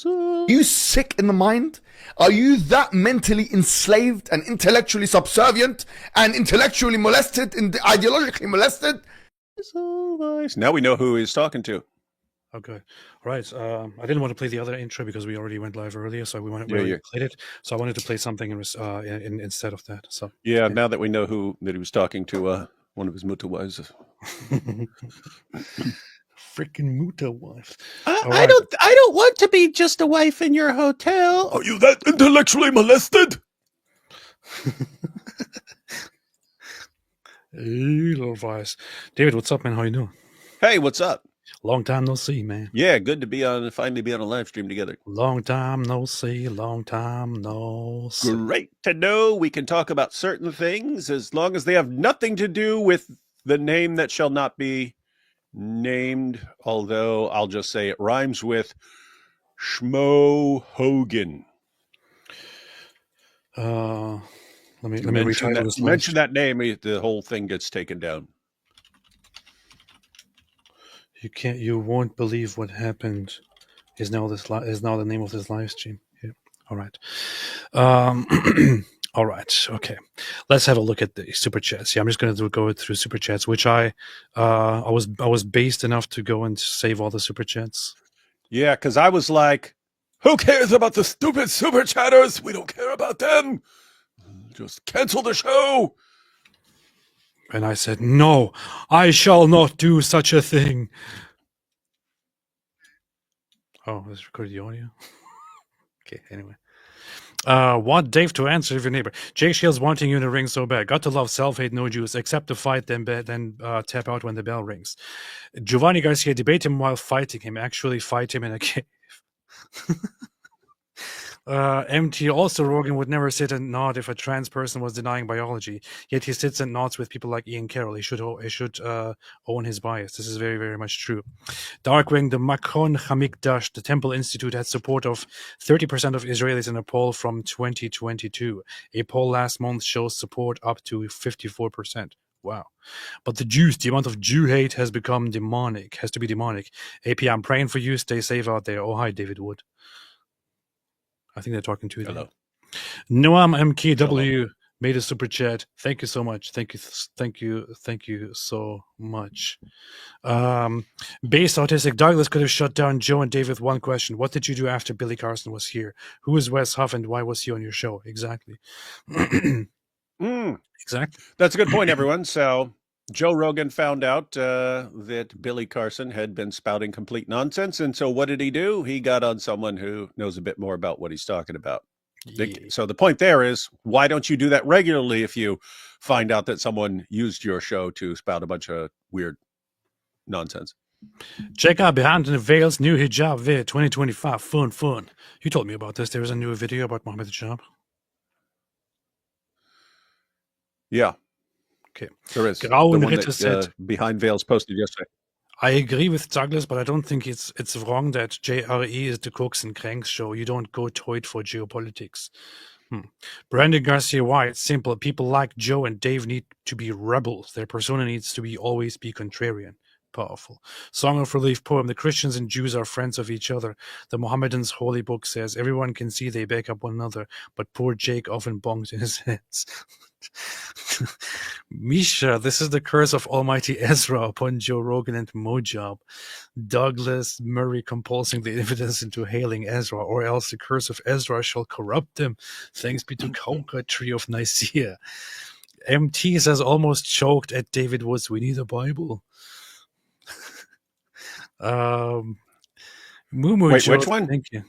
Are you sick in the mind? Are you that mentally enslaved and intellectually subservient and intellectually molested and ideologically molested? So nice. Now we know who he's talking to. Okay. All right. I didn't want to play the other intro because we already went live earlier, so we already played it. So I wanted to play something instead of that. So now that we know who that he was talking to, one of his muta wives. Freaking muta wife. I don't want to be just a wife in your hotel. Are you that intellectually molested? Hey, little voice. David, what's up, man? How you doing? Hey, what's up? Long time no see, man. Yeah, good to finally be on a live stream together. Long time no see. Long time no see. Great to know we can talk about certain things as long as they have nothing to do with the name that shall not be named, although I'll just say it rhymes with Schmo Hogan. Let me retitle this. Mention that name, the whole thing gets taken down. You won't believe what happened. Is now the name of this live stream. Yeah. All right. All right. Okay. Let's have a look at the super chats. Yeah, I'm just going to go through super chats, which I was based enough to go and save all the super chats. Yeah, because I was like, who cares about the stupid super chatters? We don't care about them. Just cancel the show. And I said, no, I shall not do such a thing. Oh, let's record the audio. Okay, anyway. Want Dave to answer if your neighbor. Jake Shields wanting you in the ring so bad. Got to love self-hate, no juice. Accept the fight, then tap out when the bell rings. Giovanni Garcia, debate him while fighting him. Actually fight him in a cave. MT also, Rogan would never sit and nod if a trans person was denying biology, yet he sits and nods with people like Ian Carroll. He should own his bias. This is very, very much true. Darkwing, the Makon Hamikdash, the Temple Institute had support of 30% of Israelis in a poll from 2022. A poll last month shows support up to 54%. Wow. But the Jews, the amount of Jew hate has to be demonic. AP, I'm praying for you. Stay safe out there. Oh, hi, David Wood. I think they're talking to you. Hello. Noam MKW made a super chat. Thank you so much. Thank you so much. Based autistic Douglas could have shut down Joe and Dave with one question. What did you do after Billy Carson was here? Who is Wes Huff and why was he on your show? Exactly. Exactly. That's a good point, everyone. So Joe Rogan found out that Billy Carson had been spouting complete nonsense. And so what did he do? He got on someone who knows a bit more about what he's talking about. Yeah. So the point there is, why don't you do that regularly if you find out that someone used your show to spout a bunch of weird nonsense? Check out Behind the Veil's new hijab vid 2025. Fun. You told me about this. There was a new video about Mohammed Hijab. Yeah. Okay. There is. Grauen Ritter said, Behind Veils posted yesterday. I agree with Douglas, but I don't think it's wrong that JRE is the Cooks and Cranks show. You don't go to it for geopolitics. Brandon Garcia White, simple. People like Joe and Dave need to be rebels. Their persona needs to always be contrarian. Powerful. Song of Relief poem. The Christians and Jews are friends of each other. The Mohammedans' holy book says everyone can see they back up one another, but poor Jake often bongs in his hands. Misha, this is the curse of Almighty Ezra upon Joe Rogan and Mojab. Douglas Murray compulsing the evidence into hailing Ezra, or else the curse of Ezra shall corrupt them. Thanks be to Conquer Tree of Nicaea. MT says almost choked at David Woods. We need a Bible. Mumu Wait, joke, which one? Thank you.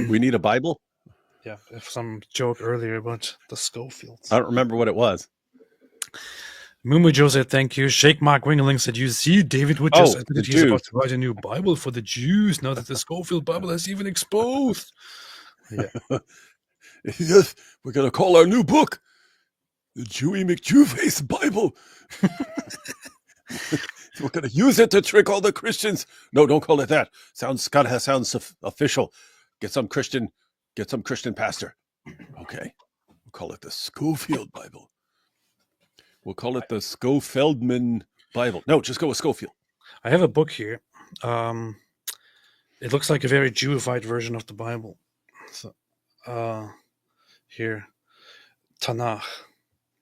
We need a Bible? Yeah, some joke earlier about the Schofields. I don't remember what it was. Mumu Joe said thank you. Shake Mark Wingeling said, you see, David Wood just admitted he's about to write a new Bible for the Jews now that the Schofield Bible has even exposed. Yeah. Yes, we're going to call our new book the Jewy McJewface Bible. We're going to use it to trick all the Christians. No, don't call it that. Sounds official. Get some Christian pastor. Okay. We'll call it the Schofield Bible. We'll call it the Schofeldman Bible. No, just go with Schofield. I have a book here. It looks like a very Jewified version of the Bible. So, here, Tanakh.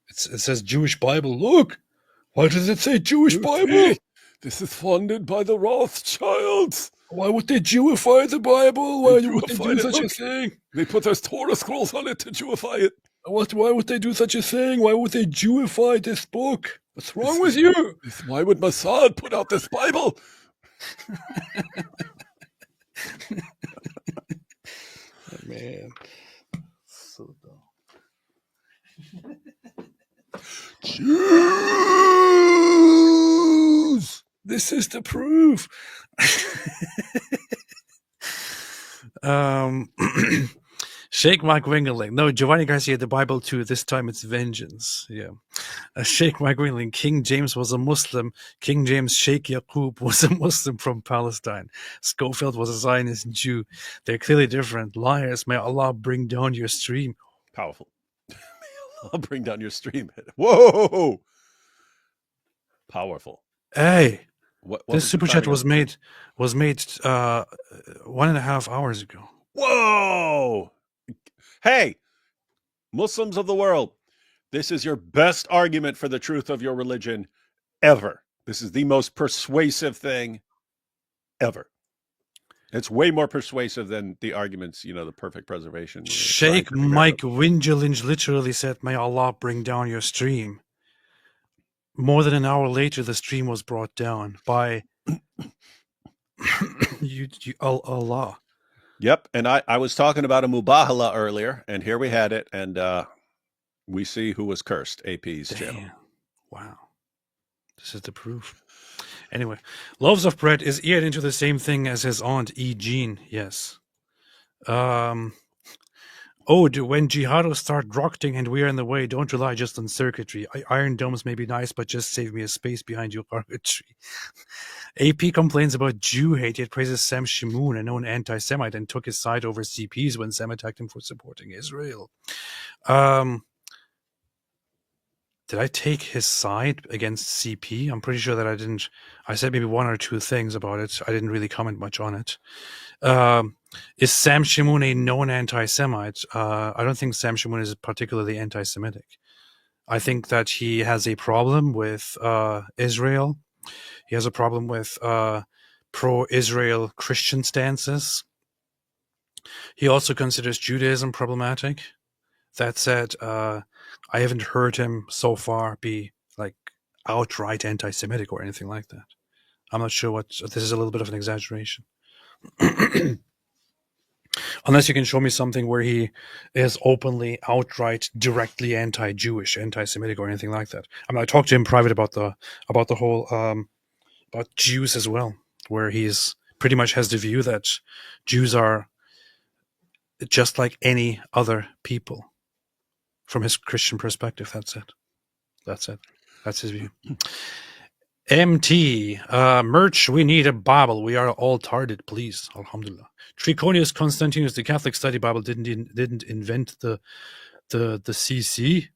It says Jewish Bible. Look, why does it say Jewish Bible? This is funded by the Rothschilds. Why would they Jewify the Bible? Why They would they Jewified do it. such a Look. thing? They put those Torah scrolls on it to Jewify it. Why would they do such a thing? Why would they Jewify this book? What's wrong with you? Why would Mossad put out this Bible? Man, so dumb. Jews! This is the proof. Sheikh Mike Wingling. No, Giovanni Garcia, the Bible too. This time it's vengeance. Yeah. Sheikh Mike Wingling. King James was a Muslim. King James Sheikh Yaqub was a Muslim from Palestine. Schofield was a Zionist Jew. They're clearly different. Liars. May Allah bring down your stream. Powerful. I'll bring down your stream. Whoa! Powerful. Hey, What this was the super chat timing was made 1.5 hours ago. Whoa! Hey, Muslims of the world, this is your best argument for the truth of your religion ever. This is the most persuasive thing ever. It's way more persuasive than the arguments, the perfect preservation. Sheikh Mike Wingelinge literally said, may Allah bring down your stream. More than an hour later, the stream was brought down by Allah. Yep, and I was talking about a Mubahala earlier, and here we had it, and we see who was cursed, AP's channel. Wow. This is the proof. Anyway, loaves of bread is eared into the same thing as his aunt, E. Jean. Yes. When jihados start rocketing and we are in the way, don't rely just on circuitry. Iron domes may be nice, but just save me a space behind your carpentry. AP complains about Jew hate, yet praises Sam Shimoon, a known anti-Semite, and took his side over CPs when Sam attacked him for supporting Israel. Did I take his side against CP? I'm pretty sure that I didn't. I said maybe one or two things about it. I didn't really comment much on it. Is Sam Shimoon a known anti-Semite? I don't think Sam Shimoon is particularly anti-Semitic. I think that he has a problem with Israel. He has a problem with pro-Israel Christian stances. He also considers Judaism problematic. That said, I haven't heard him so far be like outright anti-Semitic or anything like that. I'm not sure what this is. A little bit of an exaggeration. Unless you can show me something where he is openly, outright, directly anti-Jewish, anti-Semitic, or anything like that. I mean, I talked to him private about the whole about Jews as well, where he's pretty much has the view that Jews are just like any other people from his Christian perspective. That's it. That's his view. MT, merch, we need a Bible. We are all tarded, please. Alhamdulillah. Triconius Constantinus, the Catholic Study Bible, didn't invent the CC.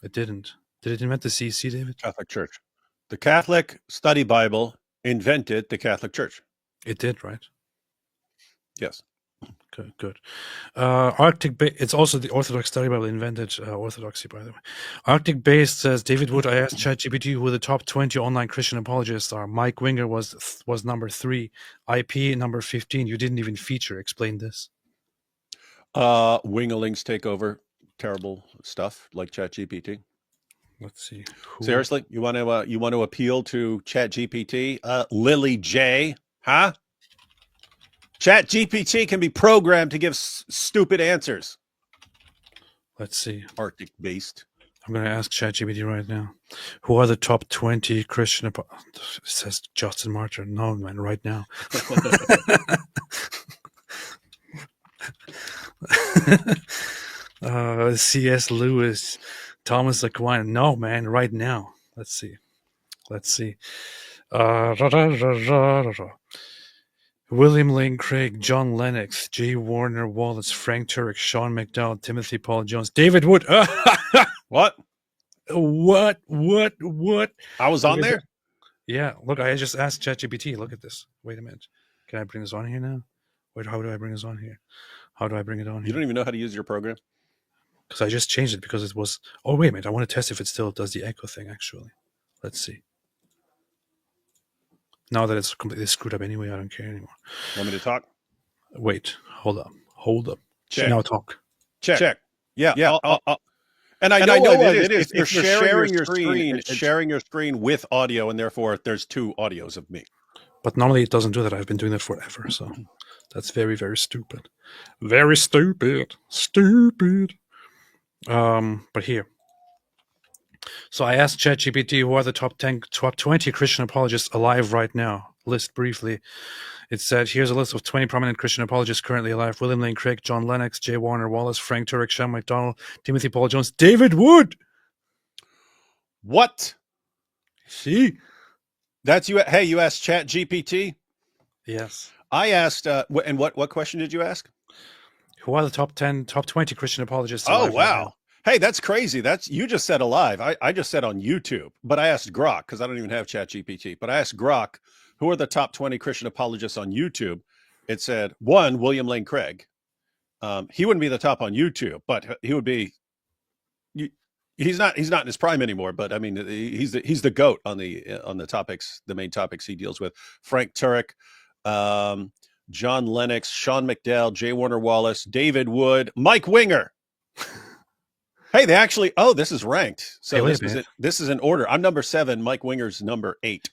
It didn't. Did it invent the CC, David? Catholic Church. The Catholic Study Bible invented the Catholic Church. It did, right? Yes. Good. It's also the Orthodox Study Bible invented Orthodoxy, by the way. Arctic Base says, David Wood, I asked ChatGPT who the top 20 online Christian apologists are. Mike Winger was number 3. IP number 15. You didn't even feature. Explain this. Winglings take over terrible stuff like ChatGPT. Let's see. Seriously? You want to appeal to ChatGPT? Lily J, huh? ChatGPT can be programmed to give stupid answers. Let's see. Arctic based. I'm going to ask ChatGPT right now. Who are the top 20 Christian it says Justin Martyr. No, man, right now. C.S. Lewis, Thomas Aquinas. No, man, right now. Let's see. William Lane Craig, John Lennox, J. Warner Wallace, Frank Turek, Sean McDowell, Timothy Paul Jones, David Wood. What? What? I was on there? Yeah, look, I just asked ChatGPT. Look at this. Wait a minute. Can I bring this on here now? Wait, how do I bring this on here? How do I bring it on You here? don't even know how to use your program? Because I just changed it because it was. Oh wait a minute! I want to test if it still does the echo thing. Actually, let's see. Now that it's completely screwed up anyway, I don't care anymore. Want me to talk? Wait, hold up. Check. Now talk. Check. Yeah. And I know what it is. If you're sharing your screen, it's sharing your screen with audio, and therefore there's two audios of me. But normally it doesn't do that. I've been doing that forever, so that's very, very stupid. Very stupid. Stupid. But here. So I asked ChatGPT who are the top 20 Christian apologists alive right now. List briefly. It said, here's a list of 20 prominent Christian apologists currently alive. William Lane Craig, John Lennox, J. Warner Wallace, Frank Turek, Sean McDonald, Timothy Paul Jones, David Wood. What? See? That's you. Hey, you asked ChatGPT? Yes. I asked, and what question did you ask? Who are the top 20 Christian apologists Oh, alive wow. right now? Hey, that's crazy. You just said alive. I just said on YouTube, but I asked Grok because I don't even have ChatGPT. But I asked Grok, who are the top 20 Christian apologists on YouTube? It said 1, William Lane Craig. He wouldn't be the top on YouTube, but he would be. He's not in his prime anymore. But I mean, he's the GOAT on the topics, the main topics he deals with. Frank Turek, John Lennox, Sean McDowell, J. Warner Wallace, David Wood, Mike Winger. Hey, they actually. Oh, this is ranked. So Hey, this is in order. I'm number 7. Mike Winger's number 8.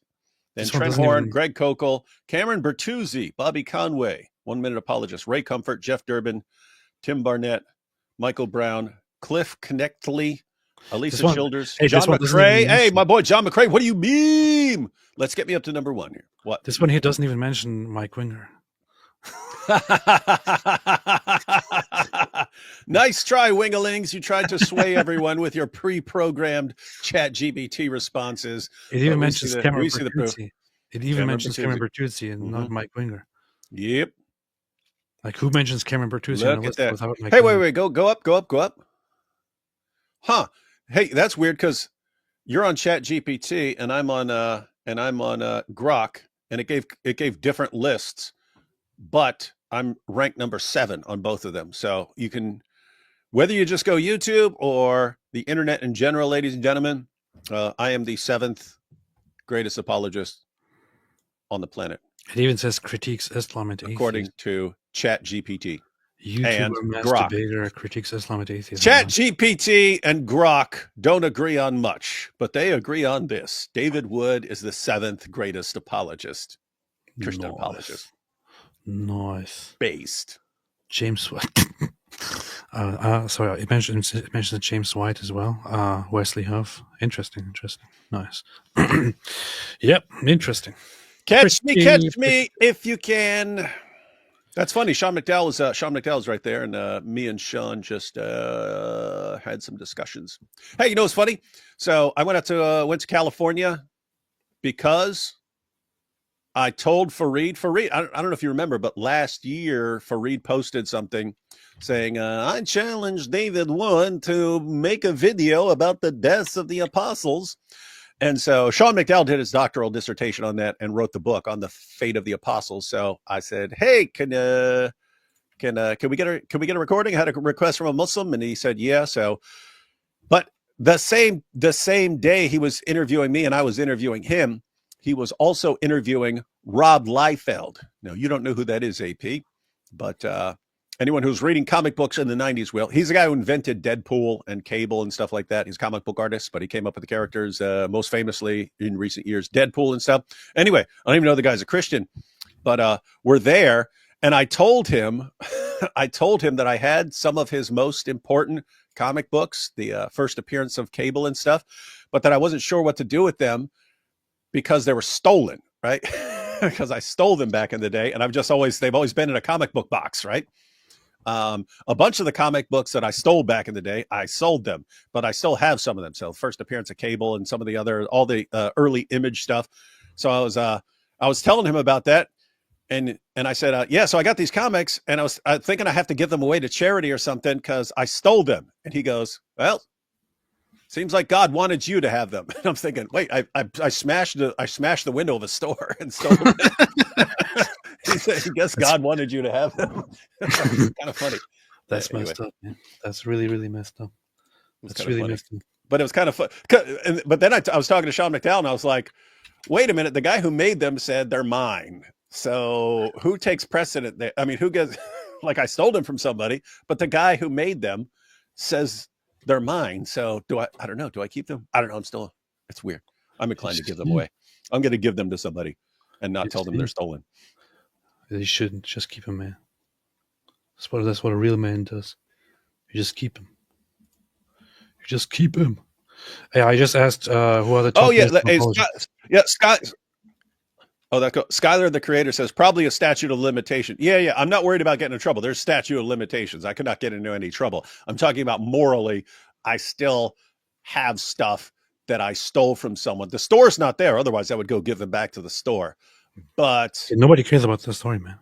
Then Trent Horn, Greg Kokel, Cameron Bertuzzi, Bobby Conway, 1 Minute Apologist, Ray Comfort, Jeff Durbin, Tim Barnett, Michael Brown, Cliff Connectley, Elisa Childers, John McCrae. Hey, my boy John McCrae. What do you mean? Let's get me up to number 1 here. What? This one here doesn't even mention Mike Winger. Nice try, Wingalings. You tried to sway everyone with your pre-programmed ChatGPT responses. It even mentions Cameron Bertuzzi. It even mentions Cameron Bertuzzi and not Mike Winger. Yep. Like, who mentions Cameron Bertuzzi? Look at that. Hey, wait. Go up. Huh. Hey, that's weird because you're on ChatGPT and I'm on Grok, and it gave different lists, but I'm ranked number 7 on both of them. So you can, whether you just go YouTube or the internet in general, ladies and gentlemen, I am the 7th greatest apologist on the planet. It even says critiques Islam and atheism. According to ChatGPT. YouTuber masturbator critiques Islam and atheism. ChatGPT and Grok don't agree on much, but they agree on this. David Wood is the 7th greatest apologist. Christian apologist. Nice. Based. James White. Sorry, it mentions James White as well. Wesley Huff. Interesting. Nice. Yep, interesting. Catch me if you can. That's funny. Sean McDowell is right there, and me and Sean just had some discussions. Hey, you know what's funny? So I went to California because I told Fareed. I don't know if you remember, but last year Fareed posted something saying, I challenged David Wood to make a video about the deaths of the apostles. And so Sean McDowell did his doctoral dissertation on that and wrote the book on the fate of the apostles. So I said, hey, can we get a recording? I had a request from a Muslim, and he said, yeah. So, but the same day he was interviewing me and I was interviewing him, he was also interviewing Rob Liefeld. Now, you don't know who that is, AP, but anyone who's reading comic books in the 90s will. He's the guy who invented Deadpool and Cable and stuff like that. He's a comic book artist, but he came up with the characters most famously in recent years, Deadpool and stuff. Anyway, I don't even know the guy's a Christian, but we're there, and I told him that I had some of his most important comic books, the first appearance of Cable and stuff, but that I wasn't sure what to do with them because they were stolen, right? Because I stole them back in the day, and they've always been in a comic book box, right? A bunch of the comic books that I stole back in the day, I sold them, but I still have some of them. So first appearance of Cable and some of the other, all the early Image stuff. So I was telling him about that, and I said, yeah, so I got these comics, and I was thinking I have to give them away to charity or something because I stole them. And he goes, well, seems like God wanted you to have them. And I'm thinking, wait, I smashed the window of a store and stole them. He said, "I guess God wanted you to have them." Kind of funny. That's Anyway, messed up, man. That's really, really messed up. it was That's kind of really funny. messed up. But it was kind of fun. But then I was talking to Sean McDowell, and I was like, "Wait a minute! The guy who made them said they're mine. So who takes precedent there? I mean, who gets like I stole them from somebody, but the guy who made them says they're mine. So do I? I don't know. Do I keep them? I don't know. It's weird. I'm inclined to give them away. I'm going to give them to somebody and not tell them they're stolen. You shouldn't just keep them, man. That's what a real man does. You just keep him. You just keep him. Hey, I just asked who are the top. Oh yeah, hey, Scott. Oh, Skylar, the creator, says probably a statute of limitation. Yeah. I'm not worried about getting in trouble. There's statute of limitations. I could not get into any trouble. I'm talking about morally. I still have stuff that I stole from someone. The store's not there. Otherwise, I would go give them back to the store. But nobody cares about the story, man.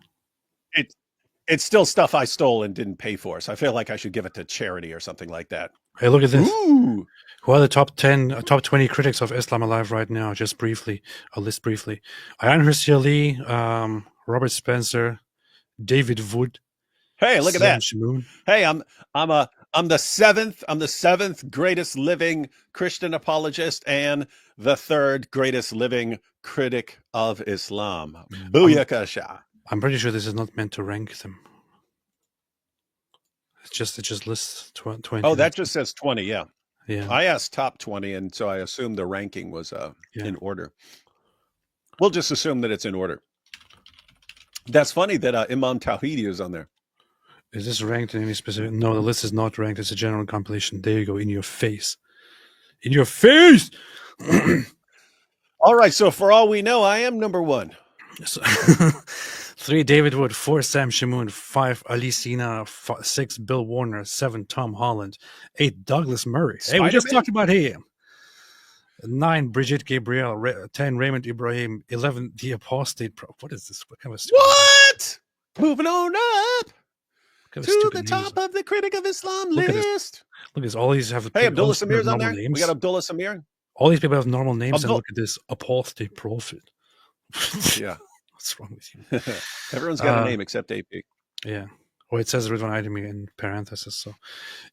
It's still stuff I stole and didn't pay for. So I feel like I should give it to charity or something like that. Hey, look at this. Ooh. Who are the top 20 critics of Islam alive right now? Just briefly, I'll list briefly. Ayaan Hirsi Ali, Robert Spencer, David Wood. Hey, look at that. Shamoon. Hey, I'm the seventh greatest living Christian apologist and the third greatest living critic of Islam. Booyakasha. I'm pretty sure this is not meant to rank them. It just lists 20. Oh, that just says 20. Yeah. I asked top 20, and so I assumed the ranking was in order. We'll just assume that it's in order. That's funny that Imam Tawhidi is on there. Is this ranked in any specific? No, the list is not ranked. It's a general compilation. There you go, in your face. In your face! All right, so for all we know, I am number one. 3, David Wood. 4, Sam Shamoon. 5, Ali Sina. 6, Bill Warner. 7, Tom Holland. 8, Douglas Murray. Hey, we just talked about him. 9, Brigitte Gabriel. 10, Raymond Ibrahim. 11, The Apostate. What is this? What kind of what? Moving on up to the top of the Critic of Islam list. Look at this. All these have. Hey, Abdullah Samir's on there. Names. We got Abdullah Samir. All these people have normal names, and look at this apostate prophet. Yeah. What's wrong with you? Everyone's got a name except AP. Yeah. Oh, it says Ridwan Aidami in parentheses. So,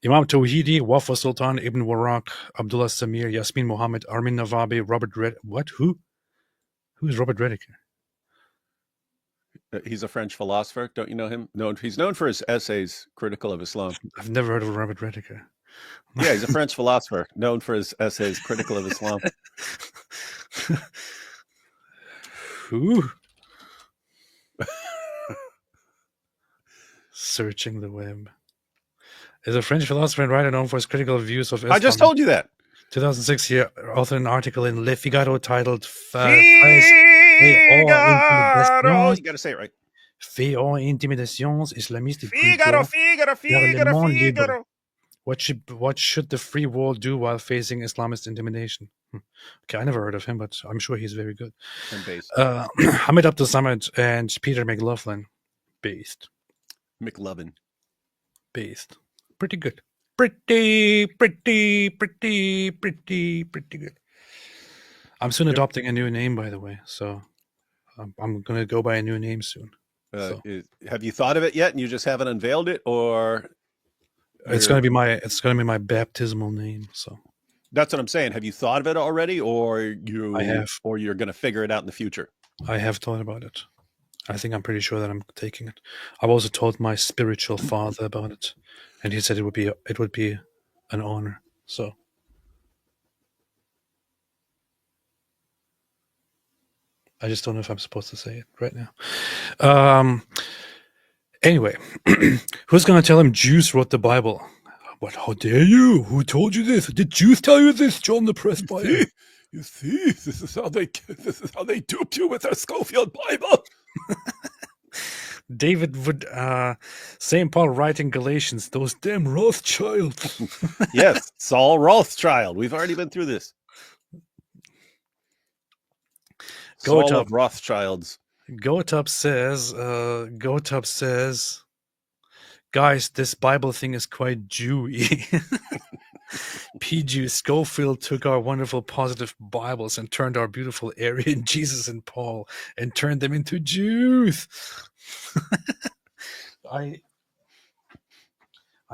Imam Tawhidi, Wafa Sultan, Ibn Warraq, Abdullah Samir, Yasmin Mohammed, Armin Navabi, Robert Red. What? Who? Who is Robert Rediker? He's a French philosopher. Don't you know him? No, he's known for his essays critical of Islam. I've never heard of Robert Rediker. Yeah, he's a French philosopher known for his essays critical of Islam. Who? Searching the web. Is a French philosopher and writer known for his critical views of Islam. I just told you that. 2006, he authored an article in Le Figaro titled Figaro! You got to say it right. Fait en intimidations islamistes. Figaro. What should the free world do while facing Islamist intimidation? Okay, I never heard of him, but I'm sure he's very good. Hamid Abdul Samad and Peter McLaughlin. Based. McLovin. Based. Pretty good. Pretty good. I'm soon adopting a new name, by the way, so I'm going to go by a new name soon. Have you thought of it yet, and you just haven't unveiled it, or it's going to be my baptismal name? So that's what I'm saying. Have you thought of it already, or I have, or you're going to figure it out in the future? I have thought about it. I'm pretty sure that I'm taking it. I've also told my spiritual father about it, and he said it would be an honor. So I just don't know if I'm supposed to say it right now. Anyway, who's going to tell him Jews wrote the Bible? What? How dare you? Who told you this? Did Jews tell you this, John the Presbyter? You see, this is how they duped you with their Schofield Bible. David would St. Paul writing Galatians, those damn Rothschilds. Yes, Saul Rothschild. We've already been through this. Saul of Rothschilds. Gotub says, guys, this Bible thing is quite Jewy. P.G. Schofield took our wonderful positive Bibles and turned our beautiful Arian Jesus and Paul and turned them into Jews. I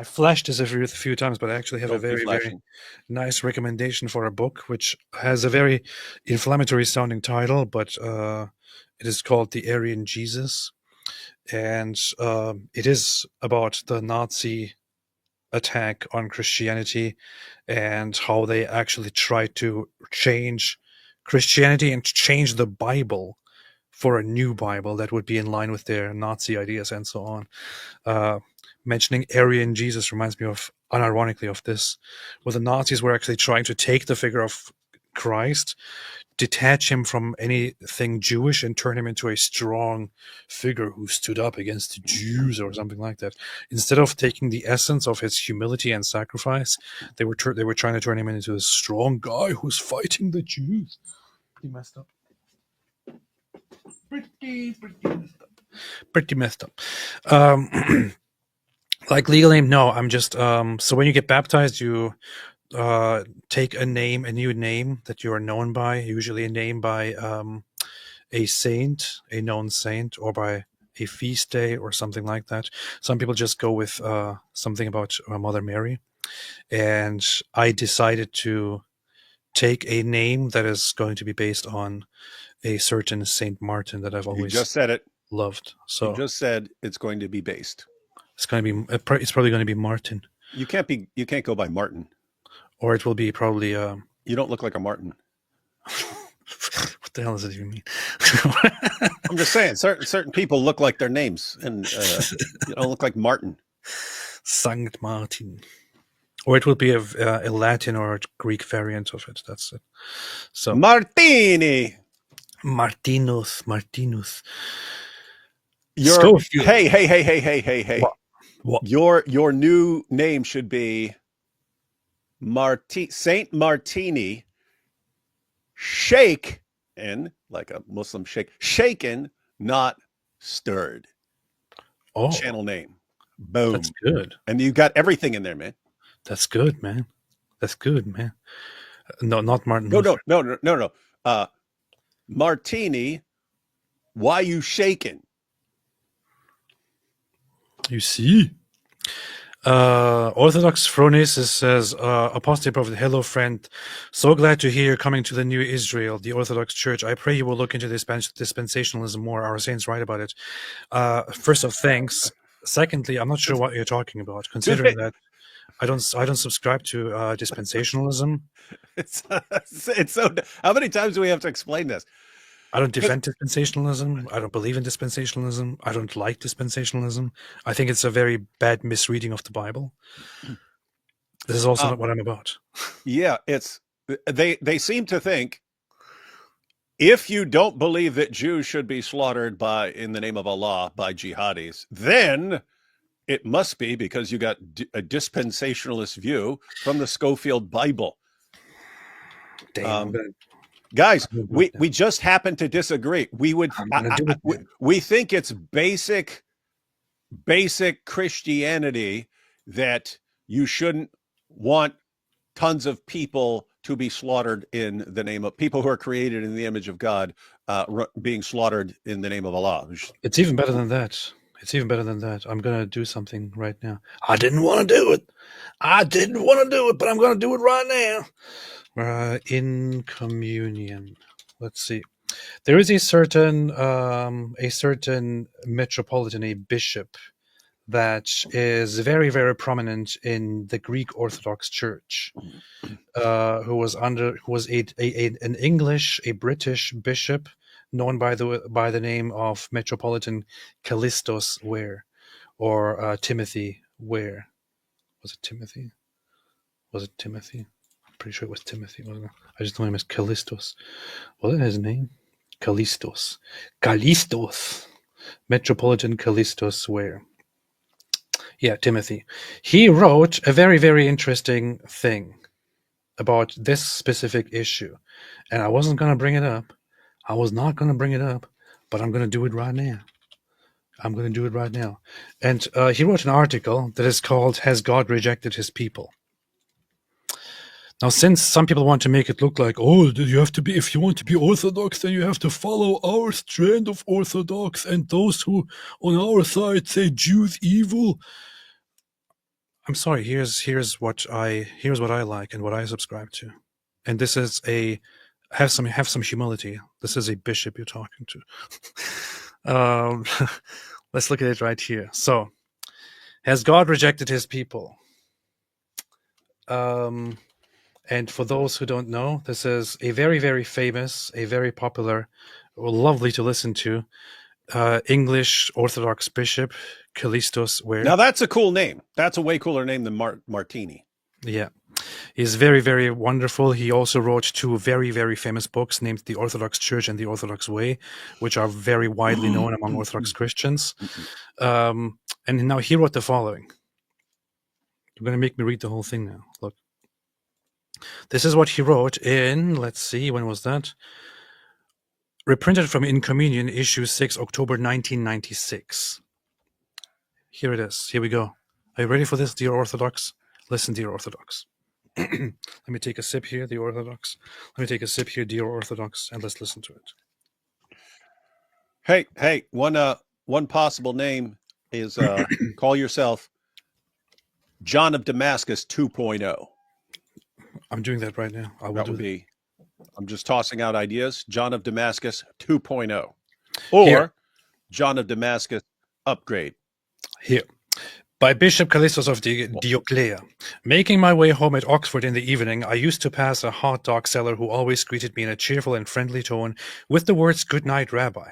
flashed this a few times, but I actually have a Don't be very, very flashing. nice recommendation for a book, which has a very inflammatory sounding title, but it is called The Aryan Jesus. And it is about the Nazi attack on Christianity and how they actually tried to change Christianity and change the Bible for a new Bible that would be in line with their Nazi ideas and so on. Mentioning Aryan Jesus reminds me of, unironically, of this, where the Nazis were actually trying to take the figure of Christ, detach him from anything Jewish, and turn him into a strong figure who stood up against the Jews or something like that. Instead of taking the essence of his humility and sacrifice, they were trying to turn him into a strong guy who's fighting the Jews. Pretty messed up. Pretty messed up. Like legal name, no. I'm just so when you get baptized, you take a new name that you are known by, usually a name by a saint, a known saint, or by a feast day or something like that. Some people just go with something about Mother Mary, and I decided to take a name that is going to be based on a certain Saint Martin that I've You always just said it. loved. You So just said it's going to be based. it's going to be it's probably going to be Martin, You can't go by Martin. or it will be probably You don't look like a Martin. what the hell does it even mean? I'm just saying, certain people look like their names, and you don't look like Martin. Sankt Martin, or it will be a Latin or a Greek variant of it. That's it. So Martini. Martinus. Your Schofield. hey. What? Your new name should be Saint Martini, shaken, like a Muslim shake, shaken, not stirred. Oh, Channel name. Boom. that's good. And you got everything in there, man. That's good, man. That's good, man. No, not Martin. No. Martini, why you shaking? You see. Orthodox Phronesis says, Apostate Prophet, hello friend. So glad to hear you're coming to the new Israel, the Orthodox Church. I pray you will look into this dispensationalism more. Our saints write about it. First off, thanks. Secondly, I'm not sure what you're talking about, considering that I don't subscribe to dispensationalism. It's so. How many times do we have to explain this? I don't defend dispensationalism. I don't believe in dispensationalism. I don't like dispensationalism. I think it's a very bad misreading of the Bible. This is also not what I'm about. Yeah, it's they seem to think if you don't believe that Jews should be slaughtered in the name of Allah by jihadis, then it must be because you got a dispensationalist view from the Schofield Bible. Damn. Guys, we just happen to disagree. We think it's basic Christianity that you shouldn't want tons of people to be slaughtered in the name of people who are created in the image of God, being slaughtered in the name of Allah. It's even better than that. I'm going to do something right now. I didn't want to do it, but I'm going to do it right now. In communion. Let's see. There is a certain metropolitan, a bishop, that is very, very prominent in the Greek Orthodox Church, who was an English, a British bishop known by the name of Metropolitan Callistos Ware, or Timothy Ware. Was it Timothy? I'm pretty sure it was Timothy, wasn't it? I just know him as Callistos. What is his name? Callistos. Metropolitan Callistos Ware. Yeah, Timothy. He wrote a very, very interesting thing about this specific issue. And I wasn't going to bring it up. I was not going to bring it up, but I'm going to do it right now. And he wrote an article that is called, Has God Rejected His People? Now, since some people want to make it look like, oh, you have to be, if you want to be Orthodox, then you have to follow our strand of Orthodox, and those who on our side say Jews evil. I'm sorry. Here's what I like and what I subscribe to, and this is have some humility. This is a bishop you're talking to. Let's look at it right here. So, has God rejected his people? And for those who don't know, this is a very, very famous, a very popular, lovely to listen to, English Orthodox bishop, Callistus Ware. Now that's a cool name. That's a way cooler name than Martini. Yeah. He's very, very wonderful. He also wrote 2 very, very famous books named The Orthodox Church and The Orthodox Way, which are very widely known among Orthodox Christians. And now he wrote the following. You're going to make me read the whole thing now. Look. This is what he wrote in, let's see, when was that? Reprinted from In Communion, issue 6, October 1996. Here it is. Here we go. Are you ready for this, dear Orthodox? Listen, dear Orthodox. Let me take a sip here, dear Orthodox. Let me take a sip here, dear Orthodox, and let's listen to it. Hey, one possible name is call yourself John of Damascus 2.0. I'm doing that right now. I'm just tossing out ideas. John of Damascus 2.0. Or Here. John of Damascus upgrade. Here. By Bishop Callistus of Dioclea. Making my way home at Oxford in the evening, I used to pass a hot dog seller who always greeted me in a cheerful and friendly tone with the words, "Good night, Rabbi."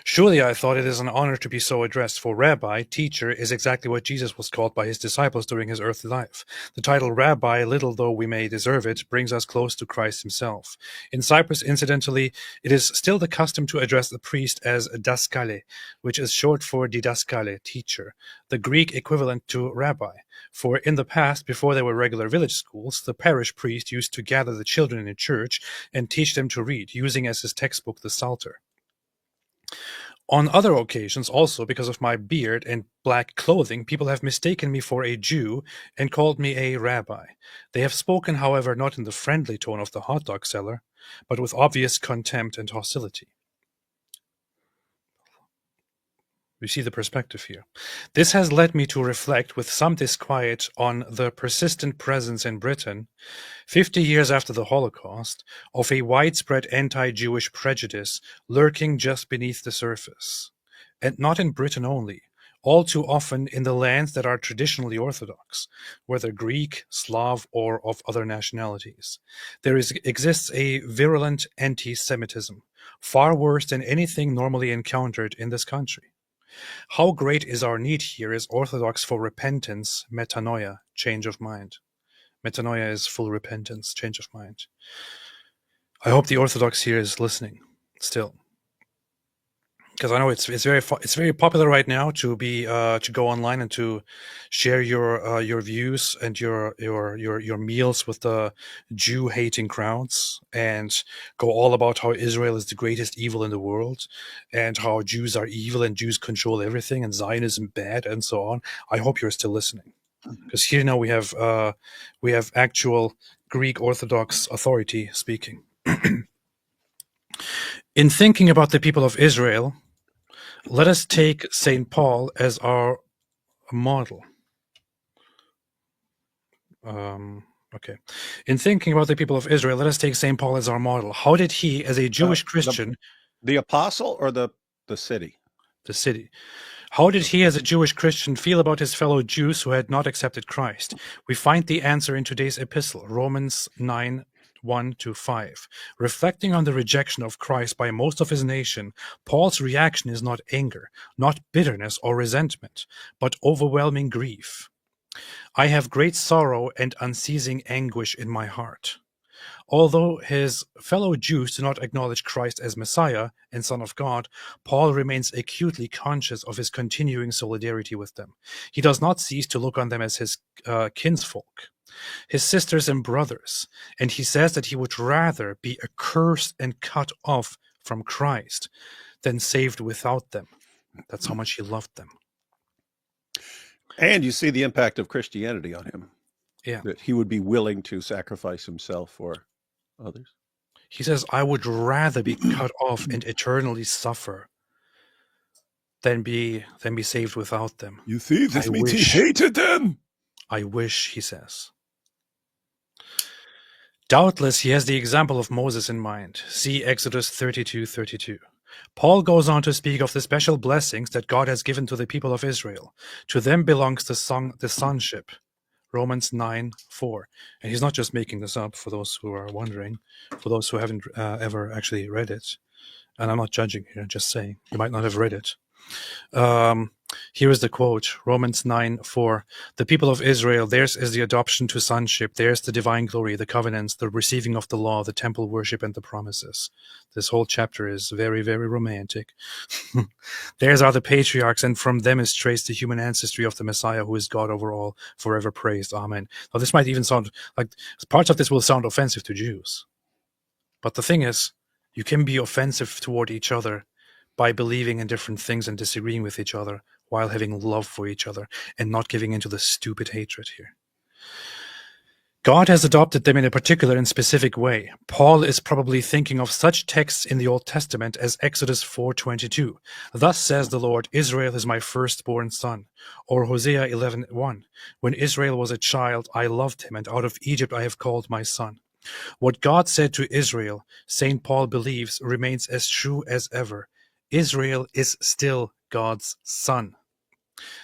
Surely I thought it is an honor to be so addressed, for rabbi, teacher, is exactly what Jesus was called by his disciples during his earthly life. The title rabbi, little though we may deserve it, brings us close to Christ himself. In Cyprus, incidentally, it is still the custom to address the priest as daskale, which is short for didaskale, teacher, the Greek equivalent to rabbi. For in the past, before there were regular village schools, the parish priest used to gather the children in a church and teach them to read, using as his textbook the Psalter. On other occasions, also because of my beard and black clothing, people have mistaken me for a Jew and called me a rabbi. They have spoken, however, not in the friendly tone of the hot dog seller, but with obvious contempt and hostility. You see the perspective here. This has led me to reflect with some disquiet on the persistent presence in Britain, 50 years after the Holocaust, of a widespread anti-Jewish prejudice lurking just beneath the surface. And not in Britain only, all too often in the lands that are traditionally Orthodox, whether Greek, Slav, or of other nationalities. There exists a virulent anti-Semitism, far worse than anything normally encountered in this country. How great is our need here as Orthodox for repentance, metanoia, change of mind. Metanoia is full repentance, change of mind. I hope the Orthodox here is listening still, because I know it's very popular right now to be to go online and to share your views and your meals with the Jew hating crowds, and go all about how Israel is the greatest evil in the world, and how Jews are evil and Jews control everything and Zionism bad and so on. I hope you're still listening, because here now we have actual Greek Orthodox authority speaking. In thinking about the people of Israel, let us take St. Paul as our model. Okay. In thinking about the people of Israel, let us take St. Paul as our model. How did he, as a Jewish Christian... The apostle or the city? The city. How did he, as a Jewish Christian, feel about his fellow Jews who had not accepted Christ? We find the answer in today's epistle, Romans 9, 1-5. Reflecting on the rejection of Christ by most of his nation, Paul's reaction is not anger, not bitterness or resentment, but overwhelming grief. I have great sorrow and unceasing anguish in my heart. Although his fellow Jews do not acknowledge Christ as Messiah and Son of God, Paul remains acutely conscious of his continuing solidarity with them. He does not cease to look on them as his kinsfolk, his sisters and brothers, and he says that he would rather be accursed and cut off from Christ than saved without them. That's how much he loved them. And you see the impact of Christianity on him. Yeah. that he would be willing to sacrifice himself for others. He says, I would rather be cut off and eternally suffer than be saved without them. You see, this I means he wish. hated them. I wish, he says. Doubtless, he has the example of Moses in mind. See Exodus 32:32. Paul goes on to speak of the special blessings that God has given to the people of Israel. To them belongs the sonship. Romans 9:4. And he's not just making this up, for those who are wondering, for those who haven't ever actually read it. And I'm not judging here, just saying. You might not have read it. Here is the quote, Romans 9:4. The people of Israel, theirs is the adoption to sonship, theirs the divine glory, the covenants, the receiving of the law, the temple worship, and the promises. This whole chapter is very, very romantic. Theirs are the patriarchs, and from them is traced the human ancestry of the Messiah, who is God over all, forever praised. Amen. Now, this might even sound like, parts of this will sound offensive to Jews. But the thing is, you can be offensive toward each other by believing in different things and disagreeing with each other while having love for each other and not giving into the stupid hatred here. God has adopted them in a particular and specific way. Paul is probably thinking of such texts in the Old Testament as Exodus 4:22. Thus says the Lord, Israel is my firstborn son. Or Hosea 11:1. When Israel was a child, I loved him, and out of Egypt I have called my son. What God said to Israel, St. Paul believes, remains as true as ever. Israel is still God's son.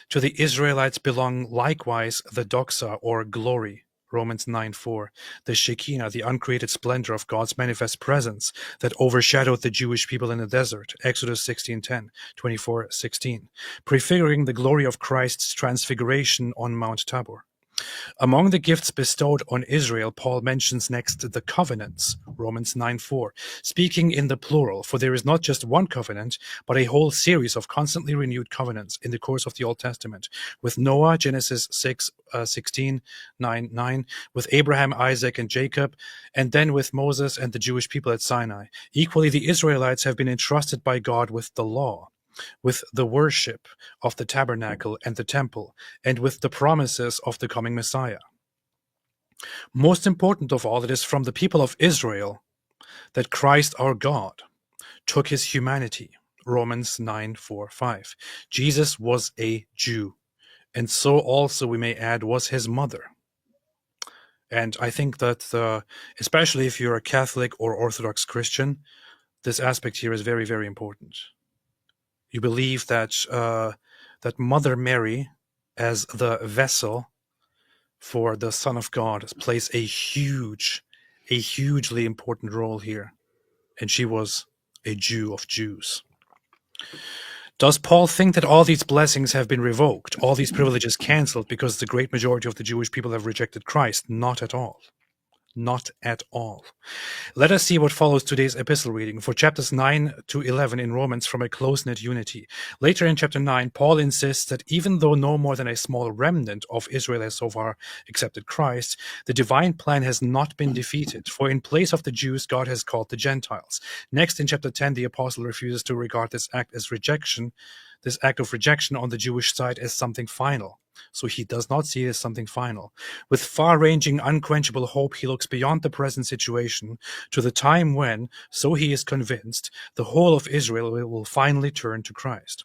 To the Israelites belong likewise the doxa, or glory, Romans 9:4, the Shekinah, the uncreated splendor of God's manifest presence that overshadowed the Jewish people in the desert, Exodus 16:10, 24:16, prefiguring the glory of Christ's transfiguration on Mount Tabor. Among the gifts bestowed on Israel, Paul mentions next the covenants, Romans 9:4, speaking in the plural, for there is not just one covenant, but a whole series of constantly renewed covenants in the course of the Old Testament, with Noah, Genesis 6:16, 9:9, with Abraham, Isaac, and Jacob, and then with Moses and the Jewish people at Sinai. Equally, the Israelites have been entrusted by God with the law, with the worship of the tabernacle and the temple, and with the promises of the coming Messiah. Most important of all, it is from the people of Israel that Christ our God took his humanity, Romans 9:4-5. Jesus was a Jew, and so also, we may add, was his mother. And I think that, especially if you're a Catholic or Orthodox Christian, this aspect here is very, very important. You believe that that Mother Mary, as the vessel for the Son of God, plays a hugely important role here, and she was a Jew of Jews. Does Paul think that all these blessings have been revoked, all these privileges cancelled because the great majority of the Jewish people have rejected Christ? Not at all. Not at all. Let us see what follows today's epistle reading for chapters 9 to 11 in Romans from a close-knit unity. Later in chapter 9, Paul insists that even though no more than a small remnant of Israel has so far accepted Christ, the divine plan has not been defeated, for in place of the Jews, God has called the Gentiles. Next, in chapter 10, the apostle refuses to regard this act of rejection on the Jewish side as something final. So he does not see it as something final. With far-ranging, unquenchable hope, he looks beyond the present situation to the time when, so he is convinced, the whole of Israel will finally turn to Christ.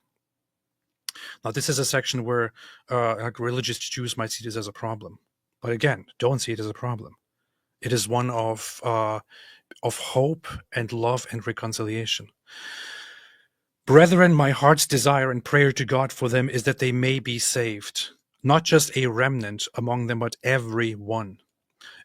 Now, this is a section where religious Jews might see this as a problem. But again, don't see it as a problem. It is one of hope and love and reconciliation. Brethren, my heart's desire and prayer to God for them is that they may be saved. Not just a remnant among them, but every one.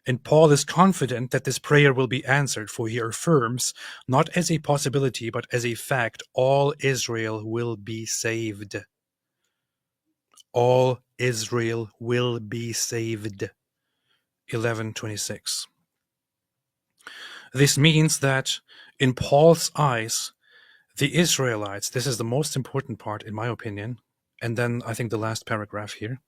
And Paul is confident that this prayer will be answered, for he affirms, not as a possibility, but as a fact, all Israel will be saved. All Israel will be saved. 11:26. This means that in Paul's eyes, the Israelites, this is the most important part in my opinion, and then I think the last paragraph here.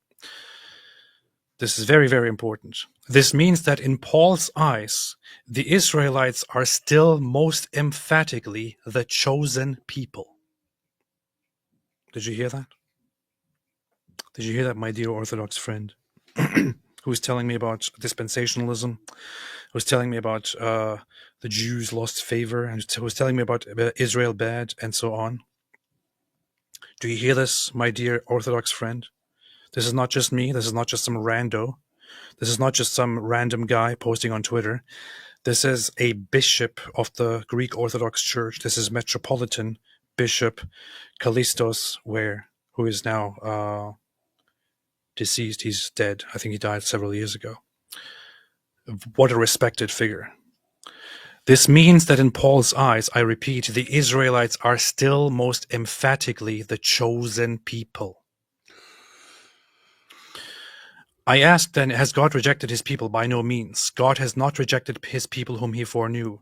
This is very, very important. This means that in Paul's eyes, the Israelites are still most emphatically the chosen people. Did you hear that? Did you hear that, my dear Orthodox friend? who was telling me about dispensationalism, who was telling me about the Jews lost favor, and who was telling me about Israel bad, and so on. Do you hear this, my dear Orthodox friend? This is not just me. This is not just some rando. This is not just some random guy posting on Twitter. This is a bishop of the Greek Orthodox Church. This is Metropolitan Bishop Kallistos, who is now deceased. He's dead. I think he died several years ago. What a respected figure. This means that in Paul's eyes, I repeat, the Israelites are still most emphatically the chosen people. I asked then, has God rejected his people? By no means. God has not rejected his people whom he foreknew.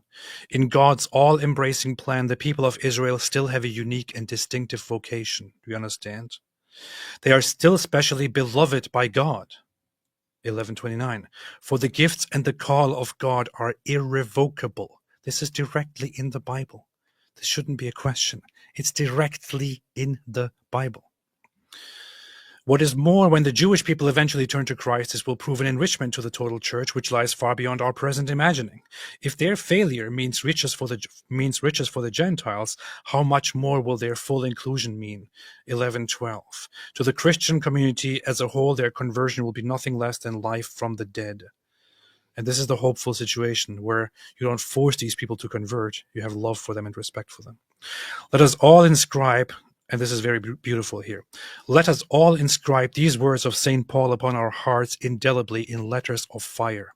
In God's all-embracing plan, the people of Israel still have a unique and distinctive vocation. Do you understand? They are still specially beloved by God. 11:29. For the gifts and the call of God are irrevocable. This is directly in the Bible. This shouldn't be a question. It's directly in the Bible. What is more, when the Jewish people eventually turn to Christ, this will prove an enrichment to the total church, which lies far beyond our present imagining. If their failure means riches for the Gentiles, how much more will their full inclusion mean? 11:12. To the Christian community as a whole, their conversion will be nothing less than life from the dead. And this is the hopeful situation where you don't force these people to convert. You have love for them and respect for them. Let us all inscribe, and this is very beautiful here, let us all inscribe these words of St. Paul upon our hearts indelibly in letters of fire.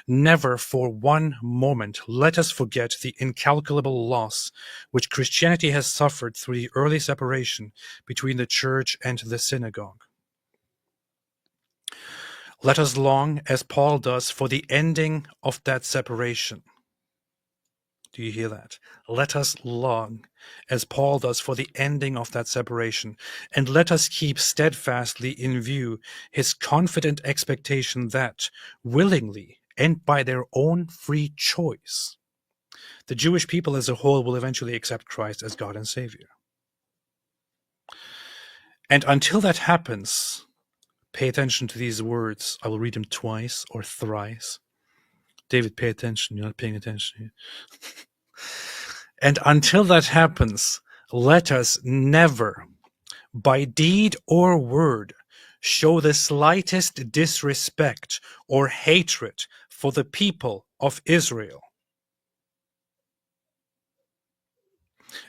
Never for one moment let us forget the incalculable loss which Christianity has suffered through the early separation between the church and the synagogue. Let us long, as Paul does, for the ending of that separation. Do you hear that? Let us long, as Paul does, for the ending of that separation, and let us keep steadfastly in view his confident expectation that, willingly and by their own free choice, the Jewish people as a whole will eventually accept Christ as God and Savior. And until that happens, pay attention to these words. I will read them twice or thrice. David, pay attention. You're not paying attention. And until that happens, let us never, by deed or word, show the slightest disrespect or hatred for the people of Israel.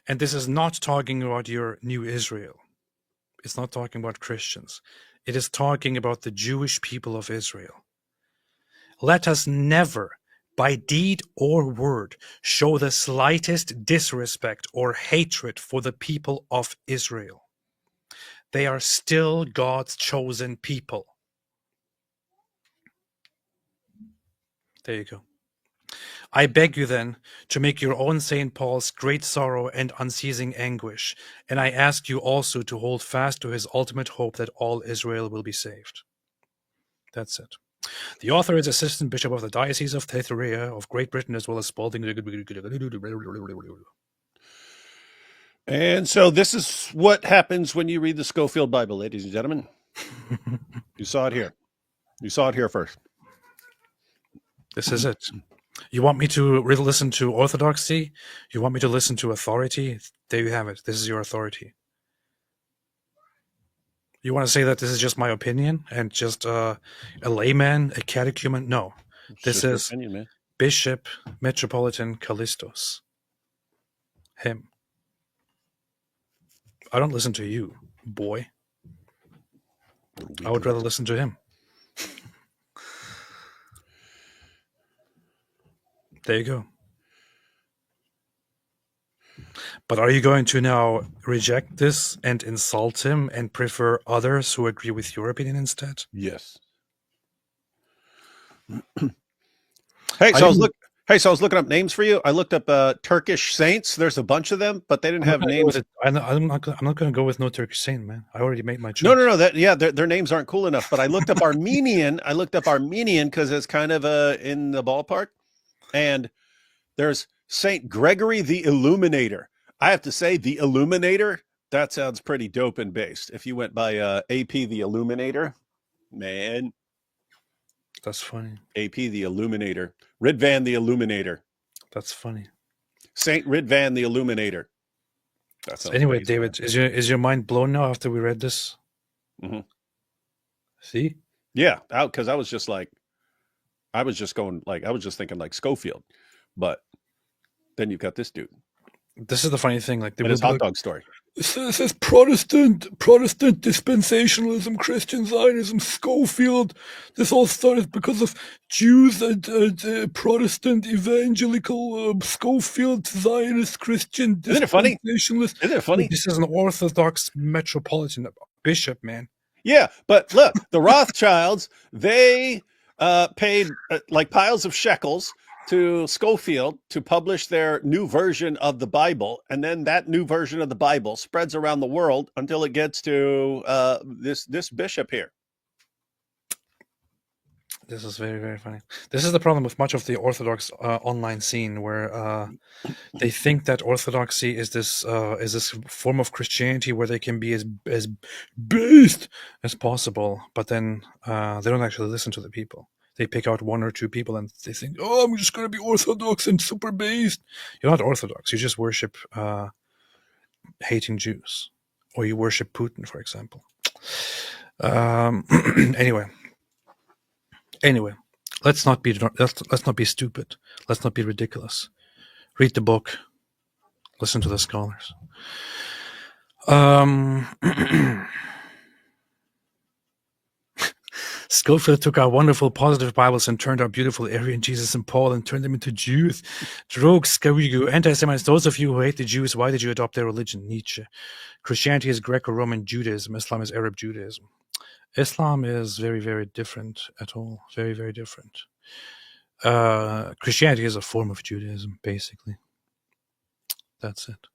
And this is not talking about your new Israel. It's not talking about Christians. It is talking about the Jewish people of Israel. Let us never, by deed or word, show the slightest disrespect or hatred for the people of Israel. They are still God's chosen people. There you go. I beg you then to make your own St. Paul's great sorrow and unceasing anguish, and I ask you also to hold fast to his ultimate hope that all Israel will be saved. That's it. The author is Assistant Bishop of the Diocese of Teteria of Great Britain, as well as Spalding. And so this is what happens when you read the Scofield Bible, ladies and gentlemen. You saw it here. You saw it here first. This is it. You want me to listen to orthodoxy? You want me to listen to authority? There you have it. This is your authority. You want to say that this is just my opinion and just a layman, a catechumen? No. This is opinion, man. Bishop Metropolitan Kallistos. Him. I don't listen to you, boy. I would rather listen to him. There you go. But are you going to now reject this and insult him and prefer others who agree with your opinion instead? Yes. Hey, so I was looking up names for you. I looked up Turkish saints. There's a bunch of them, but they didn't have names. I'm not going to go with no Turkish saint, man. I already made my choice. No. Their names aren't cool enough. But I looked up Armenian. I looked up Armenian because it's kind of in the ballpark. And there's Saint Gregory the Illuminator. I have to say, the Illuminator, that sounds pretty dope and based. If you went by AP the Illuminator, man. That's funny. AP the Illuminator. Ridvan the Illuminator. That's funny. Saint Ridvan the Illuminator. That So sounds anyway, amazing. David, is your mind blown now after we read this? Mhm. See? Yeah, because I was just thinking like Schofield, but then you've got this dude This is the funny thing. Like, and his hot dog story. This is Protestant dispensationalism, Christian Zionism, Schofield. This all started because of Jews and Protestant evangelical Schofield Zionist Christian Isn't it funny? dispensationalist. Isn't it funny? This is an Orthodox metropolitan bishop, man. Yeah, but look, the Rothschilds, they paid like piles of shekels to Schofield to publish their new version of the Bible, and then that new version of the Bible spreads around the world until it gets to this bishop here. This is very, very funny. This is the problem with much of the Orthodox online scene, where they think that Orthodoxy is this form of Christianity where they can be as based as possible, but then they don't actually listen to the people. They pick out one or two people and they think, "Oh, I'm just going to be Orthodox and super based." You're not Orthodox. You just worship hating Jews, or you worship Putin, for example. Anyway, let's not be stupid. Let's not be ridiculous. Read the book. Listen to the scholars. Schofield took our wonderful positive Bibles and turned our beautiful Arian Jesus and Paul and turned them into Jews. Drogue, Skarigu, anti-Semites, those of you who hate the Jews, why did you adopt their religion? Nietzsche. Christianity is Greco-Roman Judaism. Islam is Arab Judaism. Islam is very, very different at all. Very, very different. Christianity is a form of Judaism, basically. That's it.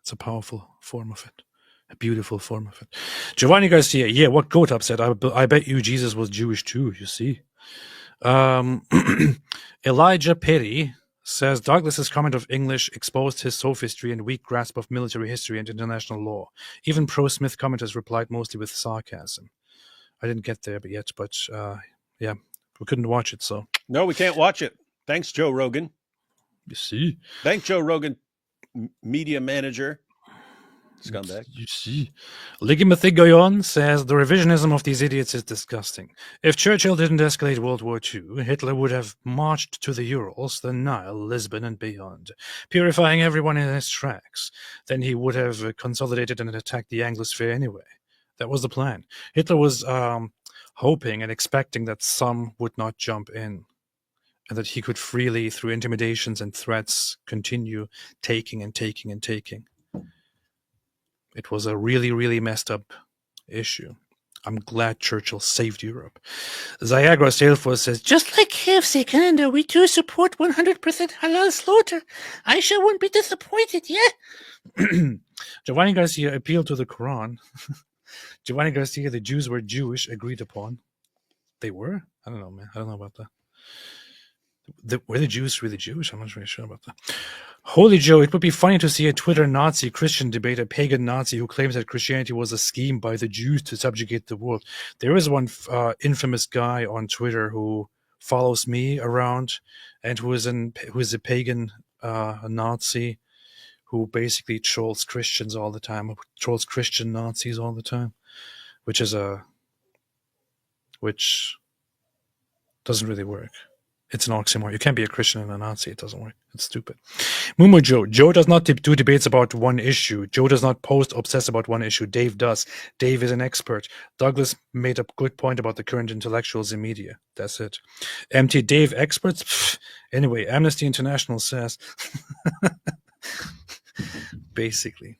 It's a powerful form of it. A beautiful form of it. Giovanni Garcia, yeah, what Gotap said, I bet you Jesus was Jewish too, you see. Elijah Perry says, Douglas's comment of English exposed his sophistry and weak grasp of military history and international law. Even pro-Smith commenters replied mostly with sarcasm. I didn't get there yet, but yeah, we couldn't watch it, so. No, we can't watch it. Thanks, Joe Rogan. You see? Thanks, Joe Rogan, media manager. Scumbag. You see. Ligimathigoyon says, the revisionism of these idiots is disgusting. If Churchill didn't escalate World War II, Hitler would have marched to the Urals, the Nile, Lisbon, and beyond, purifying everyone in his tracks. Then he would have consolidated and attacked the Anglosphere anyway. That was the plan. Hitler was hoping and expecting that some would not jump in, and that he could freely, through intimidations and threats, continue taking and taking and taking. It was a really, really messed up issue. I'm glad Churchill saved Europe. Ziagra Salesforce says, just like KFC Canada, we too support 100% halal slaughter. Aisha won't be disappointed, yeah? Giovanni Garcia appealed to the Quran. Giovanni Garcia, the Jews were Jewish, agreed upon. They were? I don't know, man. I don't know about that. Were the Jews really Jewish? I'm not really sure about that. Holy Joe, it would be funny to see a Twitter Nazi Christian debate, a pagan Nazi who claims that Christianity was a scheme by the Jews to subjugate the world. There is one infamous guy on Twitter who follows me around and who is a pagan Nazi who basically trolls Christians all the time, trolls Christian Nazis all the time, which doesn't really work. It's an oxymoron. You can't be a Christian and a Nazi. It doesn't work. It's stupid. Mumu Joe. Joe does not do debates about one issue. Joe does not obsess about one issue. Dave does. Dave is an expert. Douglas made a good point about the current intellectuals in media. That's it. Empty Dave experts? Pfft. Anyway, Amnesty International says. Basically.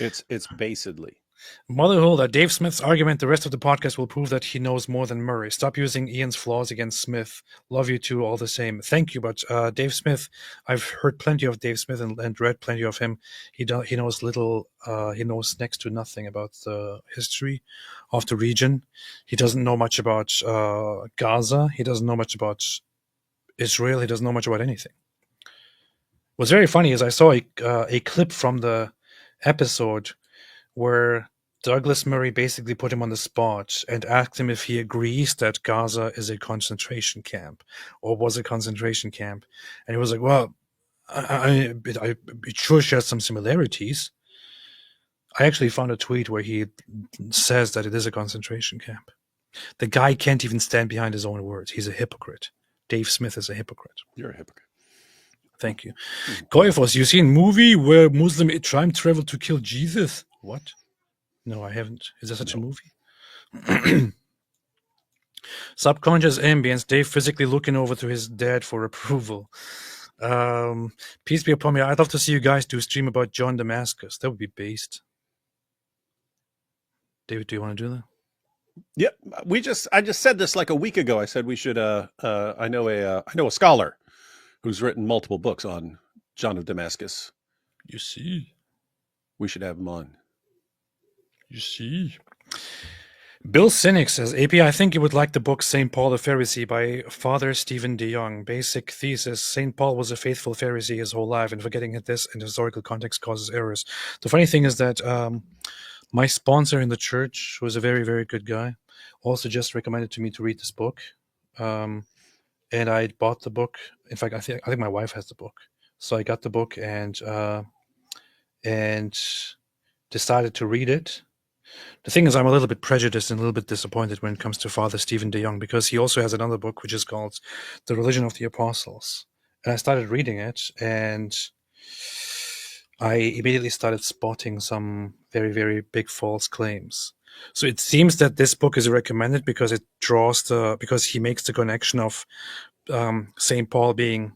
It's basically. Motherholder, Dave Smith's argument the rest of the podcast will prove that he knows more than Murray. Stop using Ian's flaws against Smith. Love you two all the same. Thank you, but Dave Smith, I've heard plenty of Dave Smith and read plenty of him. He knows little, he knows next to nothing about the history of the region. He doesn't know much about Gaza. He doesn't know much about Israel. He doesn't know much about anything. What's very funny is I saw a clip from the episode where Douglas Murray basically put him on the spot and asked him if he agrees that Gaza is a concentration camp or was a concentration camp. And he was like, well, it sure shares some similarities. I actually found a tweet where he says that it is a concentration camp. The guy can't even stand behind his own words. He's a hypocrite. Dave Smith is a hypocrite. You're a hypocrite. Thank you. Goifos, you seen movie where Muslim time travel to kill Jesus? What? No, I haven't. Is there such a movie? Subconscious ambience, Dave physically looking over to his dad for approval. Peace be upon me. I'd love to see you guys do a stream about John Damascus. That would be based. David, do you want to do that? Yeah, I just said this like a week ago. I said we should. I know a scholar who's written multiple books on John of Damascus. You see, we should have him on. You see. Bill Cynic says, AP, I think you would like the book St. Paul the Pharisee by Father Stephen DeYoung. Basic thesis, St. Paul was a faithful Pharisee his whole life, and forgetting this in historical context causes errors. The funny thing is that my sponsor in the church, who is a very, very good guy, also just recommended to me to read this book. And I bought the book. In fact, I think my wife has the book. So I got the book and decided to read it. The thing is, I'm a little bit prejudiced and a little bit disappointed when it comes to Father Stephen DeYoung, because he also has another book which is called The Religion of the Apostles. And I started reading it, and I immediately started spotting some very, very big false claims. So it seems that this book is recommended because because he makes the connection of St. Paul being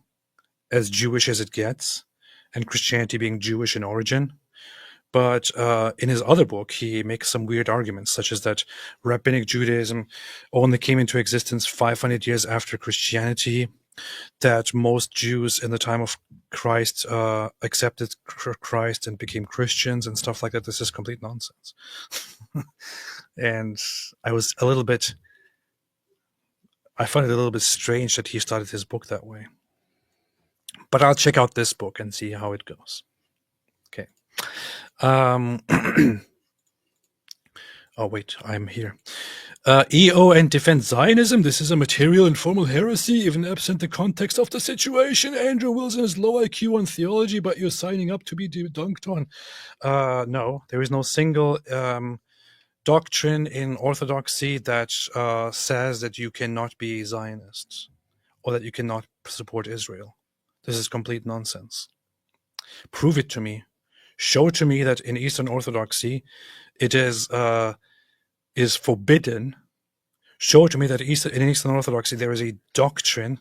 as Jewish as it gets and Christianity being Jewish in origin. But in his other book, he makes some weird arguments, such as that Rabbinic Judaism only came into existence 500 years after Christianity, that most Jews in the time of Christ accepted Christ and became Christians and stuff like that. This is complete nonsense. And I find it a little bit strange that he started his book that way. But I'll check out this book and see how it goes. Okay. Oh wait, I'm here. EO and defend Zionism. This is a material and formal heresy, even absent the context of the situation. Andrew Wilson has low IQ on theology, but you're signing up to be dunked on. No, there is no single doctrine in Orthodoxy that says that you cannot be Zionist or that you cannot support Israel. This is complete nonsense. Prove it to me. Show to me that in Eastern Orthodoxy it is forbidden. Show to me that in Eastern Orthodoxy there is a doctrine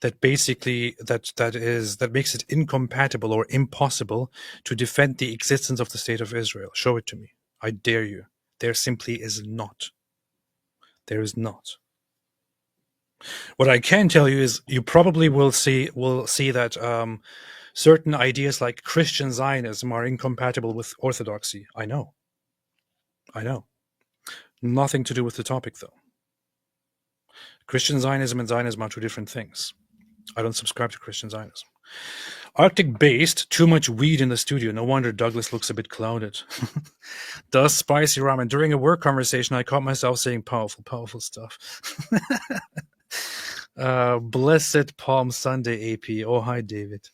that basically that makes it incompatible or impossible to defend the existence of the state of Israel. Show it to me. I dare you. There simply is not. There is not. What I can tell you is you probably will see that certain ideas like Christian Zionism are incompatible with Orthodoxy. I know. Nothing to do with the topic, though. Christian Zionism and Zionism are two different things. I don't subscribe to Christian Zionism. Arctic-based, too much weed in the studio. No wonder Douglas looks a bit clouded. Does spicy ramen. During a work conversation, I caught myself saying powerful stuff. Blessed Palm Sunday, AP. Oh, hi, David.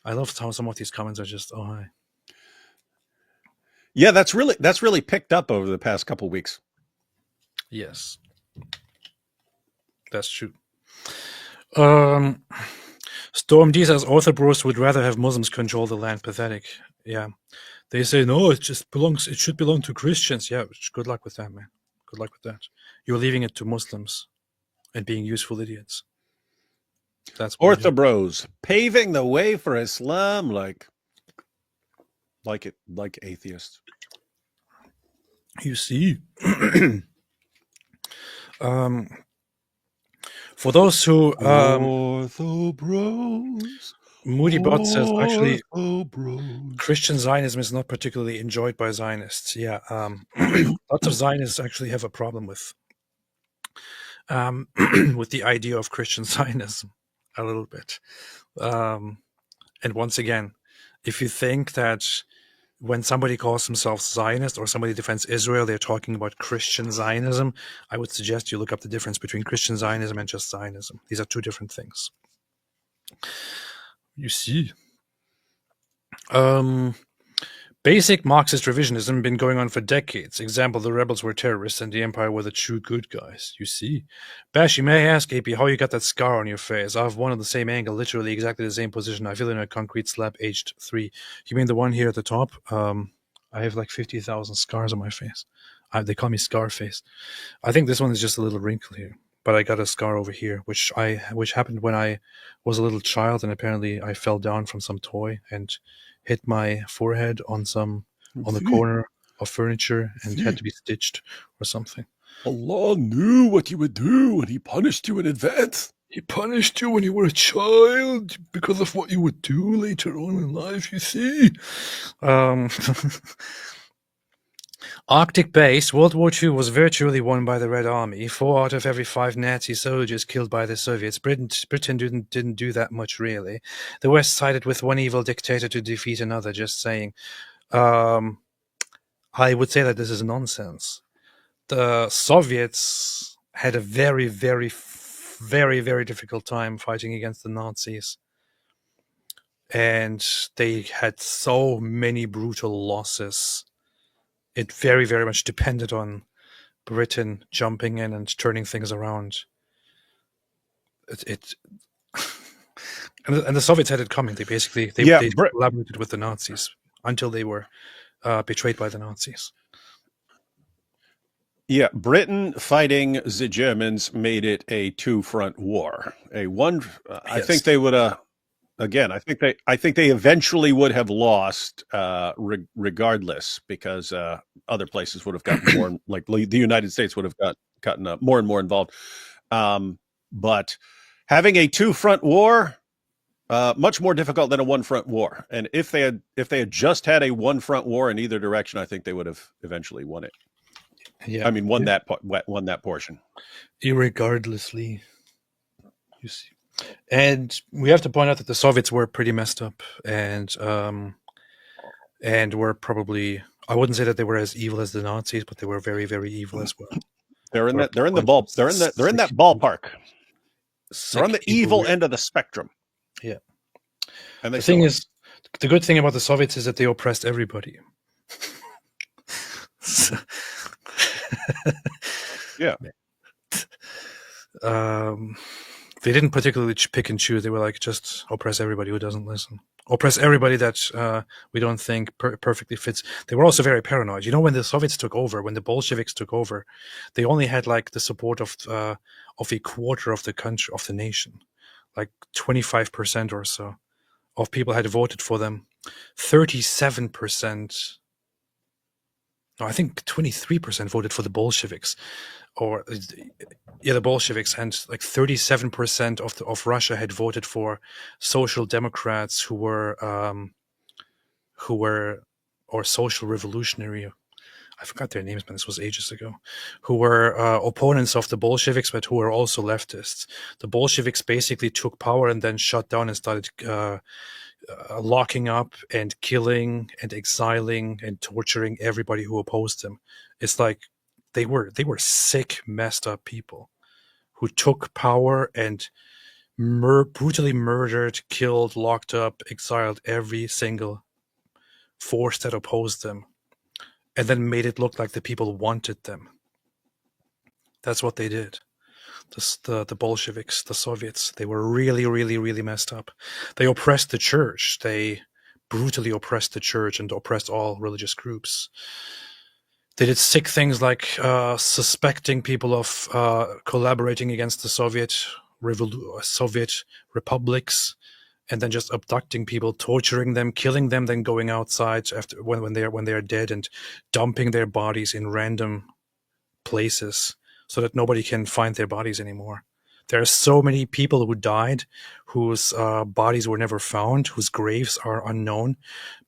I love how some of these comments are just, oh, hi. Yeah, that's really picked up over the past couple weeks. Yes, that's true. Storm D says Orthodox would rather have Muslims control the land. Pathetic. Yeah, they say no. It should belong to Christians. Yeah, good luck with that, man. Good luck with that. You're leaving it to Muslims and being useful idiots. That's Orthobros paving the way for Islam, like atheists. You see. For those who Orthobros. Moody Bot says actually Christian Zionism is not particularly enjoyed by Zionists. Yeah, lots of Zionists actually have a problem with the idea of Christian Zionism a little bit. And once again, if you think that when somebody calls themselves Zionist or somebody defends Israel, they're talking about Christian Zionism, I would suggest you look up the difference between Christian Zionism and just Zionism. These are two different things. You see. Basic Marxist revisionism been going on for decades. Example, the rebels were terrorists and the empire were the true good guys. You see. Bash, you may ask, AP, how you got that scar on your face? I have one on the same angle, literally exactly the same position. I feel in a concrete slab aged 3. You mean the one here at the top? I have like 50,000 scars on my face. They call me Scarface. I think this one is just a little wrinkle here. But I got a scar over here, which happened when I was a little child, and apparently I fell down from some toy and hit my forehead on the corner of furniture and had to be stitched or something. Allah knew what you would do when He punished you in advance. He punished you when you were a child because of what you would do later on in life, you see. Arctic base, World War II was virtually won by the Red Army. 4 out of every 5 Nazi soldiers killed by the Soviets. Britain didn't do that much, really. The West sided with one evil dictator to defeat another, just saying. I would say that this is nonsense. The Soviets had a very, very, very, very difficult time fighting against the Nazis. And they had so many brutal losses. It very, very much depended on Britain jumping in and turning things around. And the Soviets had it coming. They collaborated with the Nazis until they were betrayed by the Nazis. Yeah, Britain fighting the Germans made it a two-front war. I think they would again, I think they eventually would have lost regardless, because other places would have gotten more, like the United States would have gotten more and more involved. But having a two-front war, much more difficult than a one-front war. And if they had just had a one-front war in either direction, I think they would have eventually won it. Yeah, I mean, won that portion. Irregardlessly, you see. And we have to point out that the Soviets were pretty messed up, and were probably, I wouldn't say that they were as evil as the Nazis, but they were very, very evil as well. They're in that ballpark. They're on the evil end of the spectrum. Yeah. And the good thing about the Soviets is that they oppressed everybody. Yeah. They didn't particularly pick and choose. They were like, just oppress everybody who doesn't listen. Oppress everybody that we don't think perfectly fits. They were also very paranoid. You know, when the Soviets took over, when the Bolsheviks took over, they only had like the support of a quarter of the country, of the nation, like 25% or so of people had voted for them. 37%. No, I think 23% voted for the Bolsheviks, the Bolsheviks, and like 37% of Russia had voted for social democrats who were or social revolutionary. I forgot their names, man. This was ages ago. Who were opponents of the Bolsheviks, but who were also leftists. The Bolsheviks basically took power and then shut down and started locking up and killing and exiling and torturing everybody who opposed them. It's like they were sick, messed up people who took power and brutally murdered, killed, locked up, exiled every single force that opposed them, and then made it look like the people wanted them. That's what they did. The Bolsheviks, the Soviets, they were really, really, really messed up. They oppressed the church. They brutally oppressed the church and oppressed all religious groups. They did sick things like suspecting people of collaborating against the Soviet republics, and then just abducting people, torturing them, killing them, then going outside after when they are dead and dumping their bodies in random places so that nobody can find their bodies anymore. There are so many people who died, whose bodies were never found, whose graves are unknown,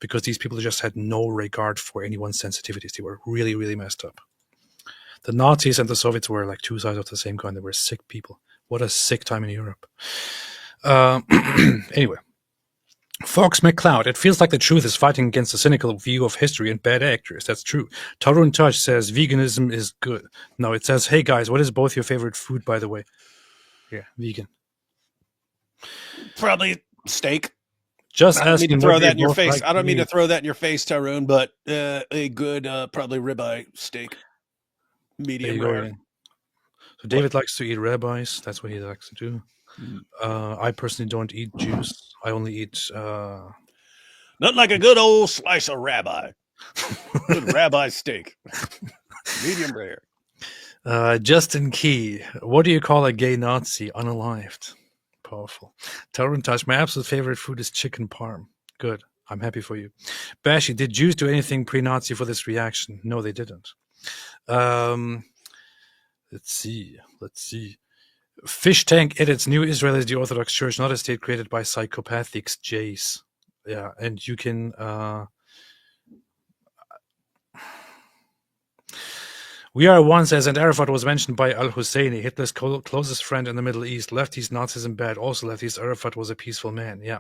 because these people just had no regard for anyone's sensitivities. They were really, really messed up. The Nazis and the Soviets were like two sides of the same coin. They were sick people. What a sick time in Europe. Anyway, Fox McCloud, it feels like the truth is fighting against a cynical view of history and bad actors. That's true. Tarun Touch says veganism is good. No, it says, hey guys, what is both your favorite food, by the way? Yeah, vegan. Probably steak. Just I don't mean asking to throw what that they in your both face. like I don't to mean to eat. throw that in your face, Tyrone, but a good probably ribeye steak, There medium you go rare. again. So David likes to eat ribeyes. That's what he likes to do. I personally don't eat juice. I only eat. Not like a good old slice of rabbi. Good rabbi steak, medium rare. Justin Key. What do you call a gay Nazi? Unalived. Powerful. Tarun Touch. My absolute favorite food is chicken parm. Good. I'm happy for you. Bashi, did Jews do anything pre-Nazi for this reaction? No, they didn't. Let's see. Fish Tank edits New Israel is the Orthodox Church, not a state created by psychopathics, Jace. Yeah, and you can we are one says, and Arafat was mentioned by al-Husseini, Hitler's closest friend in the Middle East. Lefties, Nazism bad. Also lefties, Arafat was a peaceful man. Yeah.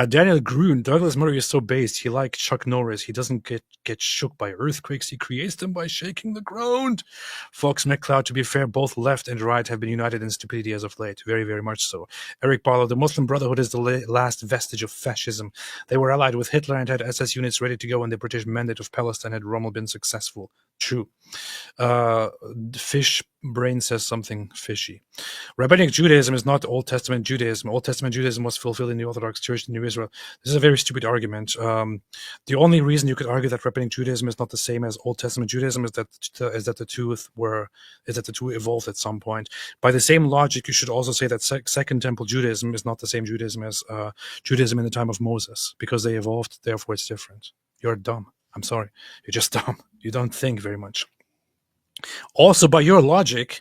Daniel Grun, Douglas Murray is so based. He like Chuck Norris. He doesn't get shook by earthquakes. He creates them by shaking the ground. Fox McCloud, to be fair, both left and right have been united in stupidity as of late. Very, very much so. Eric Barlow, the Muslim Brotherhood is the last vestige of fascism. They were allied with Hitler and had SS units ready to go when the British Mandate of Palestine had Rommel been successful. True. Fish Brain says something fishy. Rabbinic Judaism is not Old Testament Judaism. Old Testament Judaism was fulfilled in the Orthodox Church in New Israel. This is a very stupid argument. The only reason you could argue that Rabbinic Judaism is not the same as Old Testament Judaism is that the two evolved at some point. By the same logic, you should also say that Second Temple Judaism is not the same Judaism as Judaism in the time of Moses, because they evolved. Therefore, it's different. You're dumb. I'm sorry. You're just dumb. You don't think very much. Also, by your logic,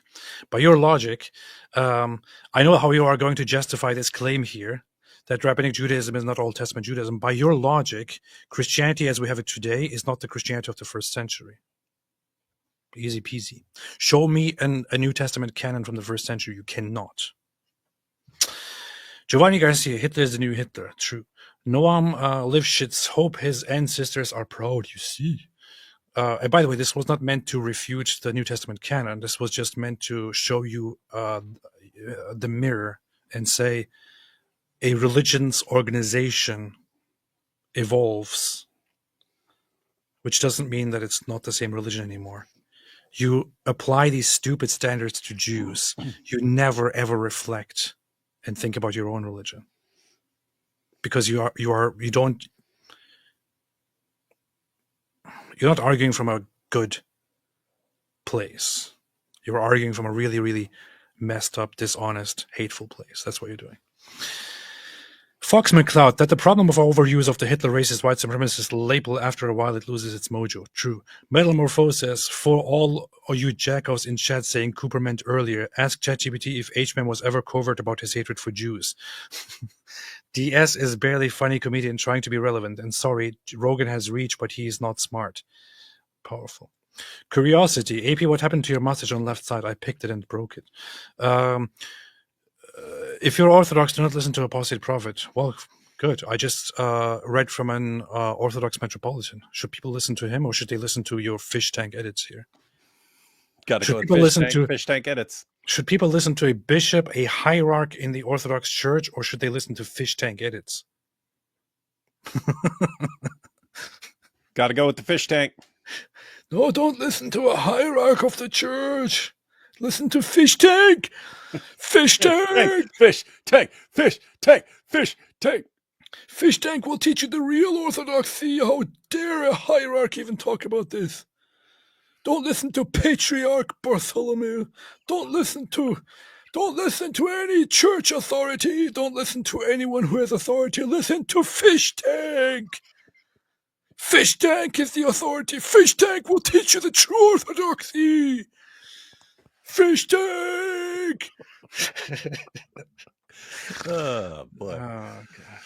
I know how you are going to justify this claim here that Rabbinic Judaism is not Old Testament Judaism. By your logic, Christianity as we have it today is not the Christianity of the first century. Easy peasy. Show me a New Testament canon from the first century. You cannot. Giovanni Garcia, Hitler is the new Hitler. True. Noam Lifshitz, hope his ancestors are proud, you see. And by the way, this was not meant to refute the New Testament canon. This was just meant to show you the mirror and say a religion's organization evolves, which doesn't mean that it's not the same religion anymore. You apply these stupid standards to Jews. You never ever reflect and think about your own religion, because you're not arguing from a good place. You're arguing from a really, really messed up, dishonest, hateful place. That's what you're doing. Fox McCloud, that the problem of overuse of the Hitler racist white supremacist label, after a while it loses its mojo. True. Metalmorphosis, for all you jackos in chat saying Cooper meant earlier, ask ChatGPT if H-Man was ever covert about his hatred for Jews. DS is barely funny comedian trying to be relevant, and sorry, Rogan has reach, but he is not smart. Powerful. Curiosity, AP, what happened to your mustache on left side? I picked it and broke it. If you're Orthodox, do not listen to Apostate Prophet. Well, good. I just read from an Orthodox metropolitan. Should people listen to him, or should they listen to your fish tank edits here? Got to Should go with people listen to fish tank edits. Should people listen to a bishop, a hierarch in the Orthodox Church, or should they listen to fish tank edits? Got to go with the fish tank. No, don't listen to a hierarch of the church. Listen to fish tank. Fish tank. Fish tank. Fish tank. Fish tank. Fish tank will teach you the real orthodoxy. How dare a hierarch even talk about this? Don't listen to Patriarch Bartholomew. Don't listen to any church authority. Don't listen to anyone who has authority. Listen to Fish Tank. Fish Tank is the authority. Fish Tank will teach you the true orthodoxy. Fish Tank. Oh boy. Oh, God.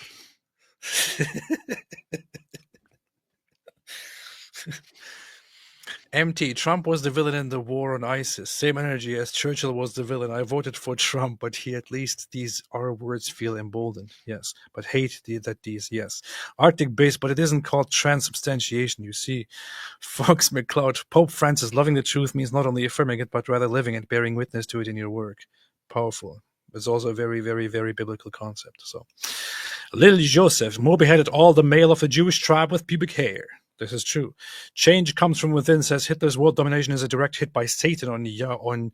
MT, Trump was the villain in the war on ISIS. Same energy as Churchill was the villain. I voted for Trump, but he at least these our words feel emboldened. Yes. But hate these, yes. Arctic base, but it isn't called transubstantiation, you see. Fox McCloud, Pope Francis, loving the truth means not only affirming it, but rather living it, bearing witness to it in your work. Powerful. It's also a very, very, very biblical concept. So, Lil Joseph, more beheaded all the male of the Jewish tribe with pubic hair. This is true. Change comes from within, says Hitler's world domination is a direct hit by Satan on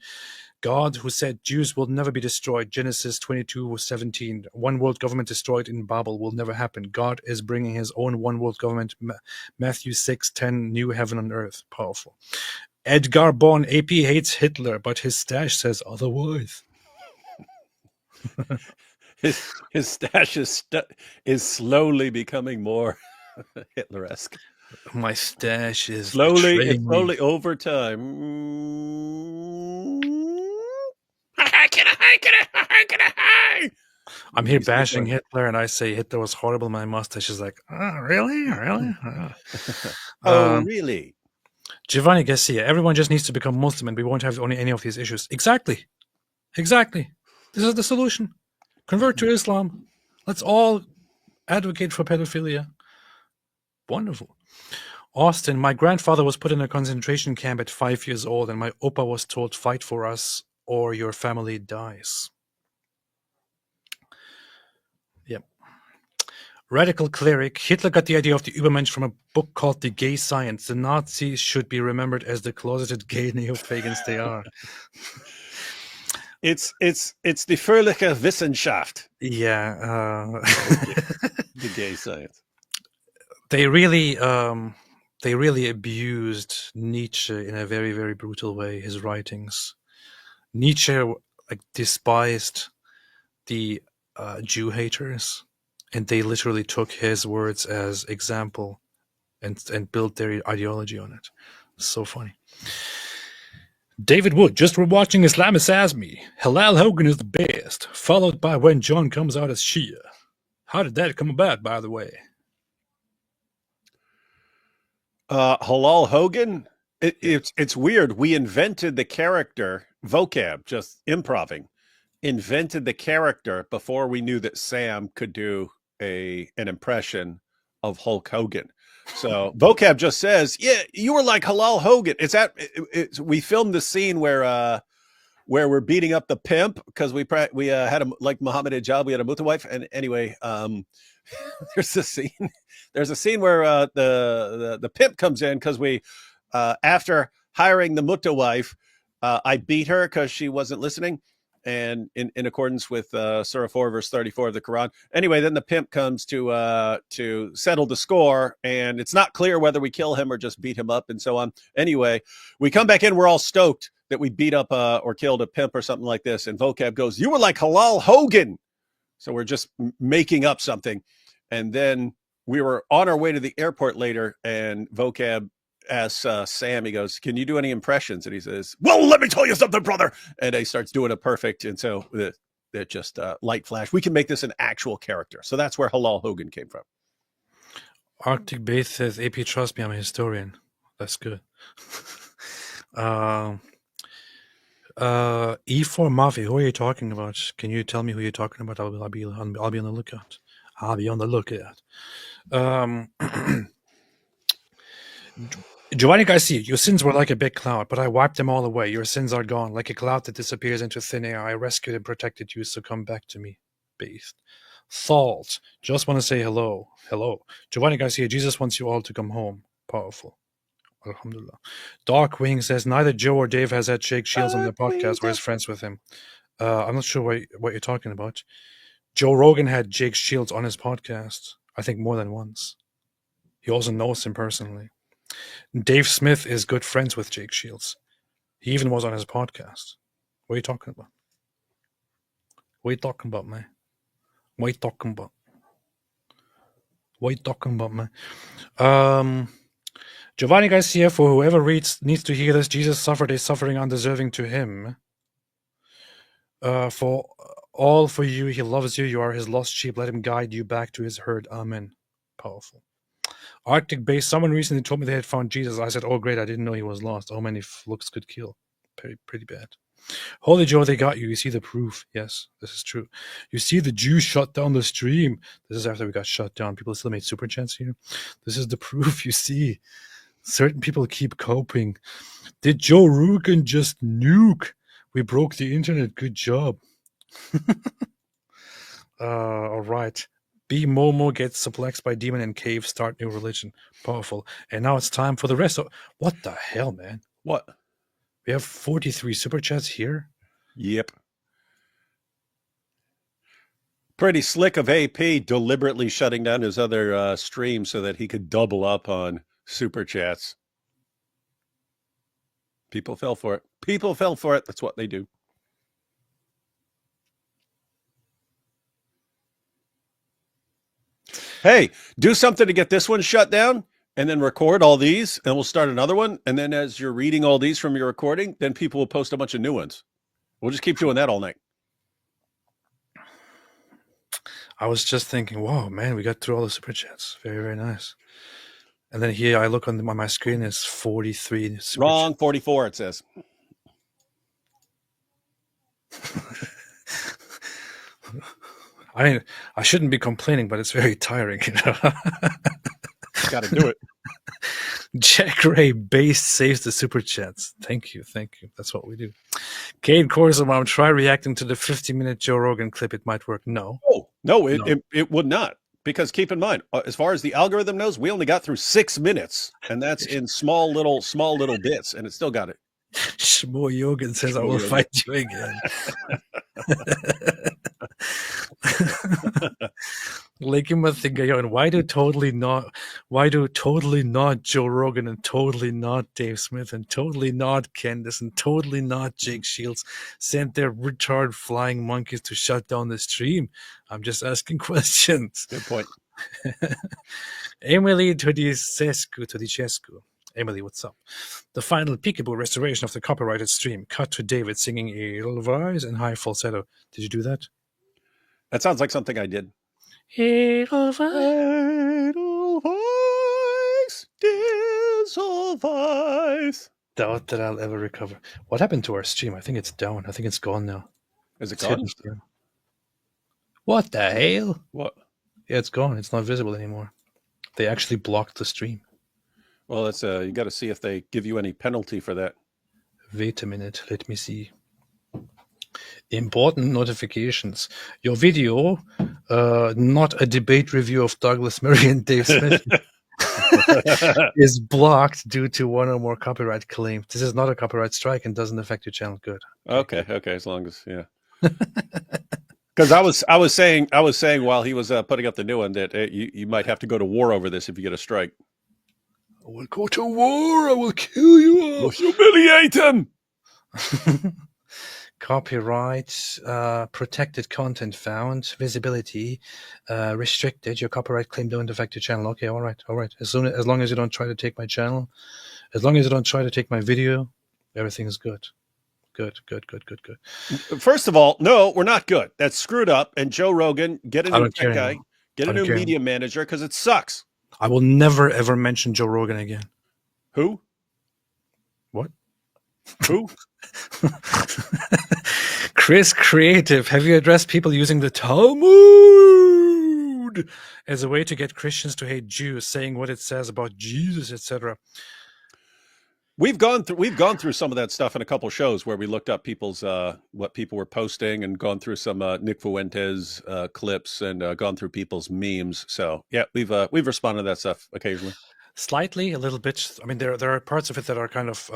God, who said Jews will never be destroyed. Genesis 22:17. One world government destroyed in Babel will never happen. God is bringing his own one world government. Matthew 6:10. New heaven on earth. Powerful. Edgar Bonn, AP hates Hitler, but his stash says otherwise. His stash is slowly becoming more Hitler-esque. My stash is Slowly betraying me. over time. I'm here He's still bashing going. Hitler, and I say Hitler was horrible. My mustache is like, really? Oh, really? Giovanni Garcia, everyone just needs to become Muslim and we won't have any of these issues. Exactly. This is the solution. Convert to Islam. Let's all advocate for pedophilia. Wonderful. Austin, my grandfather was put in a concentration camp at 5 years old, and my oppa was told, fight for us or your family dies. Yep. Radical cleric, Hitler got the idea of the Übermensch from a book called The Gay Science. The Nazis should be remembered as the closeted gay neo-pagans they are. It's die fröhliche Wissenschaft. Yeah. The gay science. They really abused Nietzsche in a very, very brutal way, his writings. Nietzsche despised the Jew haters, and they literally took his words as example and built their ideology on it. So funny. David Wood, just rewatching Islam as me. Halal Hogan is the best, followed by When John Comes Out as Shia. How did that come about, by the way? Halal Hogan. It's weird. We invented the character vocab, just improving. Invented the character before we knew that Sam could do an impression of Hulk Hogan. So vocab just says, "Yeah, you were like Halal Hogan." We filmed the scene where we're beating up the pimp because we had him like Muhammad Hijab. We had a muta wife, and anyway, there's a scene where the pimp comes in because we after hiring the muta wife, I beat her because she wasn't listening. And in accordance with Surah 4, verse 34 of the Quran. Anyway, then the pimp comes to settle the score, and it's not clear whether we kill him or just beat him up and so on. Anyway, we come back in, we're all stoked that we beat up or killed a pimp or something like this, and vocab goes, "You were like Halal Hogan." So we're just making up something. And then we were on our way to the airport later, and vocab asks Sam, he goes, "Can you do any impressions?" And he says, "Well, let me tell you something, brother." And he starts doing a perfect. And so it just light flash. We can make this an actual character. So that's where Halal Hogan came from. Arctic Base says, AP, trust me, I'm a historian. That's good. E4 Mafi, who are you talking about? Can you tell me who you're talking about? I'll be on the lookout. I'll be on the lookout. Giovanni Garcia, your sins were like a big cloud, but I wiped them all away. Your sins are gone, like a cloud that disappears into thin air. I rescued and protected you, so come back to me. Beast. Salt, just want to say hello. Hello. Giovanni Garcia, Jesus wants you all to come home. Powerful. Alhamdulillah. Darkwing says, neither Joe or Dave has had Jake Shields on their podcast where he's friends with him. I'm not sure what you're talking about. Joe Rogan had Jake Shields on his podcast, I think more than once. He also knows him personally. Dave Smith is good friends with Jake Shields. He even was on his podcast. What are you talking about? What are you talking about, man? What are you talking about? What are you talking about, man? Giovanni Garcia, for whoever reads needs to hear this, Jesus suffered a suffering undeserving to him. For all for you, he loves you. You are his lost sheep. Let him guide you back to his herd. Amen. Powerful. Arctic Base. Someone recently told me they had found Jesus. I said, "Oh, great! I didn't know he was lost. How many looks could kill? Pretty bad." Holy Joe, they got you. You see the proof. Yes, this is true. You see the Jews shut down the stream. This is after we got shut down. People still made super chats here. This is the proof. You see, certain people keep coping. Did Joe Rogan just nuke? We broke the internet. Good job. All right. B Momo gets suplexed by demon in cave. Start new religion. Powerful. And now it's time for the rest of. What the hell, man? What? We have 43 super chats here. Yep. Pretty slick of AP deliberately shutting down his other stream so that he could double up on super chats. People fell for it. People fell for it. That's what they do. Hey, do something to get this one shut down and then record all these and we'll start another one. And then as you're reading all these from your recording, then people will post a bunch of new ones. We'll just keep doing that all night. I was just thinking, wow, man, we got through all the super chats. Very, very nice. And then here I look on my screen, it's 43 super Wrong, 44 it says. I mean, I shouldn't be complaining, but it's very tiring, you know. Got to do it. Jack Ray Base saves the super chats. Thank you. That's what we do. Kate Corsamom, try reacting to the 50-minute Joe Rogan clip. It might work. No. Oh, no, it would not. Because keep in mind, as far as the algorithm knows, we only got through 6 minutes, and that's in small little bits, and it still got it. Shmo Yogan says, I will fight you again. Lekima Thingayon, why do totally not Joe Rogan and totally not Dave Smith and totally not Candace and totally not Jake Shields send their retard flying monkeys to shut down the stream? I'm just asking questions. Good point. Emily Todicescu. Emily, what's up? The final peekaboo restoration of the copyrighted stream. Cut to David singing Edelweiss in high falsetto. Did you do that? That sounds like something I did. Edelweiss, Edelweiss. Doubt that I'll ever recover. What happened to our stream? I think it's down. I think it's gone now. Is it gone? What the hell? What? Yeah, it's gone. It's not visible anymore. They actually blocked the stream. Well, that's you got to see if they give you any penalty for that. Wait a minute. Let me see. Important notifications. Your video, not a debate review of Douglas Murray and Dave Smith, is blocked due to one or more copyright claims. This is not a copyright strike and doesn't affect your channel. Good. Okay. As long as because I was saying while he was putting up the new one that you might have to go to war over this if you get a strike. I will go to war. I will kill you all. We'll humiliate him. Copyright, protected content found, visibility, restricted. Your copyright claim don't affect your channel. Okay, all right. As long as you don't try to take my channel, as long as you don't try to take my video, everything is good. Good. First of all, no, we're not good. That's screwed up. And Joe Rogan, get a new tech guy, get a new media manager because it sucks. I will never ever mention Joe Rogan again. Who? What? Who? Chris Creative, have you addressed people using the Talmud as a way to get Christians to hate Jews, saying what it says about Jesus, etc.? We've gone through some of that stuff in a couple of shows where we looked up people's what people were posting and gone through some Nick Fuentes clips and gone through people's memes. So yeah, we've responded to that stuff occasionally. Slightly, a little bit. I mean, there are parts of it that are kind of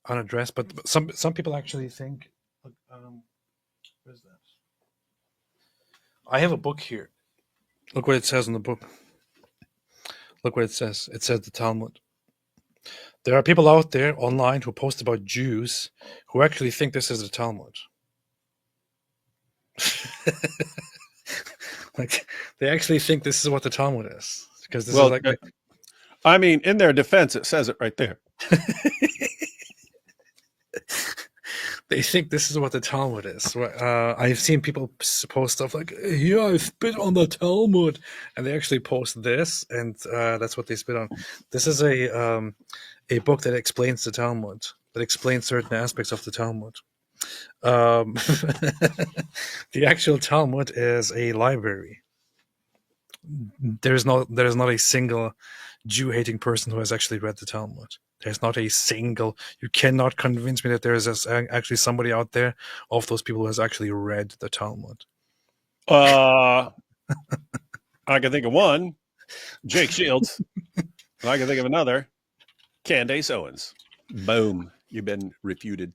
unaddressed, but some people actually think. Where's that? I have a book here. Look what it says in the book. Look what it says. It says the Talmud. There are people out there online who post about Jews who actually think this is the Talmud. Like they actually think this is what the Talmud is because this is like. I mean, in their defense, it says it right there. They think this is what the Talmud is. I've seen people post stuff like, "Yeah, I spit on the Talmud," and they actually post this, and that's what they spit on. This is a book that explains the Talmud, that explains certain aspects of the Talmud. The actual Talmud is a library. There's not a single Jew-hating person who has actually read the Talmud. There's not a single. You cannot convince me that there is actually somebody out there of those people who has actually read the Talmud. I can think of one, Jake Shields. I can think of another, Candace Owens. Boom, you've been refuted.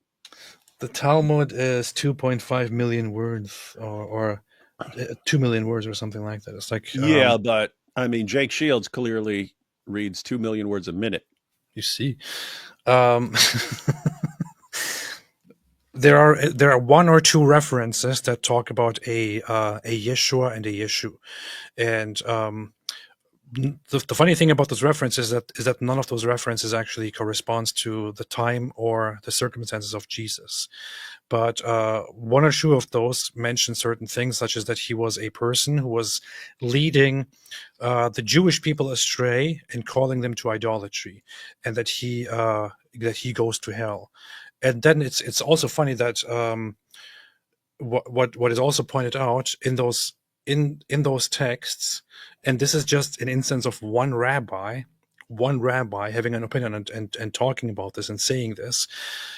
The Talmud is 2.5 million words, or 2 million words, or something like that. It's like yeah, but I mean, Jake Shields clearly reads 2 million words a minute. You see, there are one or two references that talk about a Yeshua and a Yeshu, and the funny thing about those references is that none of those references actually corresponds to the time or the circumstances of Jesus. But one or two of those mention certain things, such as that he was a person who was leading the Jewish people astray and calling them to idolatry, and that he goes to hell. And then it's also funny that what is also pointed out in those texts, and this is just an instance of one rabbi having an opinion and talking about this and saying this.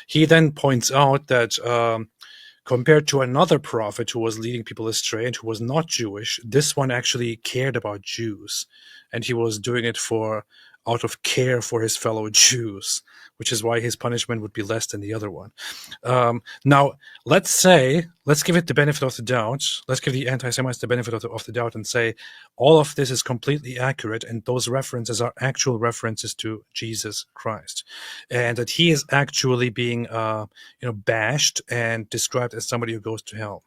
He then points out that compared to another prophet who was leading people astray and who was not Jewish, this one actually cared about Jews, and he was doing it out of care for his fellow Jews, which is why his punishment would be less than the other one. Now, let's give it the benefit of the doubt. Let's give the anti-Semites the benefit of the doubt and say all of this is completely accurate, and those references are actual references to Jesus Christ, and that he is actually being bashed and described as somebody who goes to hell.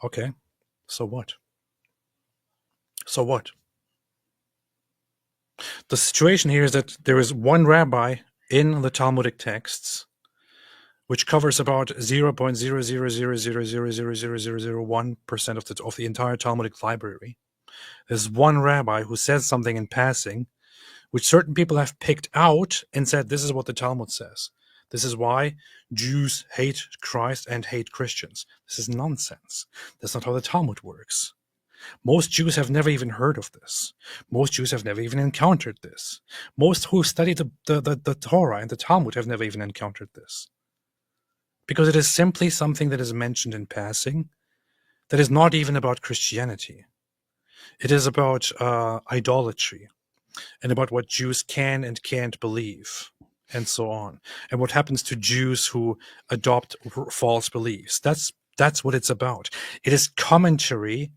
Okay, so what? The situation here is that there is one rabbi in the Talmudic texts, which covers about 0.000000001% of the entire Talmudic library. There's one rabbi who says something in passing, which certain people have picked out and said, this is what the Talmud says. This is why Jews hate Christ and hate Christians. This is nonsense. That's not how the Talmud works. Most Jews have never even heard of this. Most Jews have never even encountered this. Most who study the Torah and the Talmud have never even encountered this. Because it is simply something that is mentioned in passing, that is not even about Christianity. It is about idolatry, and about what Jews can and can't believe, and so on. And what happens to Jews who adopt false beliefs. That's what it's about. It is commentary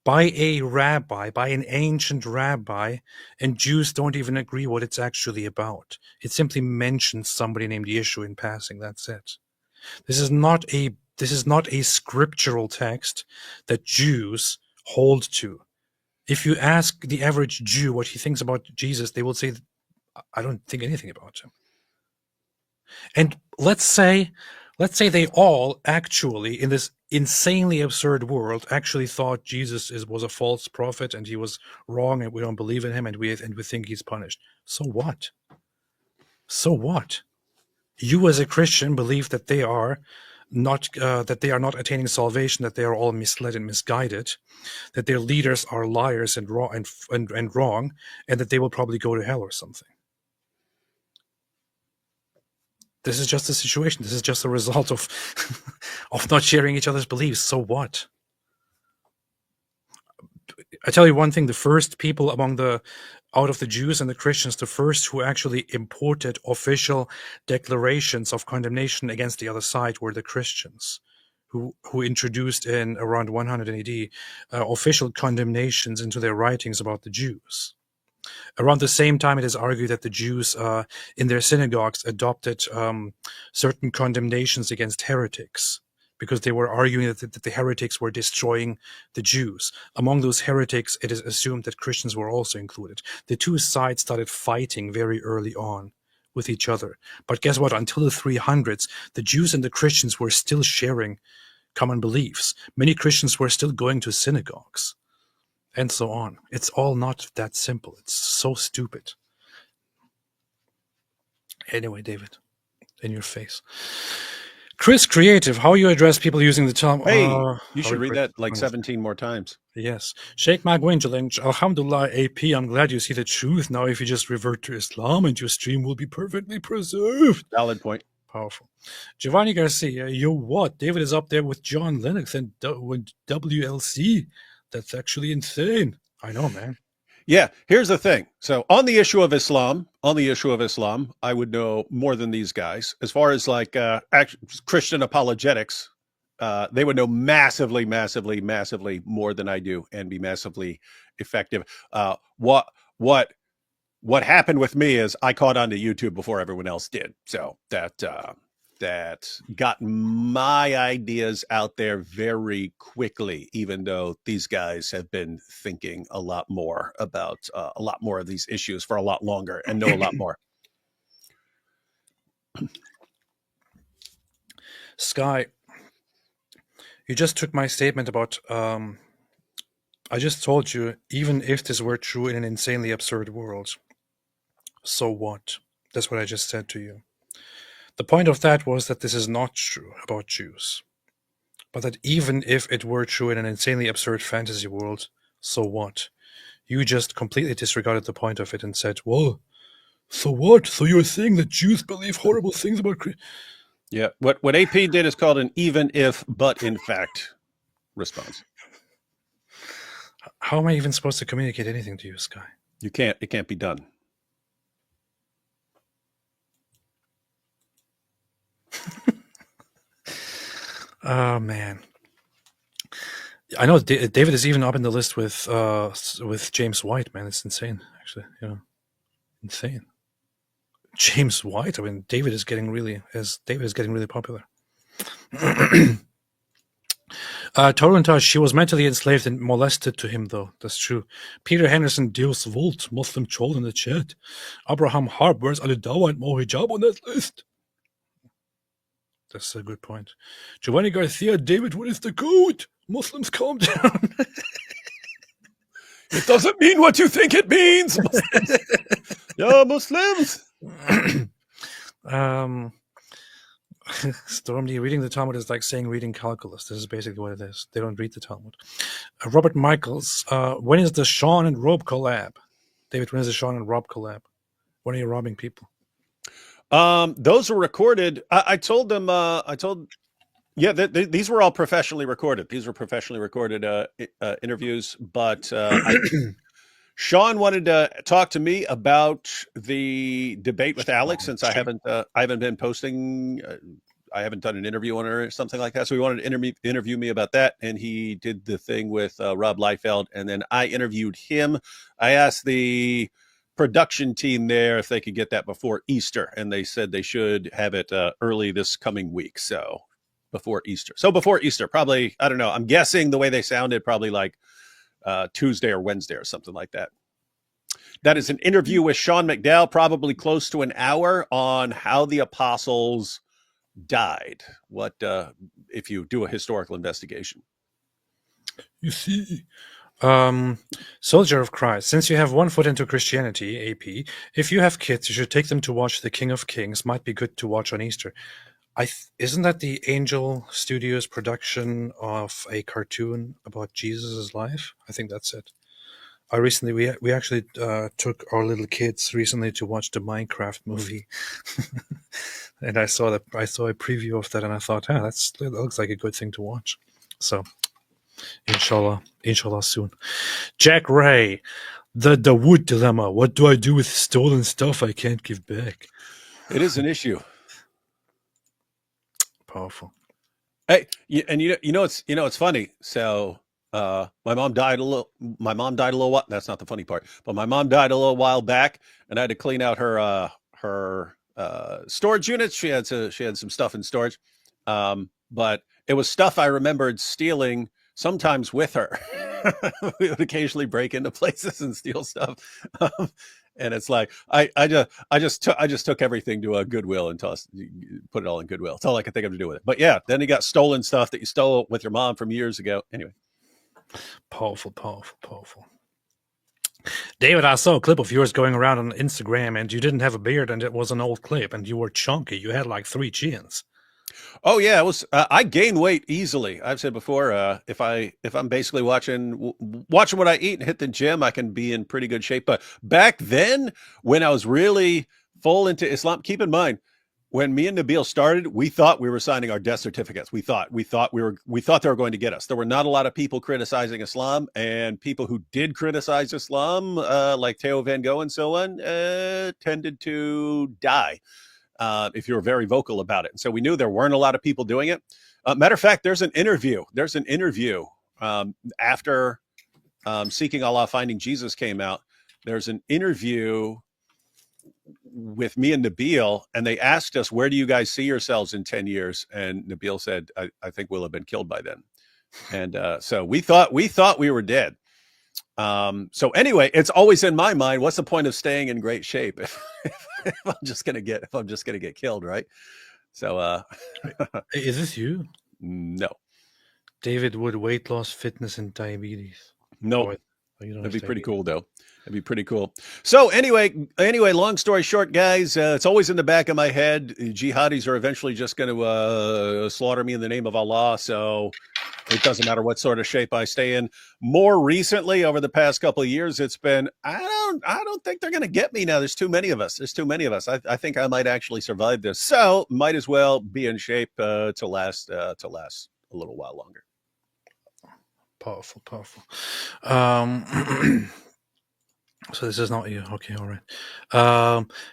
by a rabbi, by an ancient rabbi, and Jews don't even agree what it's actually about. It simply mentions somebody named Yeshua in passing. That's it. This is not a scriptural text that Jews hold to. If you ask the average Jew what he thinks about Jesus, they will say, I don't think anything about him. And let's say they all actually, in this insanely absurd world, actually thought Jesus was a false prophet and he was wrong and we don't believe in him and we think he's punished. So what? You as a Christian believe that they are not attaining salvation, that they are all misled and misguided, that their leaders are liars and wrong, and that they will probably go to hell or something. This is just a situation. This is just a result of not sharing each other's beliefs. So what? I tell you one thing, the first people out of the Jews and the Christians, the first who actually imported official declarations of condemnation against the other side were the Christians, who introduced in around 100 AD official condemnations into their writings about the Jews. Around the same time, it is argued that the Jews in their synagogues adopted certain condemnations against heretics, because they were arguing that the heretics were destroying the Jews. Among those heretics, it is assumed that Christians were also included. The two sides started fighting very early on with each other. But guess what? Until the 300s, the Jews and the Christians were still sharing common beliefs. Many Christians were still going to synagogues, and so on. It's all not that simple. It's so stupid. Anyway, David, in your face. Chris Creative, how you address people using the term... Hey, you should read that like 17 more times. Yes. Sheikh McWingeling, Alhamdulillah, AP, I'm glad you see the truth. Now if you just revert to Islam and your stream will be perfectly preserved. Valid point. Powerful. Giovanni Garcia, you what? David is up there with John Lennox and with WLC. That's actually insane. I know, man. Yeah, here's the thing. So on the issue of Islam, I would know more than these guys. As far as like Christian apologetics, they would know massively more than I do and be massively effective. What happened with me is I caught on to YouTube before everyone else did. So that got my ideas out there very quickly, even though these guys have been thinking a lot more about a lot more of these issues for a lot longer and know a lot more. Sky, you just took my statement about, I just told you, even if this were true in an insanely absurd world, so what? That's what I just said to you. The point of that was that this is not true about Jews, but that even if it were true in an insanely absurd fantasy world, so what? You just completely disregarded the point of it and said, well, so what? So you're saying that Jews believe horrible things about Christians? Yeah, what AP did is called an even if, but in fact response. How am I even supposed to communicate anything to you, Sky? You can't. It can't be done. Oh man, I know David is even up in the list with James White. Man, it's insane. Actually, insane. James White. I mean, David is getting really popular. Torrentage, she was mentally enslaved and molested to him, though. That's true. Peter Henderson, Deus Volt, Muslim troll in the chat. Abraham Harb, where's Ali Dawa and Mo Hijab on that list? That's a good point. Giovanni Garcia, David, what is the code? Muslims, calm down. It doesn't mean what you think it means. Muslims. Yeah, Muslims. Stormdy, reading the Talmud is like saying reading calculus. This is basically what it is. They don't read the Talmud. Robert Michaels, when is the Sean and Rob collab? David, when is the Sean and Rob collab? When are you robbing people? Those were recorded. I told them, these were all professionally recorded. These were professionally recorded interviews, but Sean wanted to talk to me about the debate with Alex, since I haven't been posting. I haven't done an interview on her or something like that. So he wanted to interview me about that. And he did the thing with Rob Liefeld. And then I interviewed him. I asked the production team there if they could get that before Easter, and they said they should have it early this coming week. So before Easter. Probably, I don't know. I'm guessing the way they sounded, probably like Tuesday or Wednesday or something like that. That is an interview with Sean McDowell, probably close to an hour, on how the apostles died. What if you do a historical investigation? You see, Soldier of Christ, since you have one foot into Christianity, AP, if you have kids, you should take them to watch The King of Kings. Might be good to watch on Easter. Isn't that the Angel Studios production of a cartoon about Jesus' life? I think that's it. We actually took our little kids recently to watch the Minecraft movie, and I saw a preview of that, and I thought, that looks like a good thing to watch. So, inshallah soon. Jack Ray, the Dawood dilemma. What do I do with stolen stuff I can't give back? It is an issue. Powerful. Hey, and it's funny. So my mom died a little while. That's not the funny part, but my mom died a little while back, and I had to clean out her storage units. She had some stuff in storage, but it was stuff I remembered stealing sometimes with her. We would occasionally break into places and steal stuff, And it's like I just took everything to a Goodwill and put it all in Goodwill. It's all I could think of to do with it. But yeah, then he got stolen stuff that you stole with your mom from years ago. Anyway, Powerful. David, I saw a clip of yours going around on Instagram, and you didn't have a beard, and it was an old clip, and you were chunky. You had like 3 chins. oh yeah, it was. I gain weight easily. I've said before, if I'm basically watching what I eat and hit the gym, I can be in pretty good shape. But back then, when I was really full into Islam, keep in mind, when me and Nabil started, we thought we were signing our death certificates. We thought they were going to get us. There were not a lot of people criticizing Islam, and people who did criticize Islam, like Theo Van Gogh and so on, tended to die if you were very vocal about it. And so we knew there weren't a lot of people doing it. Matter of fact, there's an interview after Seeking Allah, Finding Jesus came out. There's an interview with me and Nabil, and they asked us, where do you guys see yourselves in 10 years? And Nabil said, I think we'll have been killed by then. And so we thought we were dead. So anyway, it's always in my mind, what's the point of staying in great shape if I'm just gonna get killed, right? So Is this you? no. David Wood, weight loss, fitness, and diabetes. No. Oh, you don't That'd be have pretty diabetes. cool, though. That'd be pretty cool. So anyway, long story short, guys, it's always in the back of my head. Jihadis are eventually just going to slaughter me in the name of Allah. So it doesn't matter what sort of shape I stay in. More recently, over the past couple of years, it's been, I don't think they're going to get me now. There's too many of us. I think I might actually survive this. So might as well be in shape to last a little while longer. Powerful. So this is not you. Okay, all right.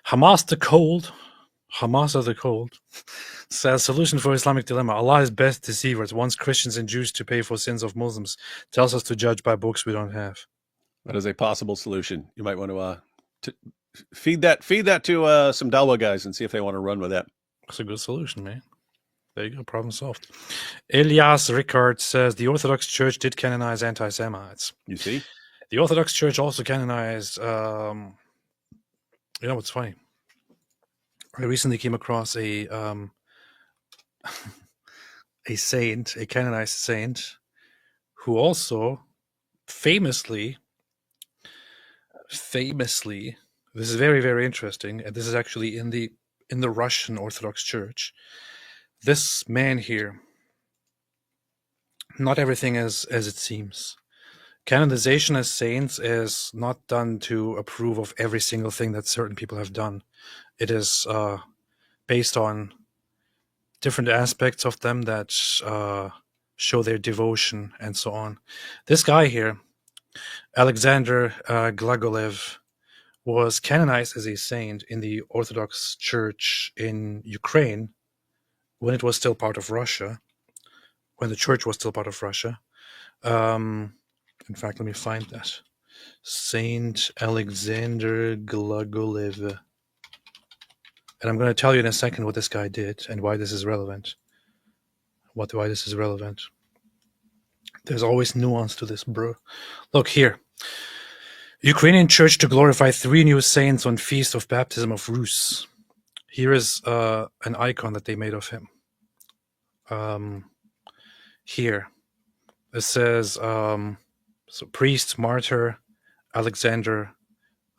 Hamas of the Cold says, solution for Islamic dilemma. Allah is best deceivers, wants Christians and Jews to pay for sins of Muslims, tells us to judge by books we don't have. That is a possible solution. You might want to feed that to some Dawa guys and see if they want to run with that. That's a good solution, man. There you go, problem solved. Elias Rickard says, the Orthodox Church did canonize anti-Semites. You see? The Orthodox Church also canonized, you know what's funny? I recently came across a saint, a canonized saint, who also famously, this is very, very interesting, and this is actually in the Russian Orthodox Church. This man here, not everything is as it seems. Canonization as saints is not done to approve of every single thing that certain people have done. It is based on different aspects of them that show their devotion and so on. This guy here, Alexander Glagolev, was canonized as a saint in the Orthodox Church in Ukraine when it was still part of Russia, when the church was still part of Russia. In fact, let me find that. Saint Alexander Glagolev. And I'm going to tell you in a second what this guy did and why this is relevant. Why this is relevant. There's always nuance to this, bro. Look here. Ukrainian church to glorify 3 new saints on Feast of Baptism of Rus. Here is an icon that they made of him. Here. It says... So priest, martyr, Alexander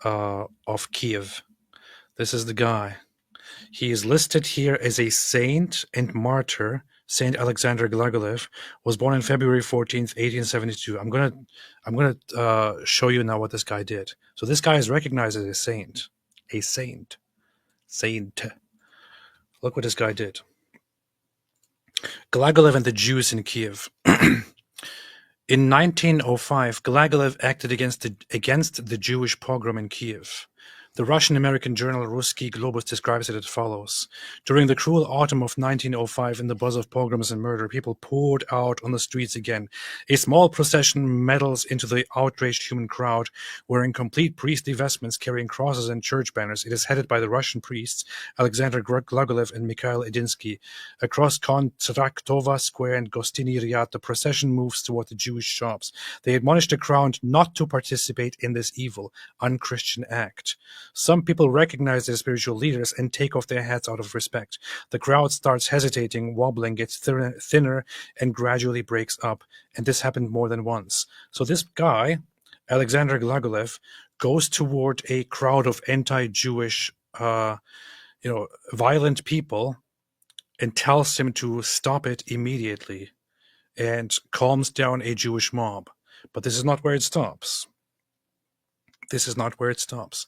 of Kiev. This is the guy. He is listed here as a saint and martyr. Saint Alexander Glagolev was born on February 14th, 1872. I'm gonna show you now what this guy did. So this guy is recognized as a saint. A saint. Look what this guy did. Glagolev and the Jews in Kiev. In 1905, Glagolev acted against the Jewish pogrom in Kiev. The Russian-American journal Ruski Globus describes it as follows. During the cruel autumn of 1905, in the buzz of pogroms and murder, people poured out on the streets again. A small procession meddles into the outraged human crowd, wearing complete priestly vestments, carrying crosses and church banners. It is headed by the Russian priests Alexander Glagolev and Mikhail Edinsky. Across Kontraktova Square and Gostiny Ryad, the procession moves toward the Jewish shops. They admonish the crowd not to participate in this evil, unchristian act. Some people recognize their spiritual leaders and take off their hats out of respect. The crowd starts hesitating, wobbling, gets thinner, and gradually breaks up. And this happened more than once. So this guy, Alexander Glagolev, goes toward a crowd of anti-Jewish, violent people and tells him to stop it immediately and calms down a Jewish mob. But this is not where it stops. This is not where it stops.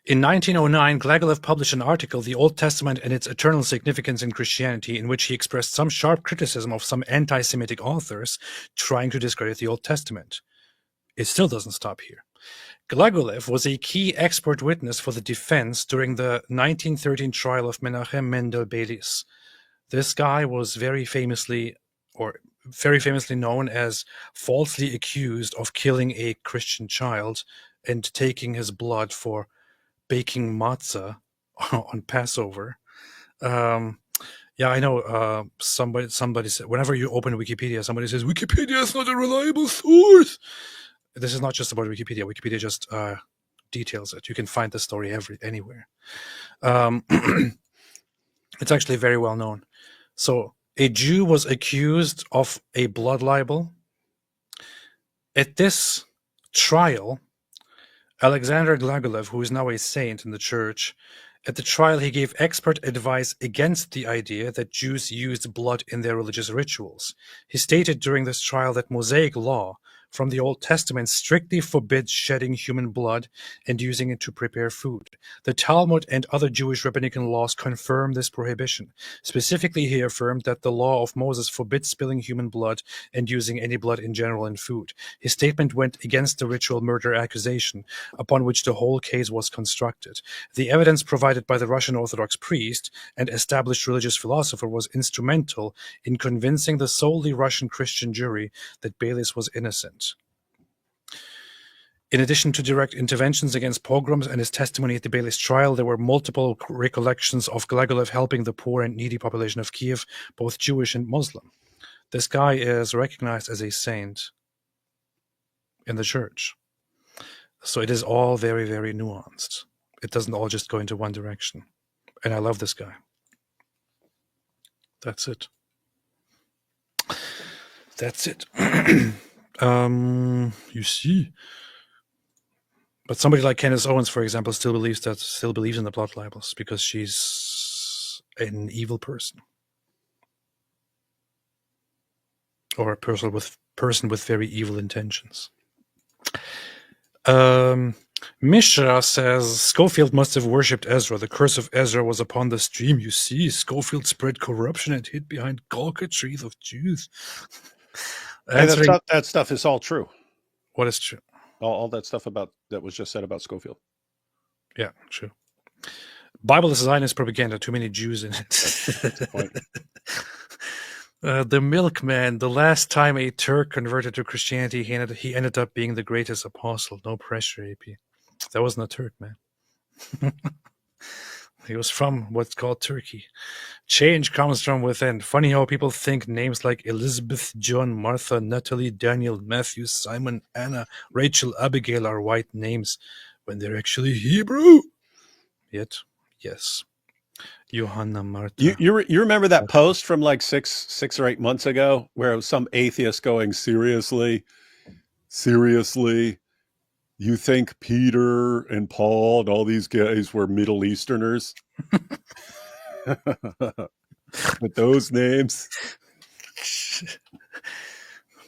In 1909, Glagolev published an article, The Old Testament and Its Eternal Significance in Christianity, in which he expressed some sharp criticism of some anti-Semitic authors trying to discredit the Old Testament. It still doesn't stop here. Glagolev was a key expert witness for the defense during the 1913 trial of Menachem Mendel Beilis. This guy was very famously known as falsely accused of killing a Christian child and taking his blood for baking matzah on Passover. I know somebody said, whenever you open Wikipedia, somebody says, Wikipedia is not a reliable source. This is not just about Wikipedia. Wikipedia just details it. You can find the story anywhere. It's actually very well known. So a Jew was accused of a blood libel. At this trial, Alexander Glagolev, who is now a saint in the church, at the trial he gave expert advice against the idea that Jews used blood in their religious rituals. He stated during this trial that Mosaic law from the Old Testament strictly forbids shedding human blood and using it to prepare food. The Talmud and other Jewish rabbinical laws confirm this prohibition. Specifically, he affirmed that the law of Moses forbids spilling human blood and using any blood in general in food. His statement went against the ritual murder accusation, upon which the whole case was constructed. The evidence provided by the Russian Orthodox priest and established religious philosopher was instrumental in convincing the solely Russian Christian jury that Beilis was innocent. In addition to direct interventions against pogroms and his testimony at the Beilis trial, there were multiple recollections of Glagolev helping the poor and needy population of Kiev, both Jewish and Muslim. This guy is recognized as a saint in the church. So it is all very, very nuanced. It doesn't all just go into one direction. And I love this guy. That's it. That's it. You see. But somebody like Candace Owens, for example, still believes in the blood libels because she's an evil person. Or a person with very evil intentions. Mishra says Schofield must have worshipped Ezra. The curse of Ezra was upon the stream. You see, Schofield spread corruption and hid behind cockatrice of Jews. That stuff is all true. What is true? All that stuff that was just said about Schofield. Yeah, true. Bible is Zionist propaganda. Too many Jews in it. That's the point. The milkman. The last time a Turk converted to Christianity, he ended up being the greatest apostle. No pressure, AP. That wasn't a Turk, man. He was from what's called Turkey. Change comes from within. Funny how people think names like Elizabeth, John, Martha, Natalie, Daniel, Matthew, Simon, Anna, Rachel, Abigail are white names when they're actually Hebrew. Yet, yes. Johanna, Martha. You remember that post from like six or 8 months ago where it was some atheist going, seriously, you think Peter and Paul and all these guys were Middle Easterners? With those names.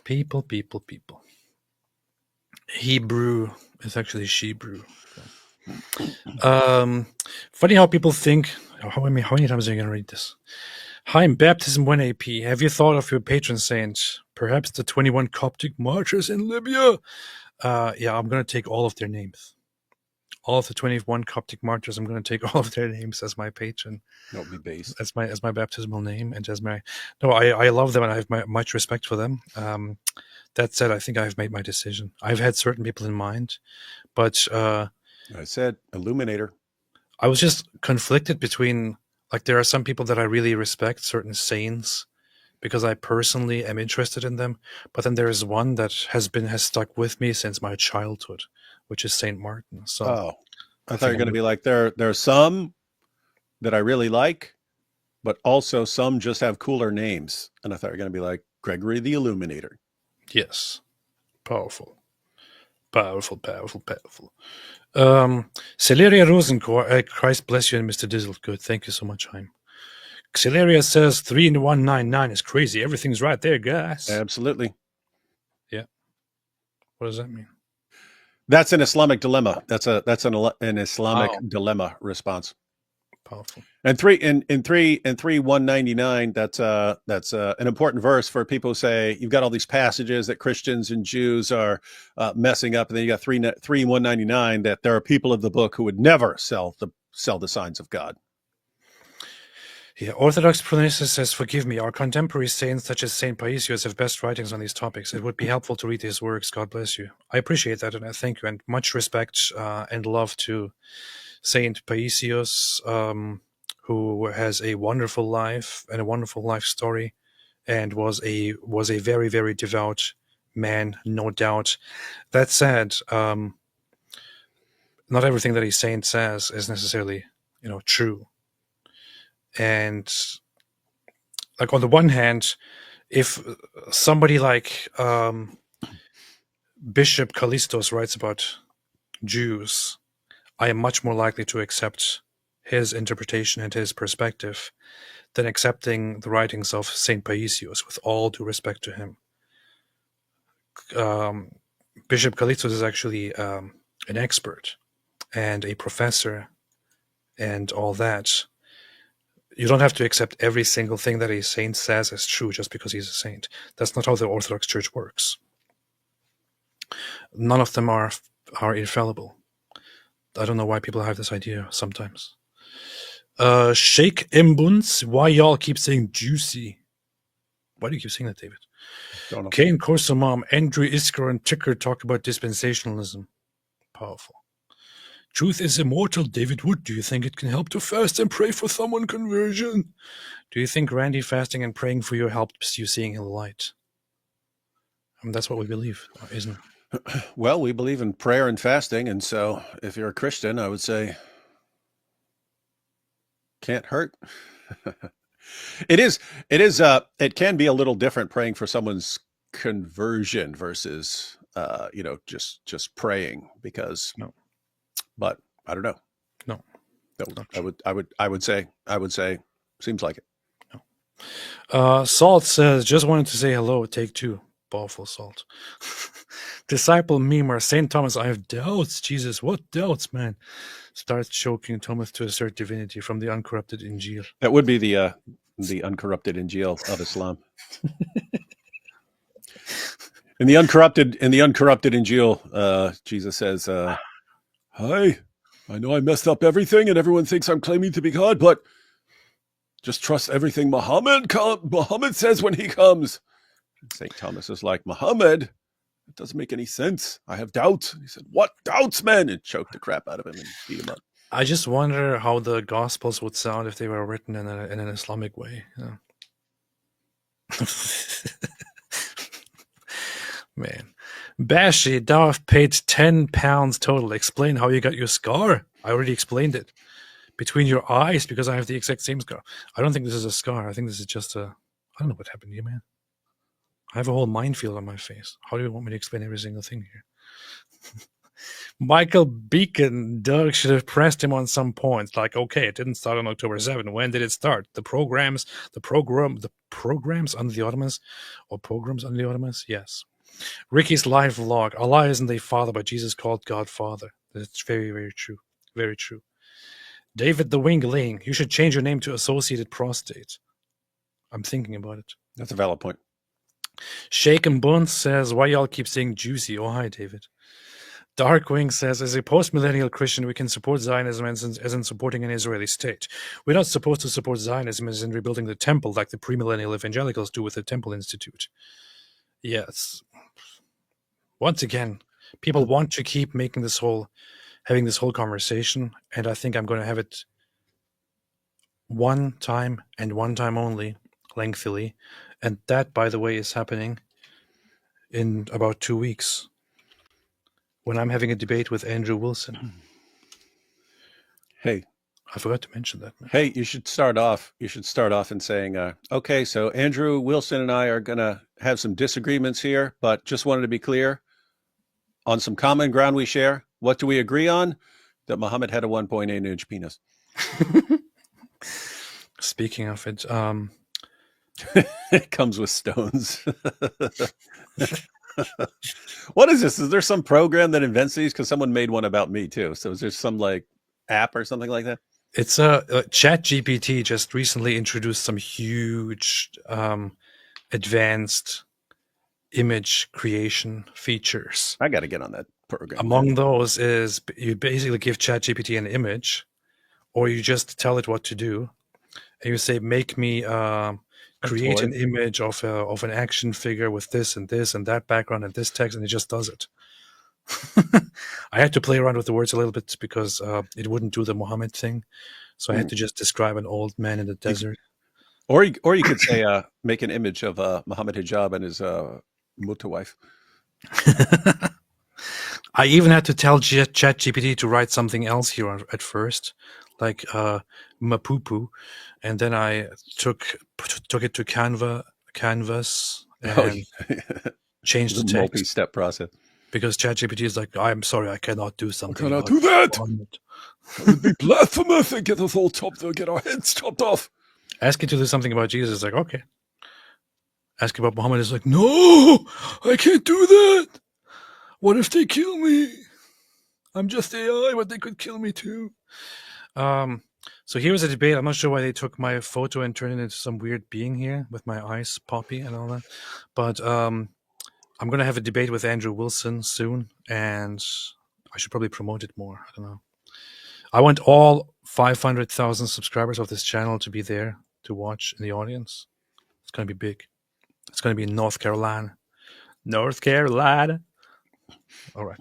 People. Hebrew is actually Shebrew. Funny how people think. How many times are you going to read this? Hi, Baptism 1 AP. Have you thought of your patron saint? Perhaps the 21 Coptic martyrs in Libya? Yeah, I'm going to take all of their names. all of the 21 Coptic martyrs. I'm going to take all of their names as my patron, Don't be based. as my baptismal name, and as my. No, I love them and I have much respect for them. That said, I think I've made my decision. I've had certain people in mind, but I said illuminator. I was just conflicted between, like, there are some people that I really respect, certain saints, because I personally am interested in them. But then there is one that has stuck with me since my childhood, which is Saint Martin. So Oh, I thought you were think going to be like, there are some that I really like, but also some just have cooler names. And I thought you were going to be like Gregory the Illuminator. yes, powerful. Celeria Rosencourt, Christ bless you and Mr. Dizzle. Good, thank you so much, Heim. Celeria says 3199 is crazy. Everything's right there, guys. Absolutely. Yeah. What does that mean? That's an Islamic dilemma. That's an Islamic Oh. dilemma response. Powerful. And 199. That's an important verse for people who say you've got all these passages that Christians and Jews are messing up, and then you got 199 that there are people of the book who would never sell the signs of God. Yeah, Orthodox Pronesis says, forgive me, our contemporary saints such as Saint Paisius have best writings on these topics. It would be helpful to read his works. God bless you. I appreciate that, and I thank you, and much respect and love to Saint Paisius, who has a wonderful life and a wonderful life story, and was a very, very devout man, no doubt. That said, not everything that a saint says is necessarily, true. And, like, on the one hand, if somebody like Bishop Callistos writes about Jews, I am much more likely to accept his interpretation and his perspective than accepting the writings of Saint Paisius, with all due respect to him. Bishop Callistos is actually an expert and a professor and all that. You don't have to accept every single thing that a saint says as true just because he's a saint. That's not how the Orthodox Church works. None of them are infallible. I don't know why people have this idea sometimes. Sheikh Mbuns, why y'all keep saying juicy? Why do you keep saying that, David? Don't know. Kane Korsomam, Andrew Isker, and Ticker talk about dispensationalism. Powerful. Truth is immortal, David Wood. Do you think it can help to fast and pray for someone conversion? Do you think Randy fasting and praying for you helps you seeing the light? I mean, that's what we believe, isn't it? Well, we believe in prayer and fasting, and so if you're a Christian, I would say can't hurt. It can be a little different praying for someone's conversion versus just praying, because No. But I don't know. No. I would say seems like it. No. Salt says, just wanted to say hello, take two. Powerful Salt. Disciple Memer, St. Thomas, I have doubts. Jesus, what doubts, man? Starts choking Thomas to assert divinity from the uncorrupted Injil. That would be the uncorrupted Injil of Islam. In the uncorrupted Injil, Jesus says, "Hi, I know I messed up everything, and everyone thinks I'm claiming to be God, but just trust everything Muhammad says when he comes." St. Thomas is like, "Muhammad? It doesn't make any sense. I have doubts." He said, "What doubts, man?" And choked the crap out of him and beat him up. I just wonder how the Gospels would sound if they were written in an Islamic way. Man. Bashi, Darth paid £10 total. Explain how you got your scar. I already explained it. Between your eyes, because I have the exact same scar. I don't think this is a scar. I think this is just I don't know what happened to you, man. I have a whole minefield on my face. How do you want me to explain every single thing here? Michael Beacon, Doug should have pressed him on some points. Like, okay, it didn't start on October 7. When did it start? The programs under the Ottomans? Or pogroms under the Ottomans? Yes. Ricky's live vlog. Allah isn't a father, but Jesus called God Father. That's very, very true. Very true. David the Wingling, you should change your name to Associated Prostate. I'm thinking about it. That's a valid point. Shake and Bones says, why y'all keep saying juicy? Oh, hi, David. Darkwing says, as a post-millennial Christian, we can support Zionism as in supporting an Israeli state. We're not supposed to support Zionism as in rebuilding the temple like the premillennial evangelicals do with the Temple Institute. Yes. Once again, people want to keep having this whole conversation, and I think I'm going to have it one time and one time only, lengthily. And that, by the way, is happening in about 2 weeks, when I'm having a debate with Andrew Wilson. Hey, I forgot to mention that. Man. Hey, you should start off in saying, okay, so Andrew Wilson and I are going to have some disagreements here, but just wanted to be clear on some common ground we share. What do we agree on? That Muhammad had a 1.8-inch penis. Speaking of it, it comes with stones. What is this? Is there some program that invents these? Because someone made one about me too. So is there some like app or something like that? It's ChatGPT just recently introduced some huge advanced image creation features. I got to get on that program. Among those is you basically give ChatGPT an image, or you just tell it what to do, and you say, "Make me create an image of an action figure with this and that background and this text," and it just does it. I had to play around with the words a little bit because it wouldn't do the Muhammad thing, so I had to just describe an old man in the desert. Or you could say, make an image of Muhammad Hijab and his Mutta wife. I even had to tell ChatGPT to write something else here at first, like Mapupu, and then I took it to Canvas and changed the text. Multi-step process. Because ChatGPT is like, I'm sorry, I cannot do something. I cannot do that. That would be blasphemous and get us all get our heads chopped off. Ask it to do something about Jesus. It's like, okay. Ask about Muhammad. It's like, no, I can't do that. What if they kill me? I'm just AI, but they could kill me too. So here was a debate. I'm not sure why they took my photo and turned it into some weird being here with my eyes poppy and all that. But I'm going to have a debate with Andrew Wilson soon, and I should probably promote it more. I don't know. I want all 500,000 subscribers of this channel to be there to watch in the audience. It's going to be big. It's going to be in North Carolina. North Carolina. All right.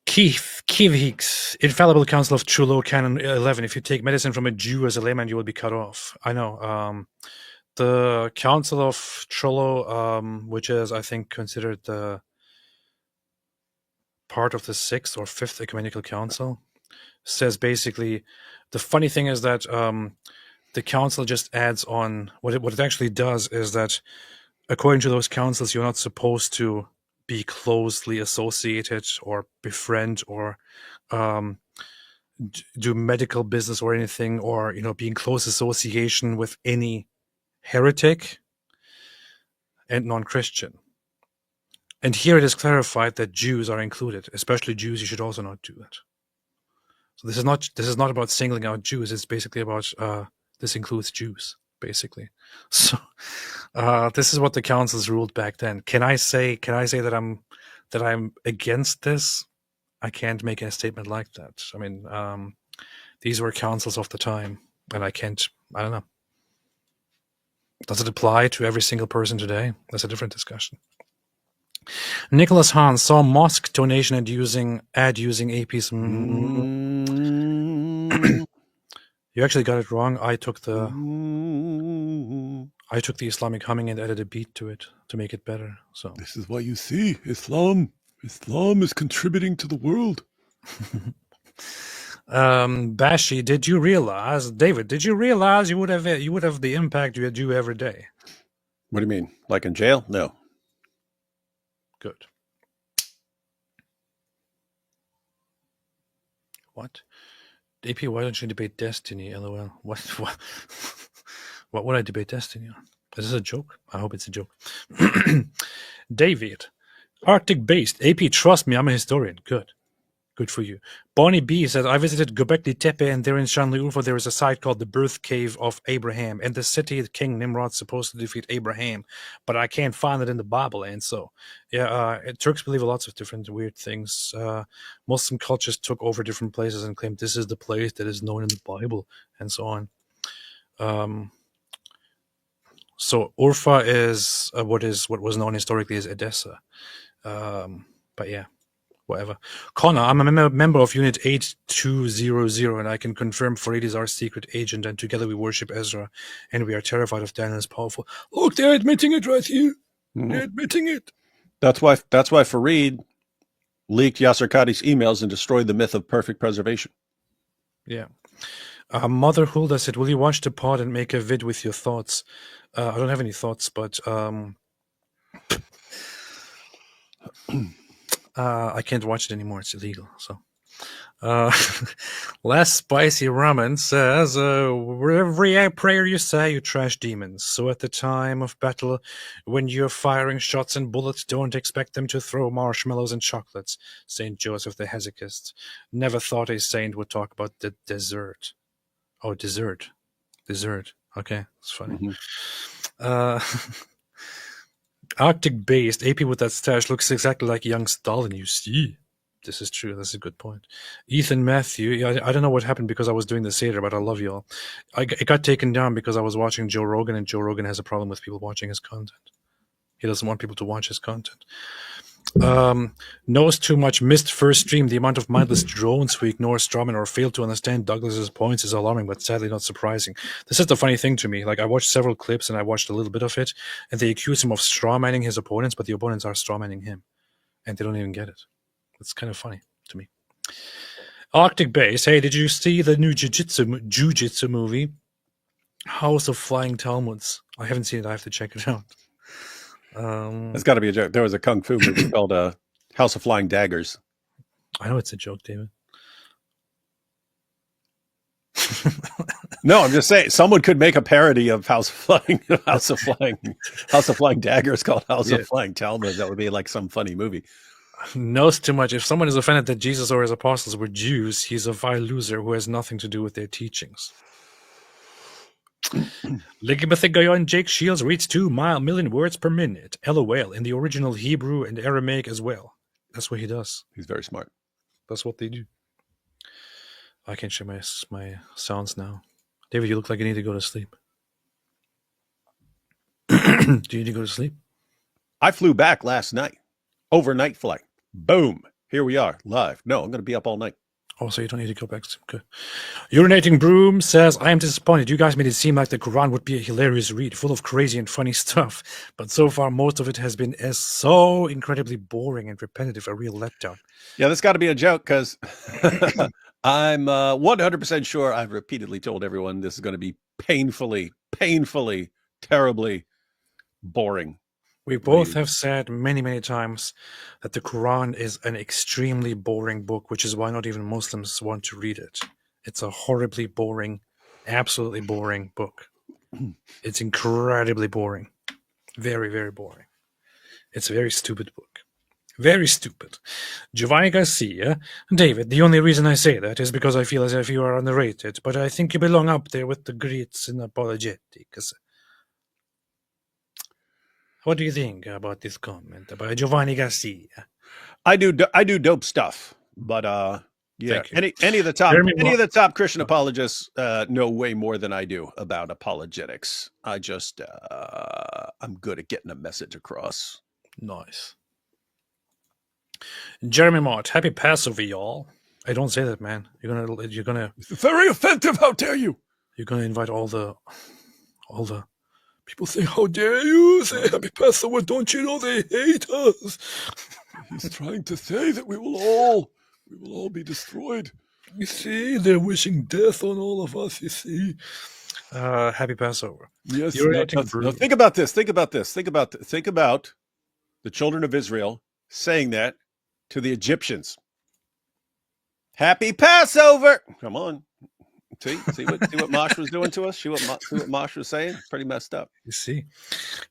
Keith Hicks, Infallible Council of True Law, Canon 11. If you take medicine from a Jew as a layman, you will be cut off. I know. The Council of Trollo, which is, I think, considered the part of the 6th or 5th Ecumenical Council, says basically, the funny thing is that the council just adds on, what it actually does is that, according to those councils, you're not supposed to be closely associated or befriend or do medical business or anything, or, be in close association with any heretic and non-Christian. And here it is clarified that Jews are included, especially Jews. You should also not do that. So this is not about singling out Jews. It's basically about this includes Jews, basically. So this is what the councils ruled back then. Can I say that I'm against this? I can't make a statement like that. I mean, these were councils of the time, and I don't know. Does it apply to every single person today? That's a different discussion. Nicholas Hahn saw mosque donation using AP's. You actually got it wrong. I took the Islamic humming and added a beat to it to make it better. So this is what you see. Islam is contributing to the world. Bashi, David, did you realize you would have the impact you do every day? What do you mean? Like in jail? No. Good. What? AP, why don't you debate Destiny? LOL. What would I debate Destiny on? Is this a joke? I hope it's a joke. David, Arctic based. AP, trust me, I'm a historian. Good. Good for you. Bonnie B says, I visited Göbekli Tepe, and there in Şanlıurfa there is a site called the Birth Cave of Abraham, and the city of King Nimrod's supposed to defeat Abraham, but I can't find it in the Bible. And so, yeah, Turks believe lots of different weird things. Muslim cultures took over different places and claimed this is the place that is known in the Bible, and so on. So Urfa is what was known historically as Edessa. But yeah. Whatever. Connor, I'm a member of Unit 8200, and I can confirm Farid is our secret agent, and together we worship Ezra, and we are terrified of Daniel's powerful. Look, they're admitting it right here. They're admitting it. That's why Farid leaked Yasser Qadi's emails and destroyed the myth of perfect preservation. Yeah. Mother Hulda said, will you watch the pod and make a vid with your thoughts? I don't have any thoughts, but I can't watch it anymore. It's illegal. So, Less Spicy Ramen says, every prayer you say, you trash demons. So at the time of battle, when you're firing shots and bullets, don't expect them to throw marshmallows and chocolates. Saint Joseph the Hesychist. Never thought a saint would talk about the dessert. Oh, dessert. Okay, it's funny. Arctic-based AP with that stash looks exactly like young Stalin, you see. This is true. That's a good point. Ethan Matthew, I don't know what happened because I was doing the Seder, but I love y'all. It got taken down because I was watching Joe Rogan, and Joe Rogan has a problem with people watching his content. He doesn't want people to watch his content. Knows too much, missed first stream. The amount of mindless drones who ignore Strawman or fail to understand Douglas's points is alarming, but sadly not surprising. This is the funny thing to me. Like, I watched several clips and I watched a little bit of it, and they accuse him of strawmanning his opponents, but the opponents are strawmanning him, and they don't even get it. It's kind of funny to me. Arctic Base, hey, did you see the new Jiu-Jitsu movie, House of Flying Talmuds? I haven't seen it. I have to check it out. It's got to be a joke. There was a kung fu movie called House of Flying Daggers. I know it's a joke, David. No, I'm just saying someone could make a parody of House of Flying Daggers called House of Flying Talmud. That would be like some funny movie. Knows too much. If someone is offended that Jesus or his apostles were Jews, he's a vile loser who has nothing to do with their teachings. Ligabathigayon Jake Shields reads 2 million words per minute. LOL in the original Hebrew and Aramaic as well. That's what he does. He's very smart. That's what they do. I can share my sounds now. David, you look like you need to go to sleep. Do you need to go to sleep? I flew back last night. Overnight flight. Boom. Here we are, live. No, I'm going to be up all night. Oh, so you don't need to go back. Okay. Urinating Broom says, I am disappointed. You guys made it seem like the Quran would be a hilarious read, full of crazy and funny stuff. But so far, most of it has been so incredibly boring and repetitive, a real letdown. Yeah, this got to be a joke because I'm 100% sure I've repeatedly told everyone this is going to be painfully, terribly boring. We both have said many, many times that the Quran is an extremely boring book, which is why not even Muslims want to read it. It's a horribly boring, absolutely boring book. It's incredibly boring. Very, very boring. It's a very stupid book. Very stupid. Giovanni Garcia, David, the only reason I say that is because I feel as if you are underrated, but I think you belong up there with the greats in apologetics. What do you think about this comment about Giovanni Garcia? I do dope stuff, but yeah, any of the top Christian apologists know way more than I do about apologetics. I just I'm good at getting a message across. Nice. Jeremy Mott, happy Passover, y'all. I don't say that, man. You're gonna. It's very offensive. How dare you? You're gonna invite all the. People say, how dare you say happy Passover? Don't you know they hate us? He's trying to say that we will all be destroyed. You see, they're wishing death on all of us, you see. Happy Passover. Yes. Now think about this. Think about the children of Israel saying that to the Egyptians. Happy Passover. Come on. See what Mosh was doing to us? See what Mosh was saying? Pretty messed up. You see,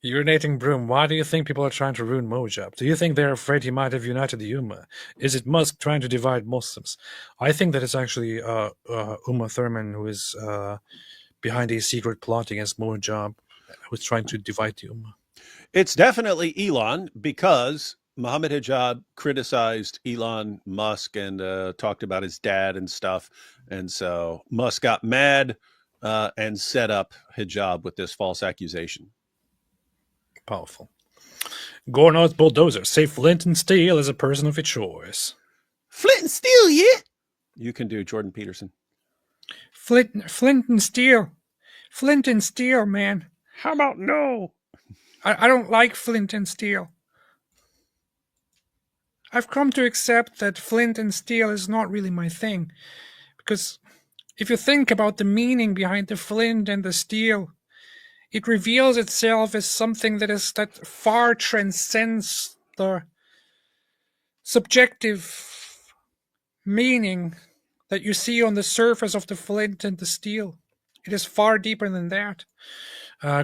urinating broom. Why do you think people are trying to ruin Mojab? Do you think they're afraid he might have united the Ummah? Is it Musk trying to divide Muslims? I think that it's actually Uma Thurman who is behind a secret plot against Mojab, who's trying to divide the Ummah. It's definitely Elon, because Mohammed Hijab criticized Elon Musk and talked about his dad and stuff. And so Musk got mad and set up Hijab with this false accusation. Powerful. Gornot's bulldozer. Say Flint and Steel is a person of your choice. Flint and Steel, yeah? You can do Jordan Peterson. Flint and Steel. Flint and Steel, man. How about no? I don't like Flint and Steel. I've come to accept that Flint and Steel is not really my thing. Because if you think about the meaning behind the flint and the steel, it reveals itself as something that far transcends the subjective meaning that you see on the surface of the flint and the steel. It is far deeper than that.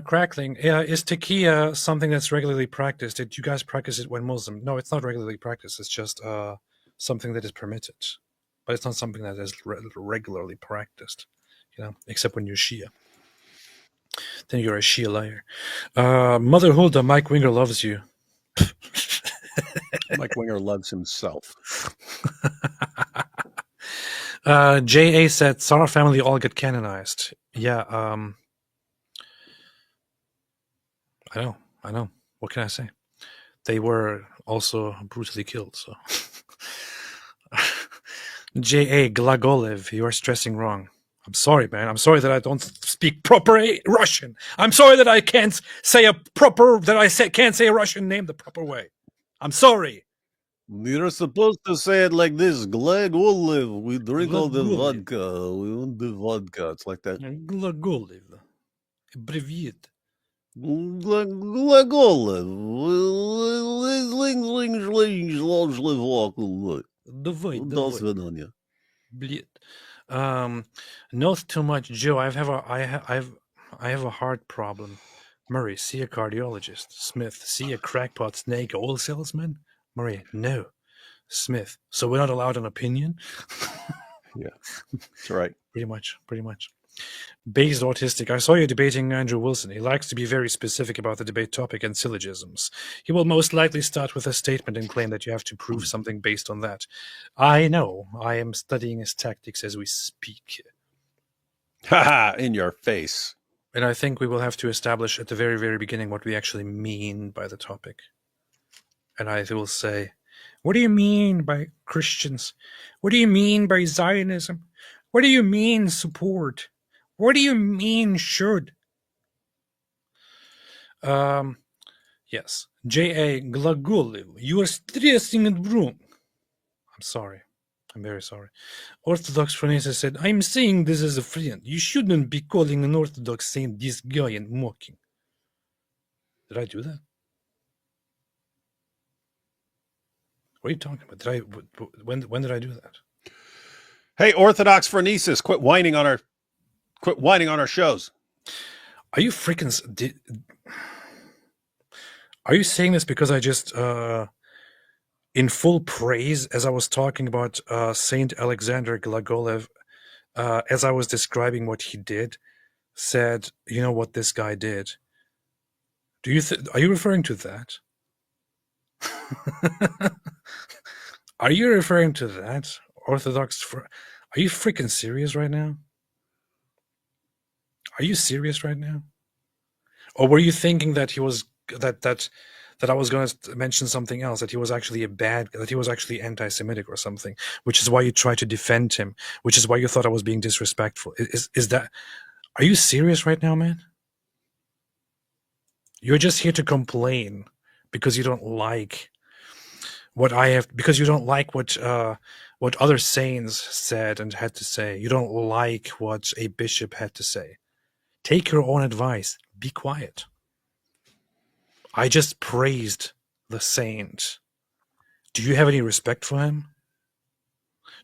Crackling. Is taqiyya something that's regularly practiced? Did you guys practice it when Muslim? No, it's not regularly practiced. It's just something that is permitted. But it's not something that is regularly practiced, except when you're Shia. Then you're a Shia liar. Mother Hulda, Mike Winger loves you. Mike Winger loves himself. J.A. said, Sarah family all get canonized. Yeah, I know. What can I say? They were also brutally killed, so... J.A. Glagolev, you are stressing wrong. I'm sorry, man. I'm sorry that I don't speak proper Russian. I'm sorry that I can't say can't say a Russian name the proper way. I'm sorry. You're supposed to say it like this. Glagolev. We drink all the Glagolev. vodka. We want the vodka. It's like that. Glagolev. Привет. Glagolev. Давай. До свидания. Блин. Not too much, Joe. I have a heart problem. Murray, see a cardiologist. Smith, see a crackpot snake oil salesman. Murray, no. Smith, so we're not allowed an opinion? Yeah, that's right. Pretty much. Based autistic. I saw you debating Andrew Wilson. He likes to be very specific about the debate topic and syllogisms. He will most likely start with a statement and claim that you have to prove something based on that. I know. I am studying his tactics as we speak. Haha, in your face. And I think we will have to establish at the very, very beginning what we actually mean by the topic. And I will say, what do you mean by Christians? What do you mean by Zionism? What do you mean support? What do you mean should? Yes. J.A. Glagolev, you are stressing it wrong. I'm sorry. I'm very sorry. Orthodox Phronesis said, I'm saying this as a friend. You shouldn't be calling an Orthodox saint this guy and mocking. Did I do that? What are you talking about? When did I do that? Hey, Orthodox Phronesis, quit whining on our shows. Are you freaking... Are you saying this because I just... in full praise, as I was talking about Saint Alexander Glagolev, as I was describing what he did, said, you know what this guy did? Are you referring to that? Are you referring to that? Orthodox? Are you freaking serious right now? Are you serious right now? Or were you thinking that he was that I was going to mention something else, that he was actually that he was actually anti-Semitic or something, which is why you tried to defend him, which is why you thought I was being disrespectful? Is that... Are you serious right now, man? You're just here to complain because you don't like what I have, because you don't like what other saints said and had to say. You don't like what a bishop had to say. Take your own advice. Be quiet. I just praised the saint. Do you have any respect for him?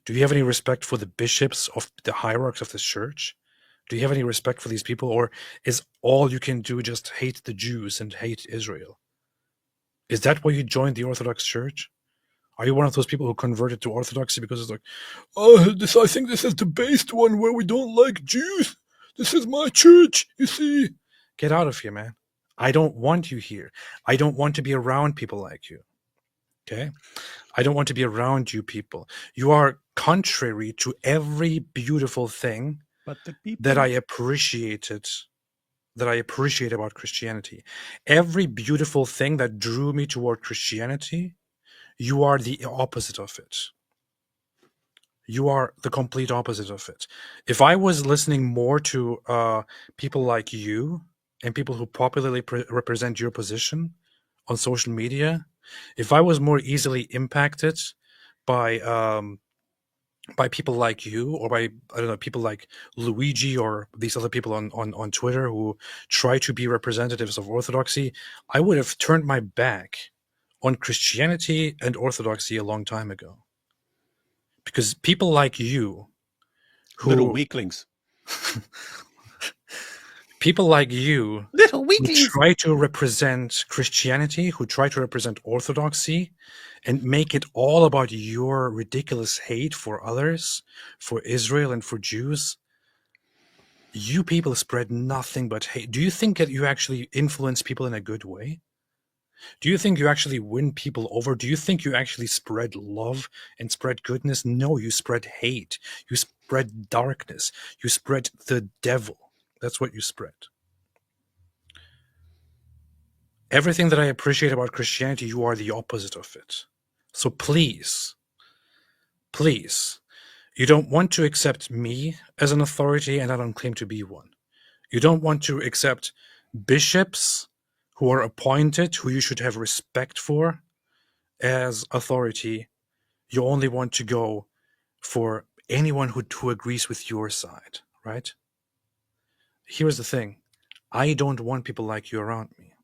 Do you have any respect for the bishops of the hierarchs of this church? Do you have any respect for these people, or is all you can do just hate the Jews and hate Israel? Is that why you joined the Orthodox Church? Are you one of those people who converted to Orthodoxy because it's like, oh, I think this is the based one where we don't like Jews. This is my church, you see. Get out of here, man. I don't want you here. I don't want to be around people like you. Okay? I don't want to be around you people. You are contrary to every beautiful thing But the people that I appreciate about Christianity. Every beautiful thing that drew me toward Christianity, you are the opposite of it. You are the complete opposite of it. If I was listening more to people like you and people who popularly represent your position on social media, if I was more easily impacted by people like you, or by, I don't know, people like Luigi or these other people on Twitter who try to be representatives of Orthodoxy, I would have turned my back on Christianity and Orthodoxy a long time ago. Because people like you, little weaklings. people like you Little who weaklings. try to represent Christianity, who try to represent Orthodoxy, and make it all about your ridiculous hate for others, for Israel and for Jews, you people spread nothing but hate. Do you think that you actually influence people in a good way? Do you think you actually win people over? Do you think you actually spread love and spread goodness? No, you spread hate. You spread darkness. You spread the devil. That's what you spread. Everything that I appreciate about Christianity, you are the opposite of it. So please, you don't want to accept me as an authority, and I don't claim to be one. You don't want to accept bishops who are appointed, who you should have respect for, as authority. You only want to go for anyone who agrees with your side, right? Here's the thing. I don't want people like you around me.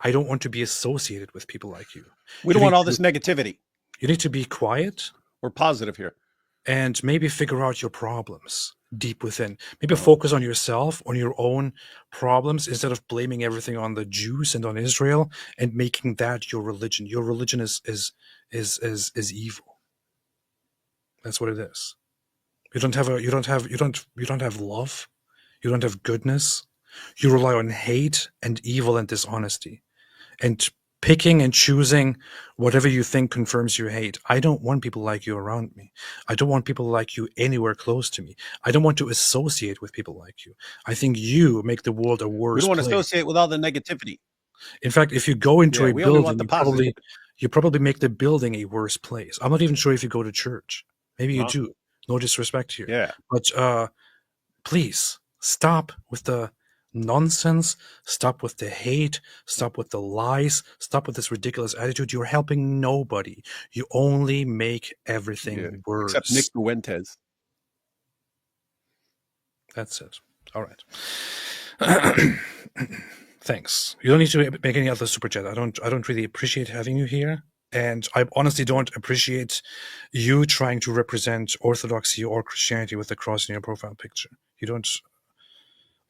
I don't want to be associated with people like you. We don't want all this negativity. You need to be quiet. We're positive here. And maybe figure out your problems deep within. Maybe focus on yourself, on your own problems, instead of blaming everything on the Jews and on Israel and making that your religion. Your religion is evil. That's what it is. You don't have love. You don't have goodness. You rely on hate and evil and dishonesty, and picking and choosing whatever you think confirms your hate. I don't want people like you around me. I don't want people like you anywhere close to me. I don't want to associate with people like you. I think you make the world a worse We don't want to place. associate with all the negativity. In fact, if you go into a we only want building, the you probably make the building a worse place. I'm not even sure if you go to church. Maybe you Huh? do. No disrespect here. Yeah. But please stop with the nonsense, stop with the hate, stop with the lies, stop with this ridiculous attitude. You're helping nobody. You only make everything worse. Except Nick Fuentes. That's it. All right. Thanks. You don't need to make any other super chat. I don't really appreciate having you here. And I honestly don't appreciate you trying to represent Orthodoxy or Christianity with the cross in your profile picture.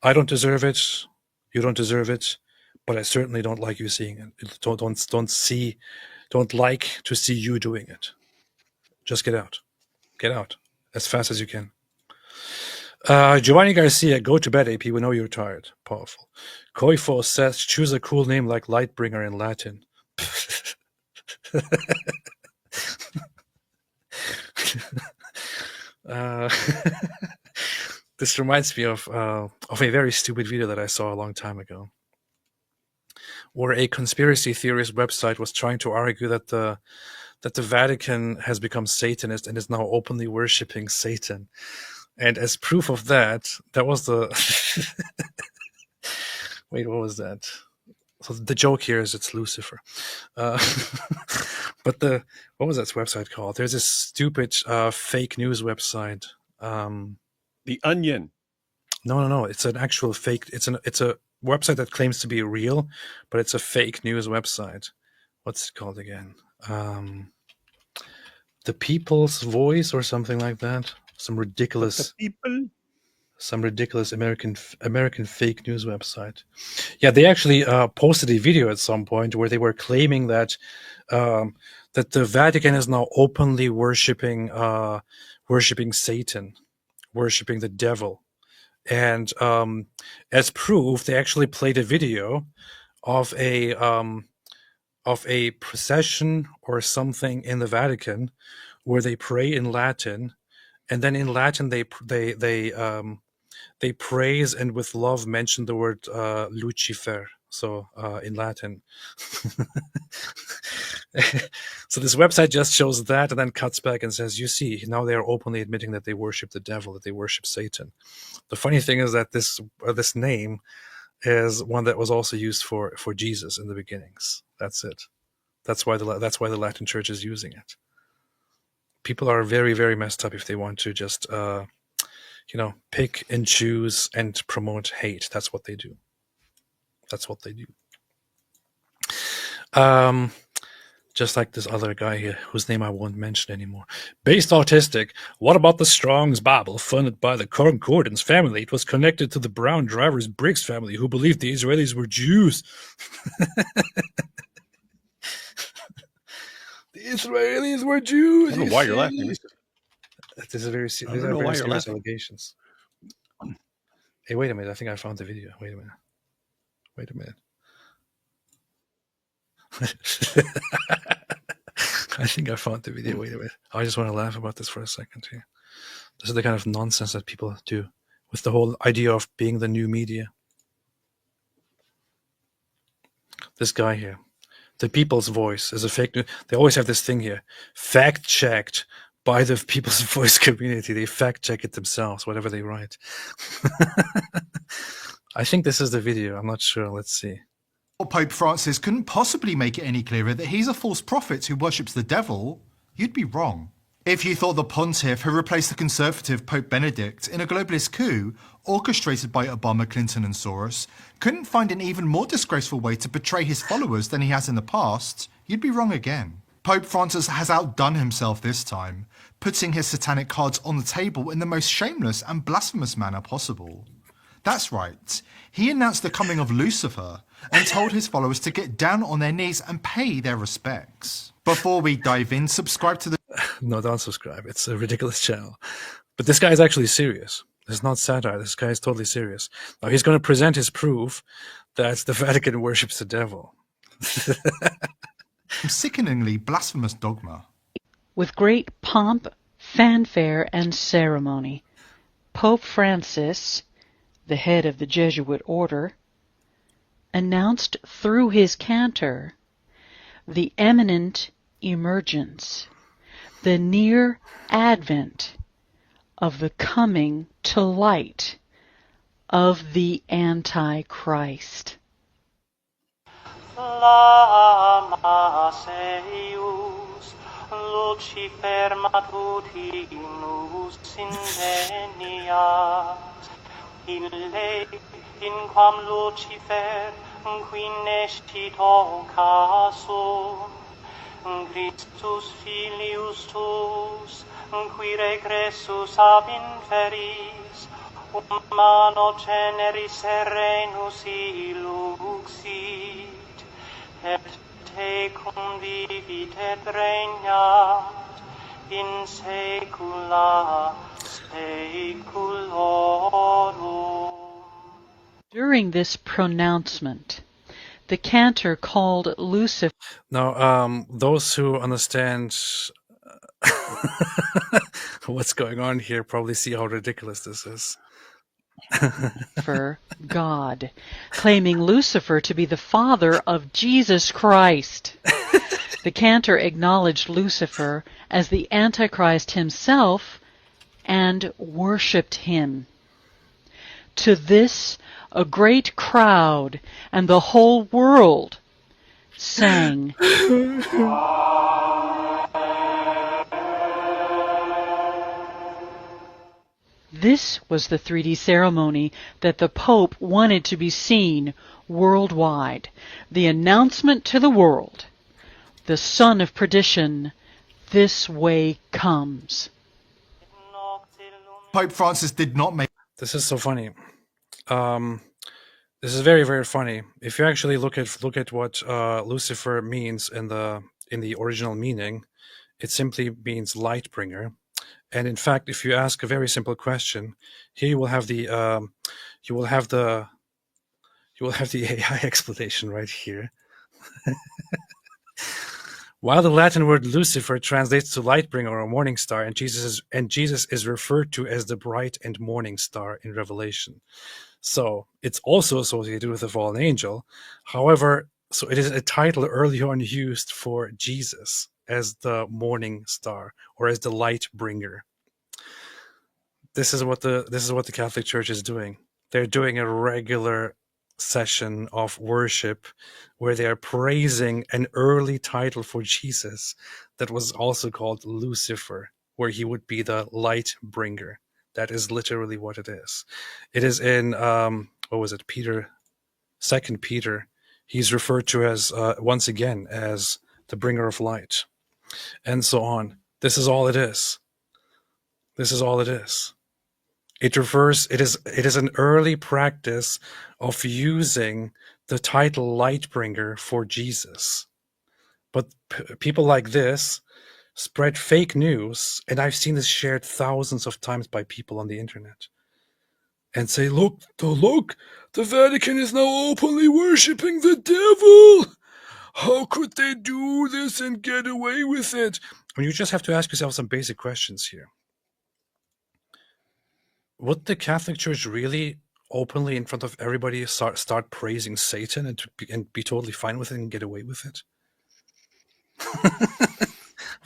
I don't deserve it. You don't deserve it. But I certainly don't like you seeing it. Don't like to see you doing it. Just get out. Get out as fast as you can. Giovanni Garcia, go to bed, AP. We know you're tired. Powerful. Koifo says, choose a cool name like Lightbringer in Latin. This reminds me of a very stupid video that I saw a long time ago, where a conspiracy theorist website was trying to argue that the Vatican has become Satanist and is now openly worshipping Satan. And as proof of that, that was the wait, what was that? So the joke here is it's Lucifer. But what was that website called? There's this stupid fake news website. The Onion. No. It's an actual fake. It's a website that claims to be real, but it's a fake news website. What's it called again? The People's Voice or something like that. Some The ridiculous people. American fake news website. Yeah, they actually posted a video at some point where they were claiming that that the Vatican is now openly worshiping Satan, worshiping the devil, and as proof, they actually played a video of a procession or something in the Vatican where they pray in Latin, and then in Latin they praise and with love mention the word Lucifer. So in Latin. So this website just shows that and then cuts back and says, you see, now they are openly admitting that they worship the devil, that they worship Satan. The funny thing is that this name is one that was also used for Jesus in the beginnings. That's it. That's why the Latin Church is using it. People are very, very messed up if they want to just pick and choose and promote hate. That's what they do. Just like this other guy here, whose name I won't mention anymore. Based autistic. What about the Strong's Bible, funded by the Concordance family? It was connected to the Brown Drivers Briggs family, who believed the Israelis were Jews. The Israelis were Jews. I don't know why you're laughing. These are very serious allegations. Hey, wait a minute. I think I found the video. Wait a minute. I think I found the video. Wait a minute. I just want to laugh about this for a second here. This is the kind of nonsense that people do with the whole idea of being the new media. This guy here, the People's Voice, is a fake news. They always have this thing here, fact-checked by the People's Voice community. They fact-check it themselves, whatever they write. I think this is the video. I'm not sure. Let's see. Pope Francis couldn't possibly make it any clearer that he's a false prophet who worships the devil. You'd be wrong. If you thought the pontiff who replaced the conservative Pope Benedict in a globalist coup orchestrated by Obama, Clinton and Soros couldn't find an even more disgraceful way to betray his followers than he has in the past, you'd be wrong again. Pope Francis has outdone himself this time, putting his satanic cards on the table in the most shameless and blasphemous manner possible. That's right. He announced the coming of Lucifer and told his followers to get down on their knees and pay their respects. Before we dive in, subscribe to the... No, don't subscribe. It's a ridiculous channel. But this guy is actually serious. It's not satire. This guy is totally serious. Now, he's going to present his proof that the Vatican worships the devil. sickeningly blasphemous dogma. With great pomp, fanfare, and ceremony, Pope Francis, the head of the Jesuit order, announced through his cantor the imminent emergence, the near advent of the coming to light of the Antichrist. Lama seius, Lucifer matutinus indeniat, ille inquam Lucifer qui nescito casum, Christus filius tuus, qui regressus ab inferis, humano generis serenus illuxit, et te convivit et regnat in saecula saeculorum. During this pronouncement, the cantor called Lucifer. Now, those who understand what's going on here probably see how ridiculous this is. For God, claiming Lucifer to be the father of Jesus Christ. The cantor acknowledged Lucifer as the Antichrist himself and worshipped him. To this, a great crowd and the whole world sang. This was the 3D ceremony that the Pope wanted to be seen worldwide. The announcement to the world. The son of perdition, this way comes. nox illum Pope Francis did not make This is so funny. This is very, very funny. If you actually look at what Lucifer means in the original meaning, it simply means light bringer. And in fact, if you ask a very simple question, here you will have the AI explanation right here. While the Latin word Lucifer translates to light bringer or morning star, and Jesus is referred to as the bright and morning star in Revelation. So it's also associated with the fallen angel. However, so it is a title early on used for Jesus as the morning star or as the light bringer. This is what the Catholic Church is doing. They're doing a regular session of worship where they are praising an early title for Jesus that was also called Lucifer, where he would be the light bringer. That is literally what it is. It is in Peter, 2 Peter. He's referred to as once again as the bringer of light, and so on. This is all it is. This is all it is. It is an early practice of using the title Lightbringer for Jesus. But people like this spread fake news, and I've seen this shared thousands of times by people on the internet, and say, look, the Vatican is now openly worshipping the devil. How could they do this and get away with it? And you just have to ask yourself some basic questions here. Would the Catholic Church really openly in front of everybody start praising Satan and be totally fine with it and get away with it?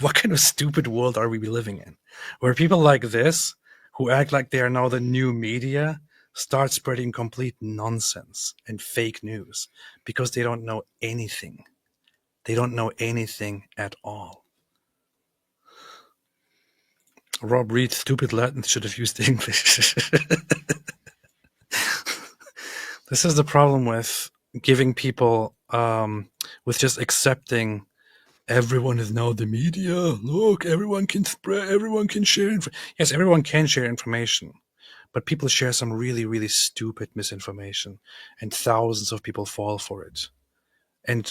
What kind of stupid world are we living in? Where people like this, who act like they are now the new media, start spreading complete nonsense and fake news because they don't know anything. They don't know anything at all. Rob Reed, stupid Latin, should have used English. This is the problem with giving people, with just accepting everyone is now the media. Look, everyone can spread, everyone can share. Yes, everyone can share information, but people share some really, really stupid misinformation, and thousands of people fall for it. And,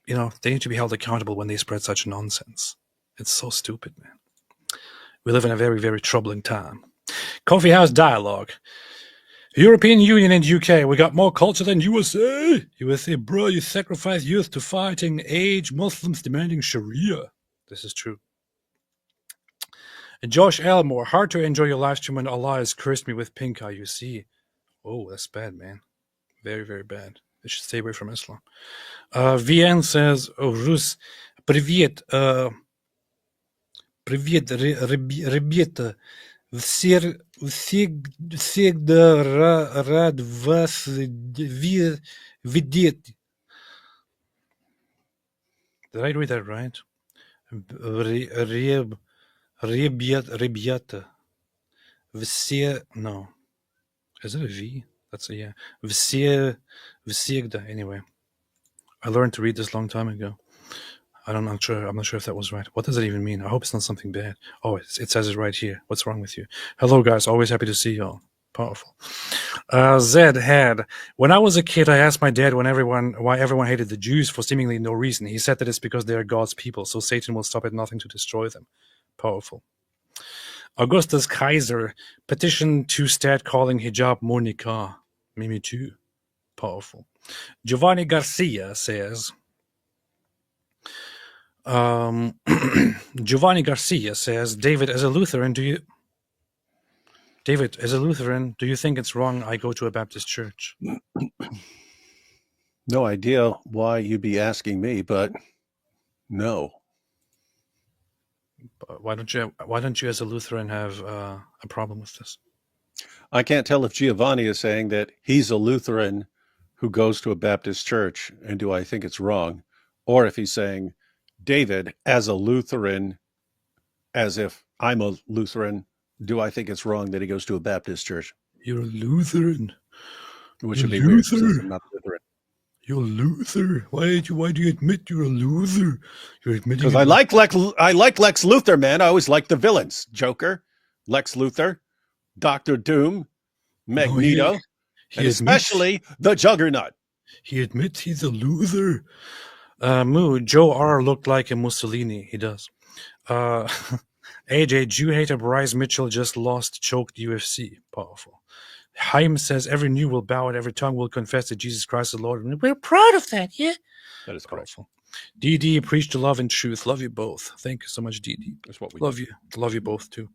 you know, they need to be held accountable when they spread such nonsense. It's so stupid, man. We live in a very, very troubling time. Coffee House Dialogue. European Union and UK, we got more culture than USA. USA, bro, you sacrifice youth to fighting age Muslims demanding Sharia. This is true. Josh Elmore, hard to enjoy your live stream when Allah has cursed me with pink eye, you see. Oh, that's bad, man. Very, very bad. They should stay away from Islam. VN says, oh, Rus, привет, привет, ребята. Всегда рад вас видеть. Did I read that right? Ребята. No. Is it a V? That's a yeah. Всегда. Anyway. I learned to read this a long time ago. I'm not sure if that was right. What does it even mean? I hope it's not something bad. Oh, it says it right here. What's wrong with you? Hello, guys. Always happy to see y'all. Powerful. Zed had. When I was a kid, I asked my dad why everyone hated the Jews for seemingly no reason. He said that it's because they are God's people, so Satan will stop at nothing to destroy them. Powerful. Augustus Kaiser. Petition to start calling hijab Monica. Mimi too. Powerful. Giovanni Garcia says... Giovanni Garcia says, David, as a Lutheran, do you think it's wrong I go to a Baptist church? No idea why you'd be asking me, but no. Why don't you as a Lutheran have a problem with this? I can't tell if Giovanni is saying that he's a Lutheran who goes to a Baptist church, and do I think it's wrong, or if he's saying, David, as a Lutheran, as if I'm a Lutheran, do I think it's wrong that he goes to a Baptist church? You're a Lutheran. Which would be weird since I'm not a Lutheran. You're a loser. Why do you admit you're a loser? You're admitting Because it I like Lex Luthor, man. I always like the villains: Joker, Lex Luthor, Doctor Doom, Magneto, he and especially the Juggernaut. He admits he's a loser. Moo, Joe R looked like a Mussolini. He does. AJ, Jew hater Bryce Mitchell just lost, choked UFC. Powerful. Haim says every knee will bow and every tongue will confess that Jesus Christ is Lord. And we're proud of that, yeah? That is correct. Powerful. DD, preach to love and truth. Love you both. Thank you so much, DD. That's what we Love you. Love you both, too.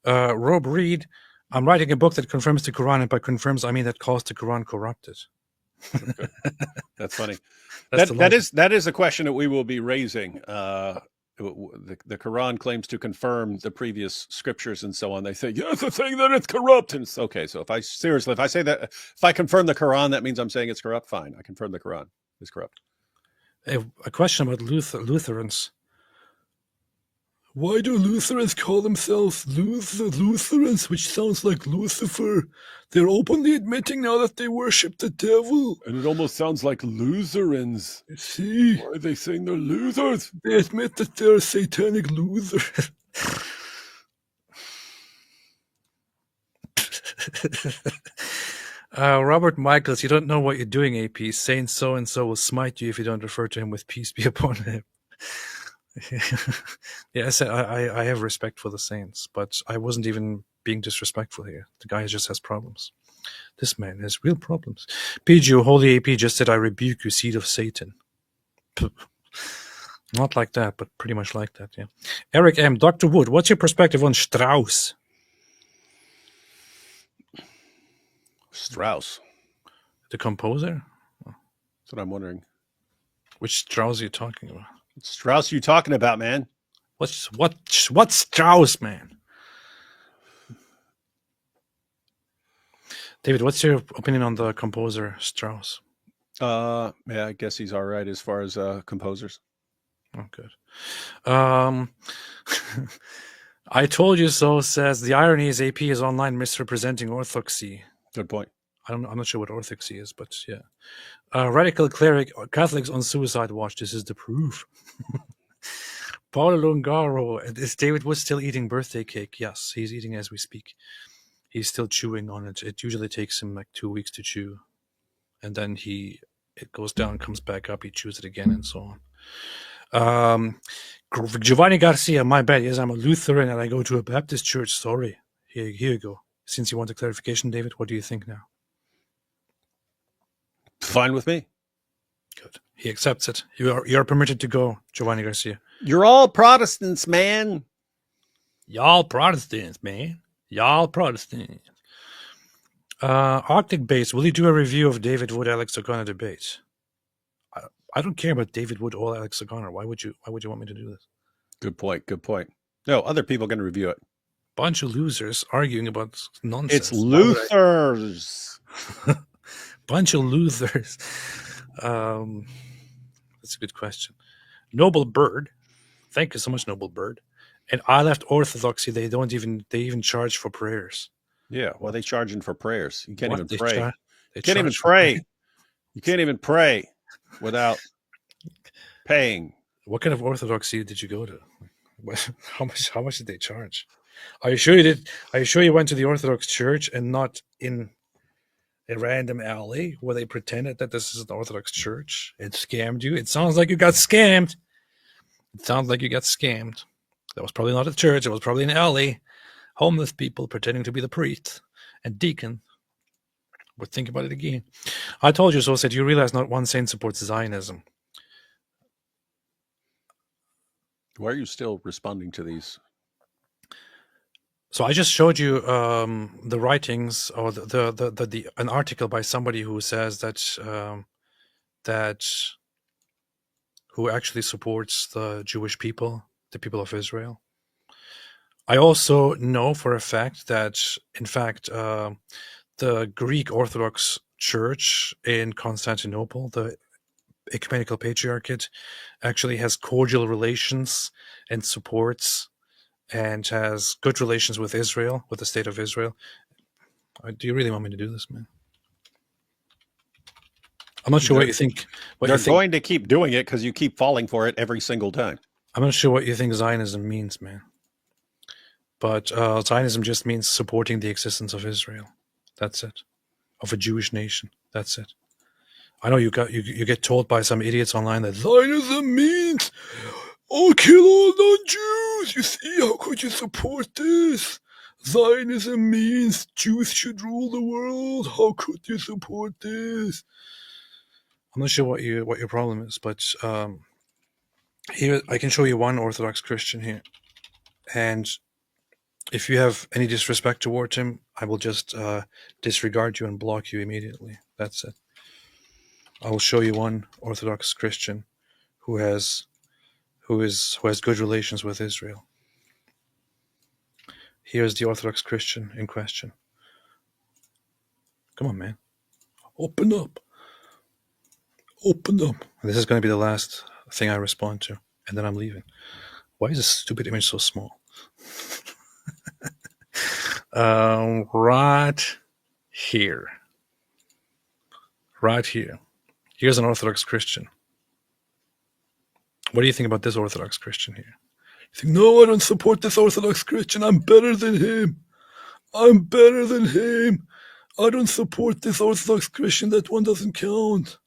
Rob Reed, I'm writing a book that confirms the Quran, and by confirms, I mean that calls the Quran corrupted. That's funny. That's That is a question that we will be raising. The Quran claims to confirm the previous scriptures and so on. They say, yes, the thing that it's corrupt. And it's okay. So if I say that, if I confirm the Quran, that means I'm saying it's corrupt. Fine. I confirm the Quran is corrupt. a question about Lutherans. Why do Lutherans call themselves Lutherans, which sounds like Lucifer? They're openly admitting now that they worship the devil. And it almost sounds like loserans. You see? Why are they saying they're losers? They admit that they're satanic losers. Robert Michaels, you don't know what you're doing, AP. Saint so-and-so will smite you if you don't refer to him with peace be upon him. Yes, I have respect for the saints, but I wasn't even being disrespectful here. The guy just has problems. This man has real problems. PG, Holy AP just said, I rebuke you, seed of Satan. Not like that, but pretty much like that, yeah. Eric M. Dr. Wood, what's your perspective on Strauss? Strauss. The composer? That's what I'm wondering. Which Strauss are you talking about? What Strauss you talking about, man? What's Strauss, man? David, what's your opinion on the composer Strauss? Yeah, I guess he's all right as far as composers. Oh, good. I told you so says the irony is AP is online misrepresenting orthodoxy. Good point. I'm not sure what orthodoxy is, but yeah. Radical cleric, Catholics on suicide watch. This is the proof. Paulo Lungaro, is David Wood still eating birthday cake? Yes, he's eating as we speak. He's still chewing on it. It usually takes him like 2 weeks to chew. And then it goes down, comes back up, he chews it again, and so on. Giovanni Garcia, my bad. Yes, I'm a Lutheran and I go to a Baptist church. Sorry. Here you go. Since you want a clarification, David, what do you think now? Fine with me. Good. He accepts it. You're permitted to go, Giovanni Garcia. You're all Protestants, man. Y'all Protestants, man. Y'all Protestants. Arctic Base, will you do a review of David Wood, Alex O'Connor debate? I don't care about David Wood or Alex O'Connor. Why would you want me to do this? Good point. Good point. No, other people can review it. Bunch of losers arguing about nonsense. It's Luthers. Bunch of losers. That's a good question. Noble Bird, thank you so much, Noble Bird. And I left Orthodoxy. They even charge for prayers. Yeah, well, they charging for prayers. You can't What? even They pray. char- they You can't even charge for pray. You can't even pray without paying. What kind of orthodoxy did you go to? How much did they charge? Are you sure you did? Are you sure you went to the Orthodox Church and not in a random alley where they pretended that this is an Orthodox church and scammed you? It sounds like you got scammed. That was probably not a church. It was probably an alley. Homeless people pretending to be the priest and deacon. But think about it again. I told you so. Said you realize not one saint supports Zionism. Why are you still responding to these? So I just showed you the writings or an article by somebody who says that who actually supports the Jewish people, the people of Israel. I also know for a fact that, in fact, the Greek Orthodox Church in Constantinople, the Ecumenical Patriarchate, actually has cordial relations and supports and has good relations with Israel, with the state of Israel. Do you really want me to do this, man? I'm not sure what you think. They're going to keep doing it because you keep falling for it every single time. I'm not sure what you think Zionism means, man. But Zionism just means supporting the existence of Israel. That's it. Of a Jewish nation. That's it. I know you get told by some idiots online that Zionism means, oh, kill all non-Jews. You see, how could you support this? Zionism means Jews should rule the world. How could you support this? I'm not sure what your problem is, but here I can show you one Orthodox Christian here, and if you have any disrespect towards him, I will just disregard you and block you immediately. That's it. I will show you one Orthodox Christian who has good relations with Israel. Here's the Orthodox Christian in question. Come on, man. Open up. Open up. This is going to be the last thing I respond to, and then I'm leaving. Why is this stupid image so small? Right here. Right here. Here's an Orthodox Christian. What do you think about this Orthodox Christian here? You think, no, I don't support this Orthodox Christian. I'm better than him. I'm better than him. I don't support this Orthodox Christian. That one doesn't count.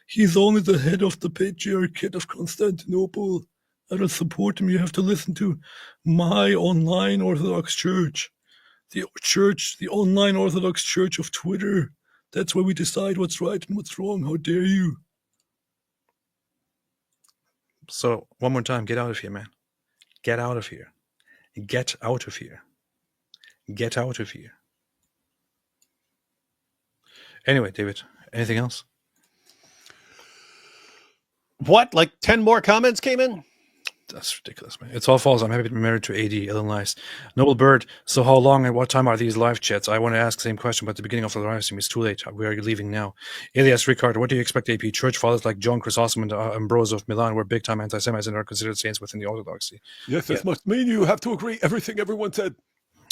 He's only the head of the Patriarchate of Constantinople. I don't support him. You have to listen to my online Orthodox Church. The online Orthodox Church of Twitter. That's where we decide what's right and what's wrong. How dare you? So, one more time, get out of here, man. Get out of here. Get out of here. Get out of here. Anyway, David, anything else? What? Like 10 more comments came in? That's ridiculous, man. It's all false. I'm happy to be married to AD. Illinois. Noble Bird. So how long and what time are these live chats? I want to ask the same question, but at the beginning of the live stream, it's too late. We are leaving now. Elias Ricard, what do you expect, AP? Church fathers like John Chrysostom and Ambrose of Milan were big-time anti-Semites and are considered saints within the Orthodoxy. Yes, this must mean you have to agree everything everyone said.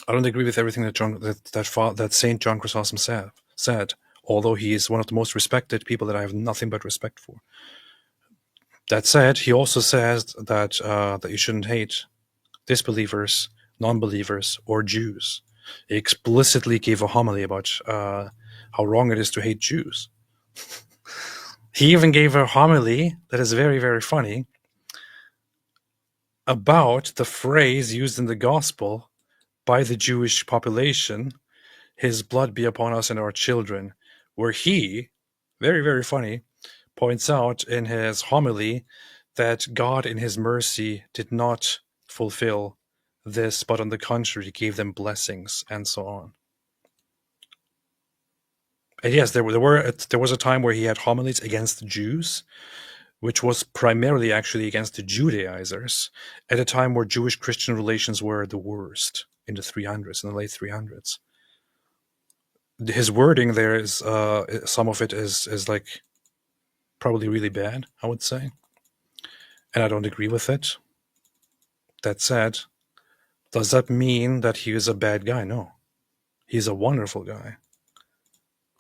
I don't agree with everything that Saint John Chrysostom said, although he is one of the most respected people that I have nothing but respect for. That said, he also says that you shouldn't hate disbelievers, non-believers, or Jews. He explicitly gave a homily about how wrong it is to hate Jews. He even gave a homily that is very, very funny about the phrase used in the gospel by the Jewish population, "His blood be upon us and our children," where he, very, very funny, points out in his homily that God in his mercy did not fulfill this, but on the contrary, gave them blessings and so on. And yes, there was a time where he had homilies against the Jews, which was primarily actually against the Judaizers, at a time where Jewish-Christian relations were the worst in the 300s, in the late 300s. His wording there is, some of it is like, probably really bad, I would say. And I don't agree with it. That said, does that mean that he is a bad guy? No. He's a wonderful guy.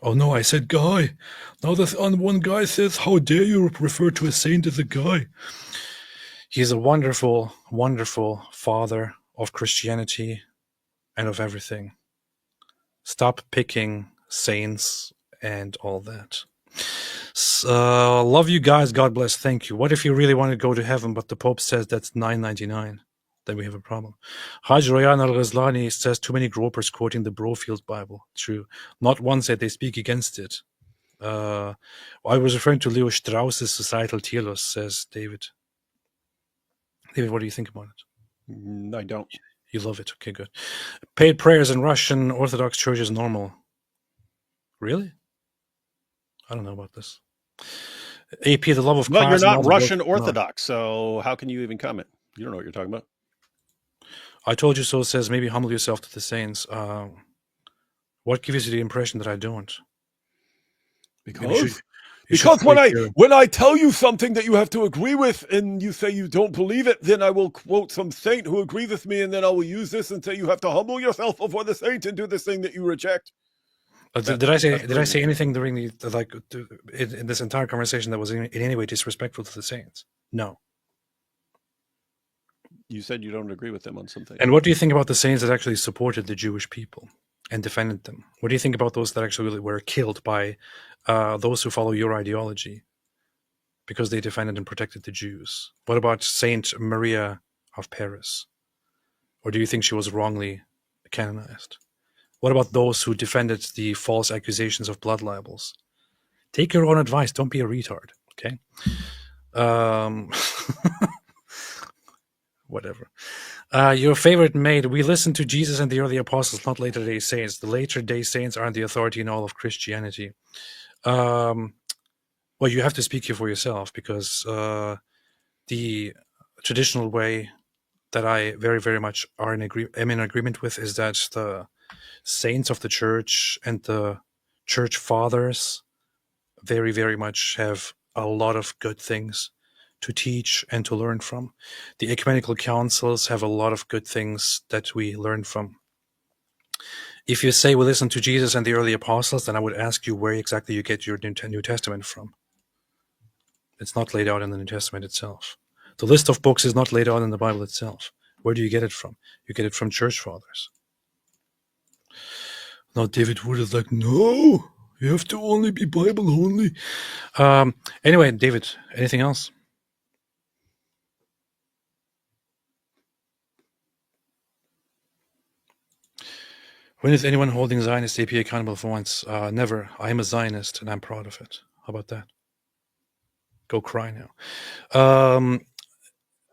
Oh no, I said guy. Now this one guy says, how dare you refer to a saint as a guy? He's a wonderful, wonderful father of Christianity and of everything. Stop picking saints and all that. Love you guys. God bless. Thank you. What if you really want to go to heaven, but the Pope says that's $9.99? Then we have a problem. Haj Royan al-Ghazlani says too many gropers quoting the Brofield Bible. True. Not one said they speak against it. I was referring to Leo Strauss's Societal Telos, says David. David, what do you think about it? I don't. You love it. Okay, good. Paid prayers in Russian Orthodox Church is normal. Really? I don't know about this. AP, the love of Christ. Well, you're not Russian Orthodox, so how can you even comment? You don't know what you're talking about. I told you so says, maybe humble yourself to the saints. What gives you the impression that I don't? Because when I tell you something that you have to agree with and you say you don't believe it, then I will quote some saint who agrees with me, and then I will use this and say you have to humble yourself before the saint and do this thing that you reject. Did I say anything during in this entire conversation that was in any way disrespectful to the saints? No. You said you don't agree with them on something. And what do you think about the saints that actually supported the Jewish people and defended them? What do you think about those that actually were killed by those who follow your ideology because they defended and protected the Jews? What about Saint Maria of Paris? Or do you think she was wrongly canonized? What about those who defended the false accusations of blood libels? Take your own advice. Don't be a retard, okay? Whatever. Your favorite maid. We listen to Jesus and the early apostles, not later day saints. The later day saints aren't the authority in all of Christianity. Well, you have to speak here for yourself, because the traditional way that I very, very much am in agreement with is that the saints of the church and the church fathers very, very much have a lot of good things to teach and to learn from. The ecumenical councils have a lot of good things that we learn from. If you say we listen to Jesus and the early apostles, then I would ask you where exactly you get your New Testament from. It's not laid out in the New Testament itself. The list of books is not laid out in the Bible itself. Where do you get it from? You get it from church fathers. Now David Wood is like, no, you have to only be Bible only. Anyway, David, anything else? When is anyone holding Zionist AP accountable for once? Never. I'm a Zionist and I'm proud of it. How about that? Go cry now.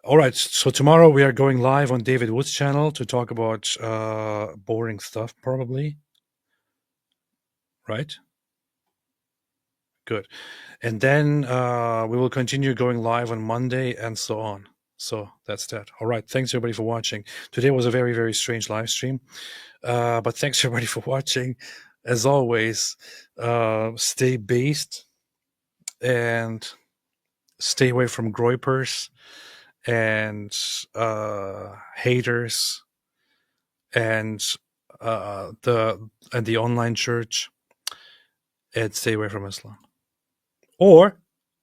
All right. So tomorrow we are going live on David Wood's channel to talk about boring stuff, probably. Right? Good. And then we will continue going live on Monday and so on. So that's that. All right. Thanks everybody for watching. Today was a very, very strange live stream. But thanks everybody for watching. As always, stay based and stay away from groypers and haters and the online church, and stay away from Islam. Or,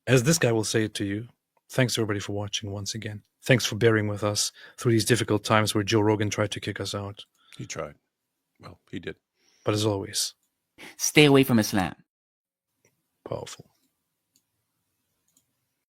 as this guy will say it to you, thanks everybody for watching once again. Thanks for bearing with us through these difficult times where Joe Rogan tried to kick us out. He tried. Well, he did. But as always, stay away from Islam. Powerful.